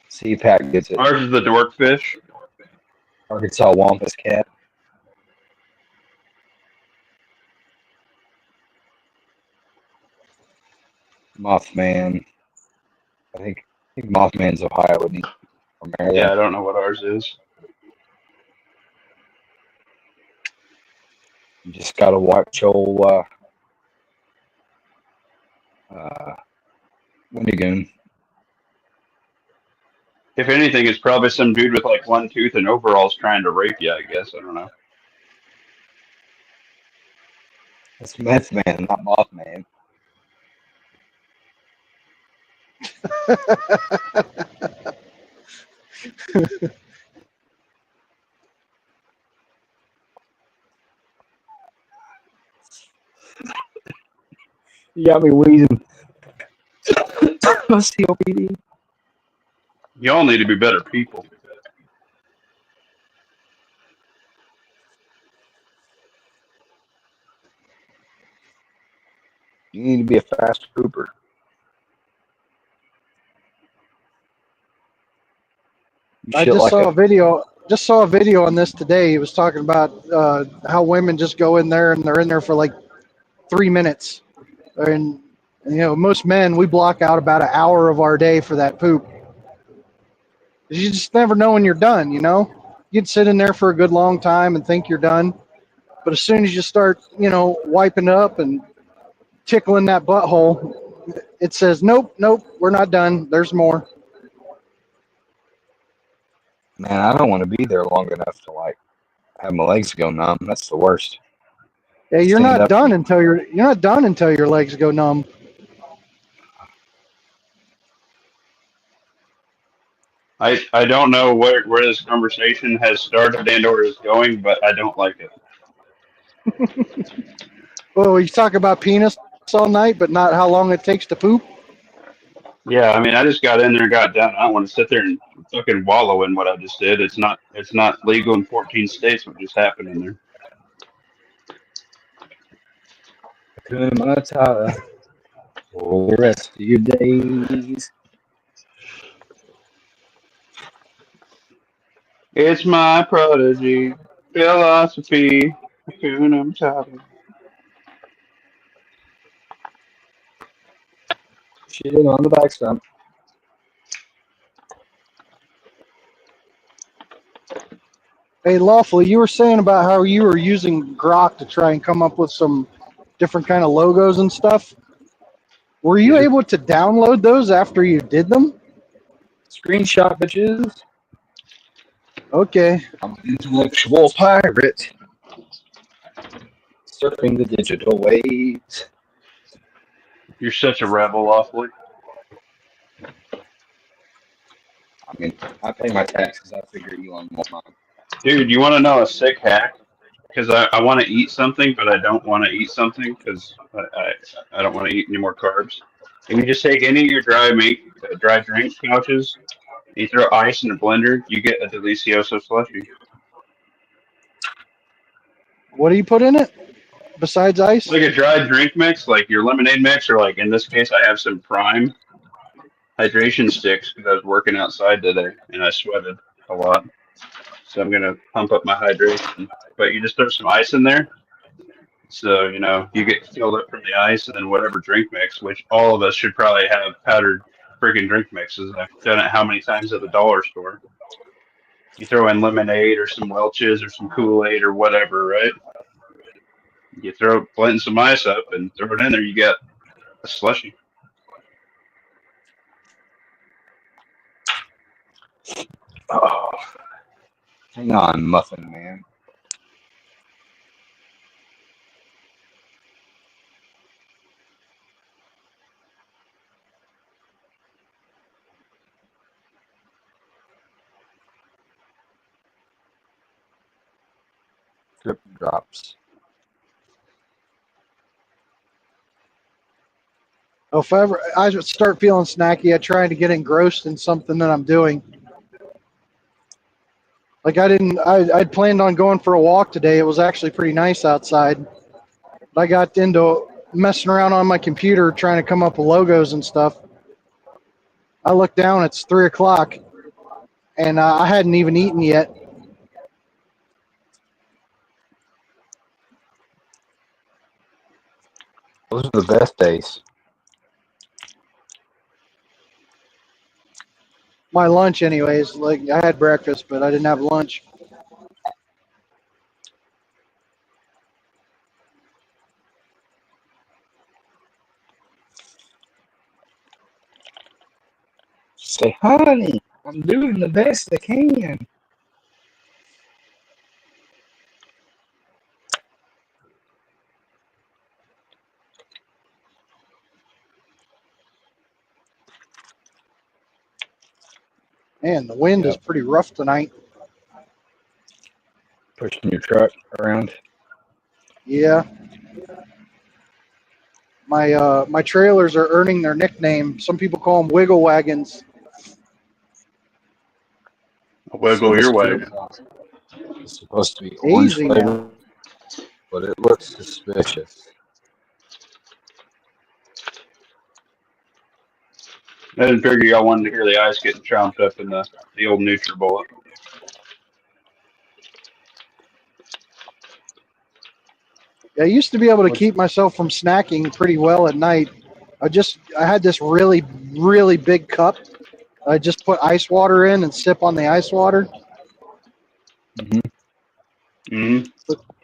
CPAC gets it.
Ours is the dwarffish.
Arkansas Wampus cat. Mothman. I think Mothman's Ohio, isn't he? Or Maryland.
Yeah, I don't know what ours is.
You just gotta watch old Windigoon.
If anything, it's probably some dude with like one tooth and overalls trying to rape you, I guess. I don't know.
That's Meth Man, not Mothman. You got me wheezing. COPD.
Y'all need to be better people.
You need to be a fast pooper.
I just saw a video on this today. He was talking about how women just go in there and they're in there for like 3 minutes. And, most men, we block out about an hour of our day for that poop. You just never know when you're done, You'd sit in there for a good long time and think you're done. But as soon as you start, wiping up and tickling that butthole, it says, nope, we're not done. There's more.
Man, I don't want to be there long enough to have my legs go numb. That's the worst.
Yeah, you're not done until your legs go numb.
I don't know where this conversation has started and or is going, but I don't like it.
Well, you talk about penis all night, but not how long it takes to poop.
Yeah, I mean, I just got in there and got done. I don't want to sit there and fucking wallow in what I just did. It's not legal in 14 states what just happened in there.
Hakuna Matata for the rest of your days.
It's my prodigy philosophy. Hakuna Matata.
Shitting on the back stump.
Hey, Lawfully, you were saying about how you were using Grok to try and come up with some different kind of logos and stuff. Were you
Yeah.
able to download those after you did them?
Screenshot, bitches.
Okay.
I'm an intellectual pirate. Surfing the digital waves.
You're such a rebel, awfully.
I mean, I pay my taxes. I figure Elon won't mind.
Dude, you want to know a sick hack? Because I want to eat something, but I don't want to eat something because I don't want to eat any more carbs. If you just take any of your dry drink pouches, you throw ice in a blender, you get a delicioso slushy.
What do you put in it besides ice?
Like a dry drink mix, like your lemonade mix, or like in this case, I have some Prime hydration sticks because I was working outside today and I sweated a lot. So I'm gonna pump up my hydration. But you just throw some ice in there. So, you know, you get filled up from the ice and then whatever drink mix, which all of us should probably have powdered freaking drink mixes. I've done it how many times at the dollar store. You throw in lemonade or some Welch's or some Kool-Aid or whatever, right? You blend some ice up and throw it in there, you get a slushy.
Oh, hang on, Muffin Man. Drip drops.
Oh, if ever I start feeling snacky, I try to get engrossed in something that I'm doing. Like I'd planned on going for a walk today. It was actually pretty nice outside. But I got into messing around on my computer trying to come up with logos and stuff. I look down, it's 3 o'clock, and I hadn't even eaten yet.
Those are the best days.
My lunch, anyways. Like I had breakfast, but I didn't have lunch.
Say, honey, I'm doing the best I can.
Man, the wind is
Yep.
pretty rough tonight.
Pushing your truck around.
Yeah. My trailers are earning their nickname. Some people call them wiggle wagons.
Wiggle your wagon.
It's supposed to be orange
Easy
flavor,
now.
but it looks suspicious.
I didn't figure y'all wanted to hear the ice getting chomped up in the old NutriBullet.
I used to be able to keep myself from snacking pretty well at night. I had this really, really big cup. I just put ice water in and sip on the ice water.
Mm-hmm.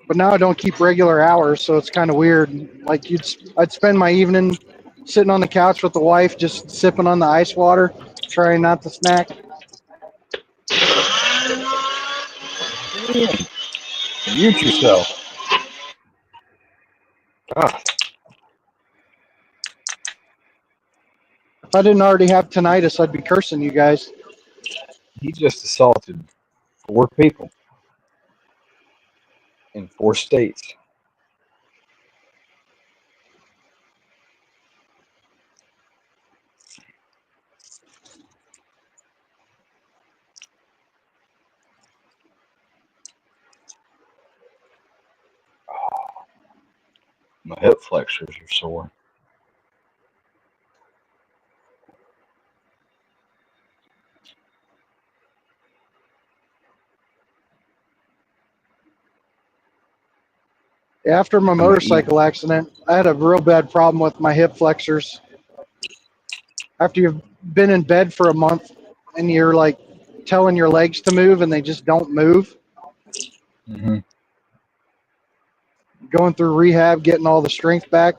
But now I don't keep regular hours, so it's kind of weird. Like I'd spend my evening sitting on the couch with the wife, just sipping on the ice water, trying not to snack.
Damn. Mute yourself. Ah,
If I didn't already have tinnitus, I'd be cursing you guys.
he just assaulted 4 people in 4 states. My hip flexors are sore.
After my
I'm a
motorcycle accident, I had a real bad problem with my hip flexors. After you've been in bed for a month and you're like telling your legs to move and they just don't move,
Mm-hmm.
going through rehab, getting all the strength back,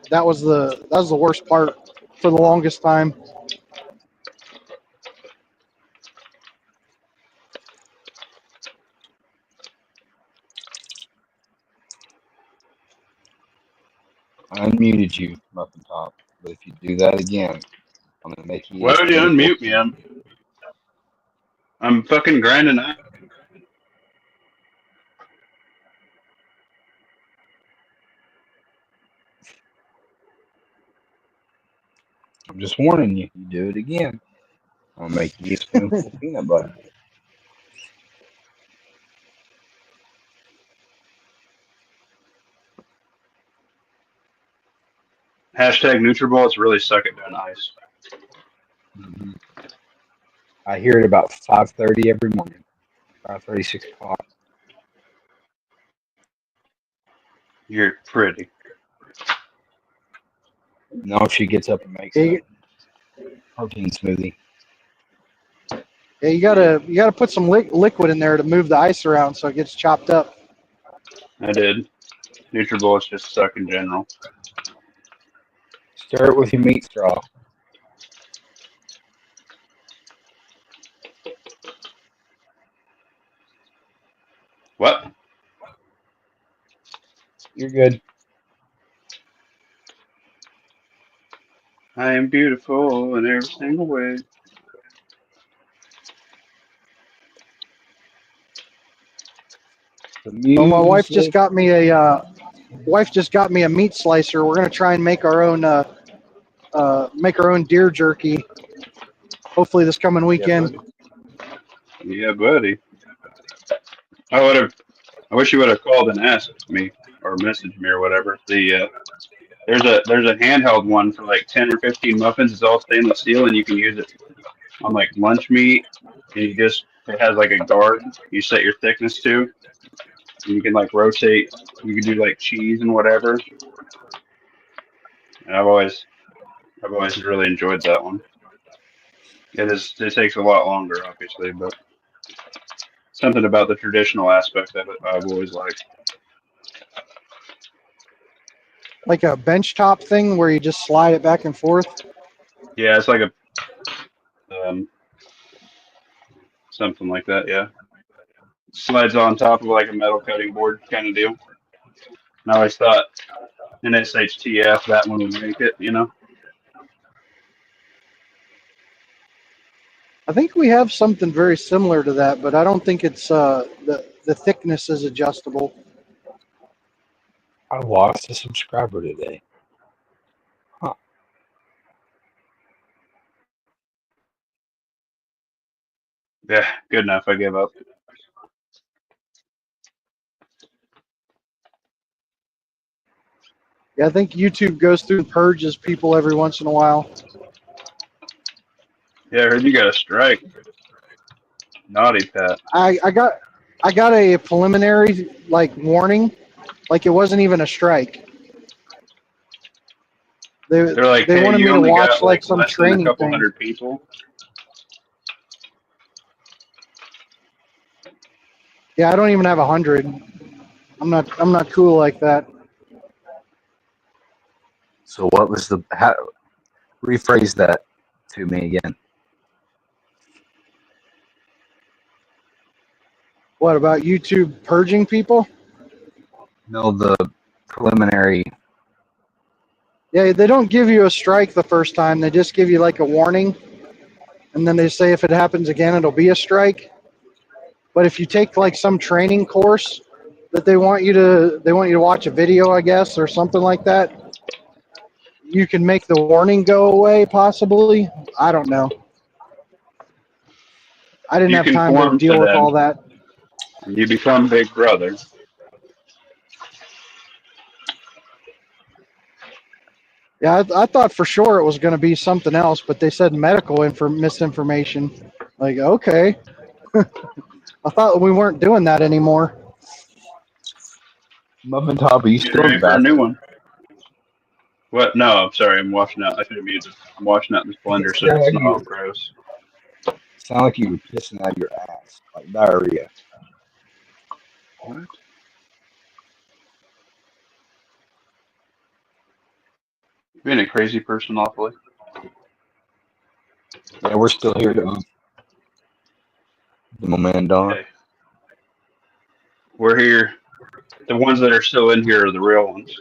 that was the worst part for the longest time.
I unmuted you, Muffin Top, but if you do that again, I'm gonna make you
Why
eat
would you
pity
unmute me?
pork.
I'm fucking grinding out.
I'm just warning you. You do it again, I'll make you a spoonful of peanut butter.
Hashtag Nutribullets really suck at doing ice.
Mm-hmm. I hear it about 5:30 every morning. 5:30, 6 o'clock.
You're pretty.
No, she gets up and makes
You,
a protein smoothie.
yeah, you gotta put some liquid in there to move the ice around so it gets chopped up.
I did. Nutribullets just suck in general.
Stir it with your meat straw.
What?
You're good.
I am beautiful in every single way.
The
Well, my wife just
music.
got me a meat slicer. We're gonna try and make our own deer jerky. Hopefully this coming
Yeah,
weekend.
buddy. Yeah, buddy. I wish you would have called and asked me or messaged me or whatever. There's a handheld one for like 10 or 15 muffins. It's all stainless steel and you can use it on like lunch meat. And it has like a guard you set your thickness to. And you can like rotate. You can do like cheese and whatever. And I've always really enjoyed that one. It takes a lot longer, obviously, but something about the traditional aspect of it I've always liked.
Like a bench top thing where you just slide it back and forth.
Yeah, it's like a something like that. Yeah, slides on top of like a metal cutting board kind of deal. And I always thought in SHTF that one would make it. You know.
I think we have something very similar to that, but I don't think it's the thickness is adjustable.
I lost a subscriber today. Huh.
Yeah, good enough. I give up.
Yeah, I think YouTube goes through and purges people every once in a while.
Yeah, I heard you got a strike. Naughty Pat.
I got a preliminary like warning, like it wasn't even a strike.
They're like,
they
hey,
wanted me
you
to
only
watch
got
like
like
some
less than a
training
couple
thing.
hundred people.
Yeah, I don't even have 100. I'm not cool like that.
So what was rephrase that to me again.
What about YouTube purging people?
No, the preliminary.
Yeah, they don't give you a strike the first time. They just give you like a warning. And then they say if it happens again, it'll be a strike. But if you take like some training course that they want you to watch a video, I guess, or something like that, you can make the warning go away possibly. I don't know. I didn't
You
have time to
conform to
deal with all
them,
that.
and you become Big Brother.
Yeah, I thought for sure it was going to be something else, but they said medical misinformation. Like, okay. I thought we weren't doing that anymore.
Muffin Top, are you
You
still in
ready
the
for a new
bathroom?
one? What? No, I'm sorry. I'm washing out. I should have muted. I'm washing out this blender so
Sound
it's
like
not
you
all
were,
gross.
sound like you were pissing out of your ass, like diarrhea.
What? Being a crazy person, awfully.
Yeah, we're still here, dog. My man, Don.
Hey, we're here. The ones that are still in here are the real ones.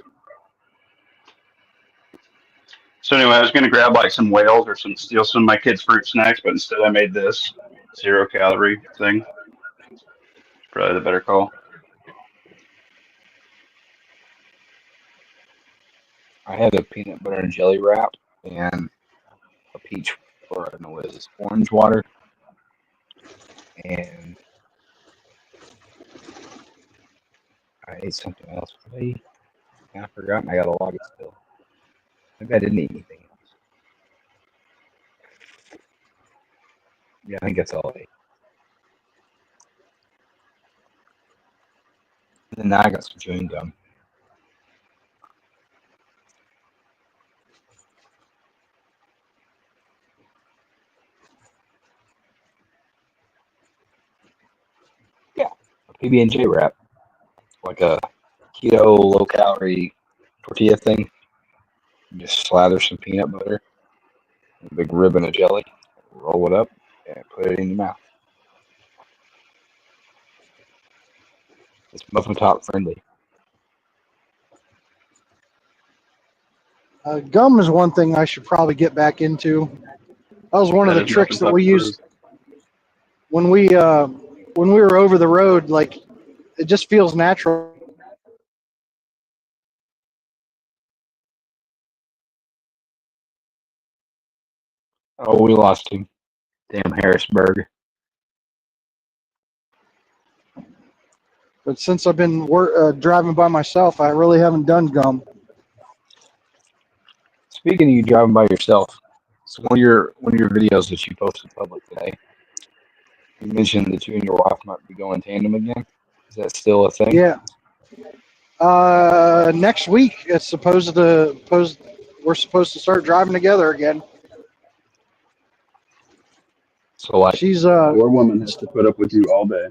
So anyway, I was gonna grab like some whales or steal some of my kids' fruit snacks, but instead I made this 0 calorie thing. Probably the better call.
I had a peanut butter and jelly wrap and a peach, or I don't know what is this, orange water, and I ate something else. What did I eat? I forgot, and I got a log it still. Maybe I didn't eat anything else. Yeah, I think that's all I ate. And then now I got some chewing gum. Yeah, a PB&J wrap, like a keto, low-calorie tortilla thing. You just slather some peanut butter, a big ribbon of jelly, roll it up, and put it in your mouth. It's muffin top friendly.
Gum is one thing I should probably get back into. That was one of
That
the
is muffin
tricks that
top
we
approved.
used when we were over the road. Like, it just feels natural.
Oh, we lost him. Damn Harrisburg.
But since I've been driving by myself, I really haven't done gum.
Speaking of you driving by yourself, so one of your videos that you posted public today, you mentioned that you and your wife might be going tandem again. Is that still a thing?
Yeah. Next week it's we're supposed to start driving together again.
So like,
She's
Poor woman has to put up with you all day.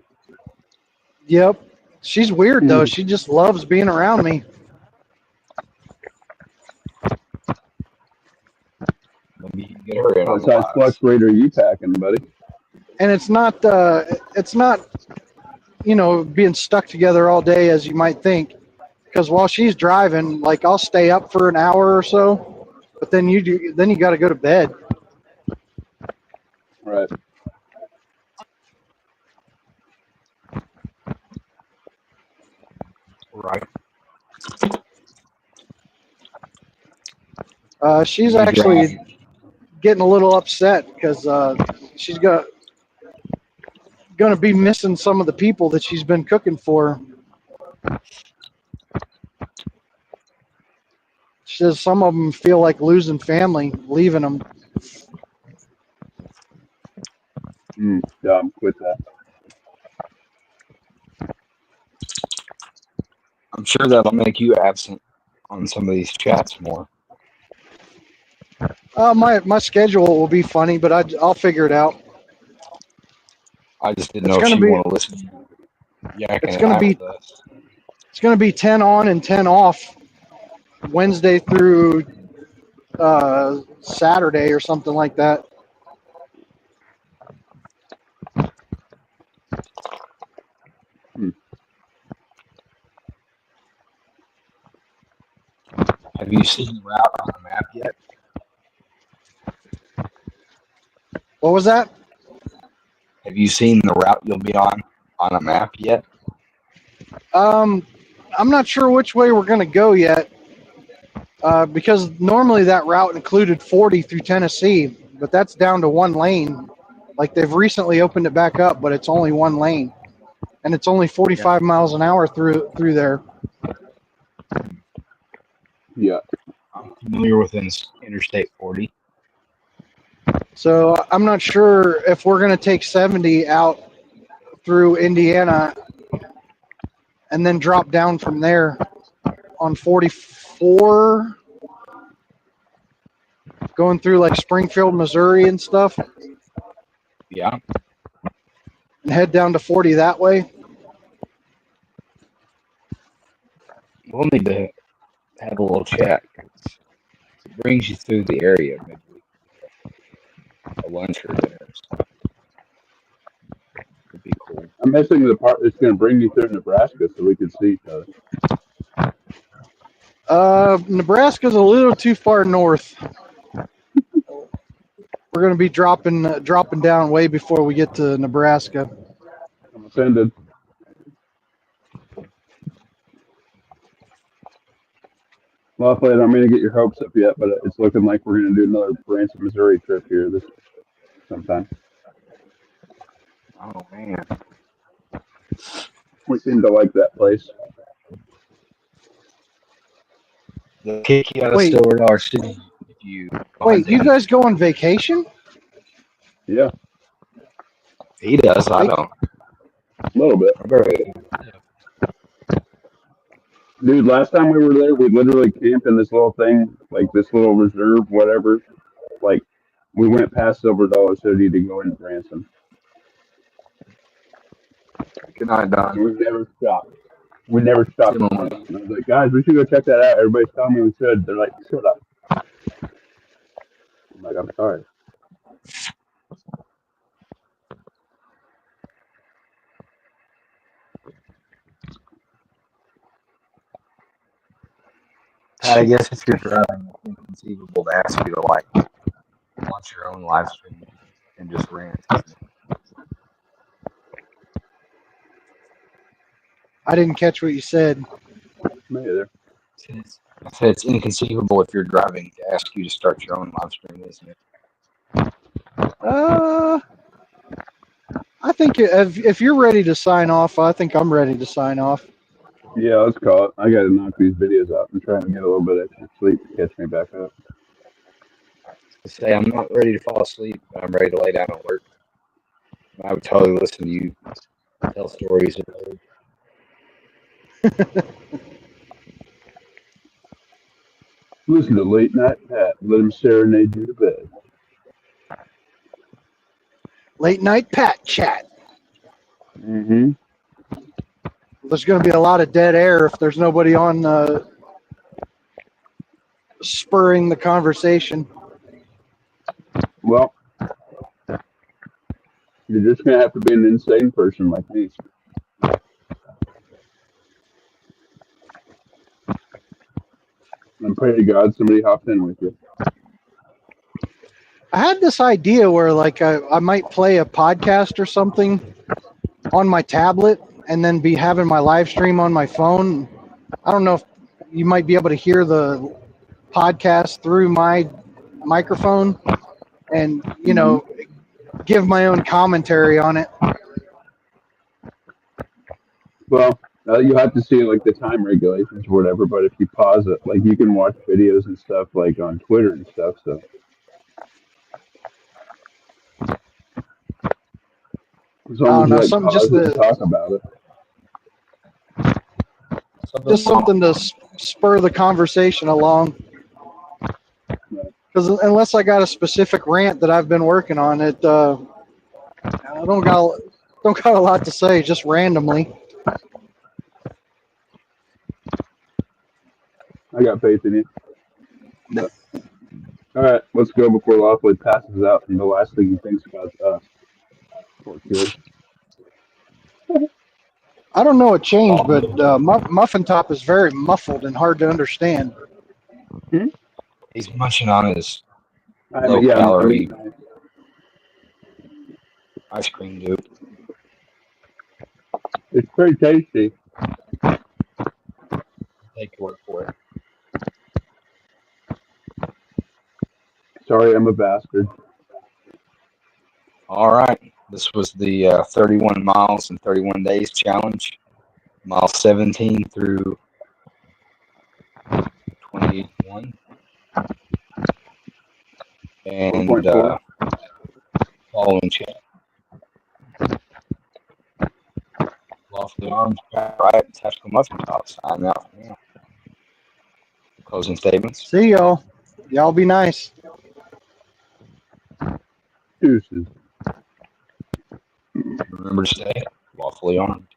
yep. She's weird though. She just loves being around me.
maybe you can get her in on
What
the
size
lives.
flux rate are you packing, buddy?
And it's not being stuck together all day as you might think. Because while she's driving, like, I'll stay up for an hour or so, but then you got to go to bed.
Right.
Right.
She's
You
actually
drive.
getting a little upset because she's going to be missing some of the people that she's been cooking for. She says some of them feel like losing family, leaving them.
Dumb. Quit that.
I'm sure that'll make you absent on some of these chats more.
My schedule will be funny, but I'll figure it out.
I just didn't
It's
know if
gonna
she
be
want to listen. Yeah,
it's
it
gonna
out
be
with us.
it's gonna be 10 on and 10 off, Wednesday through Saturday or something like that.
Have you seen the route on the map yet?
What was that?
Have you seen the route you'll be on a map yet?
I'm not sure which way we're gonna go yet, because normally that route included 40 through Tennessee, but that's down to one lane. Like, they've recently opened it back up, but it's only one lane, and it's only 45 miles an hour through there.
Yeah.
I'm familiar with Interstate 40.
So I'm not sure if we're going to take 70 out through Indiana and then drop down from there on 44, going through like Springfield, Missouri and stuff,
Yeah.
and head down to 40 that way.
We'll need to have a little chat. It brings you through the area. Maybe a lunch or dinner. Could be cool.
I'm missing the part that's going to bring you through Nebraska so we can see each other.
Nebraska's a little too far north. We're going to be dropping down way before we get to Nebraska.
I'm offended. Lawfully, I don't mean to get your hopes up yet, but it's looking like we're going to do another Branson, Missouri trip here this sometime.
Oh man.
We seem to like that place.
They'll kick you out of
Wait.
Silver Dollar City if you.
Wait, you guys go on vacation?
Yeah,
He does. I don't.
a little bit.
Very.
Dude, last time we were there, we literally camped in this little thing, like this little reserve, whatever. Like, we went past Silver Dollar City to go into Branson.
Good night, Don.
We've never stopped. We never stopped.
Good
And I was like, guys, we should go check that out. Everybody's telling me we should. They're like, shut up. I'm like, I'm sorry.
Pat, I guess if you're driving, it's inconceivable to ask you to like launch your own live stream and just rant.
I didn't catch what you said.
Me either.
I said it's inconceivable if you're driving to ask you to start your own live stream, isn't it?
I think if you're ready to sign off, I think I'm ready to sign off.
Yeah, let's call it. I got to knock these videos out. I'm trying to get a little bit extra sleep to catch me back up.
I say I'm not ready to fall asleep, but I'm ready to lay down and work. I would totally listen to you tell stories.
Listen to Late Night Pat. Let him serenade you to bed.
Late night Pat chat.
Mm-hmm.
There's going to be a lot of dead air if there's nobody on spurring the conversation.
Well, you're just going to have to be an insane person like me. And pray to God somebody hopped in with you.
I had this idea where like I might play a podcast or something on my tablet and then be having my live stream on my phone. I don't know if you might be able to hear the podcast through my microphone and, you know, give my own commentary on it.
Well, you have to see like the time regulations or whatever, but if you pause it, like you can watch videos and stuff like on Twitter and stuff, so. As long as you, like, pause it and talk about it.
Just something to spur the conversation along. Because unless I got a specific rant that I've been working on, I don't got a lot to say, just randomly.
I got faith in you. But, all right, let's go before Lawfully passes out, and the last thing he thinks about is us. Poor kid.
I don't know what changed, but Muffin Top is very muffled and hard to understand.
He's munching on his
Yeah,
low-calorie ice cream, dude.
it's pretty tasty.
Take your word for it.
Sorry, I'm a bastard.
All right. This was the 31 miles in 31 days challenge. Mile 17 through 21. And
4.4.
following chat. Lawfully armed, riot, tactical muffin top sign out. Yeah. Closing statements.
See y'all. Y'all be nice.
Deuces.
Remember to stay lawfully armed.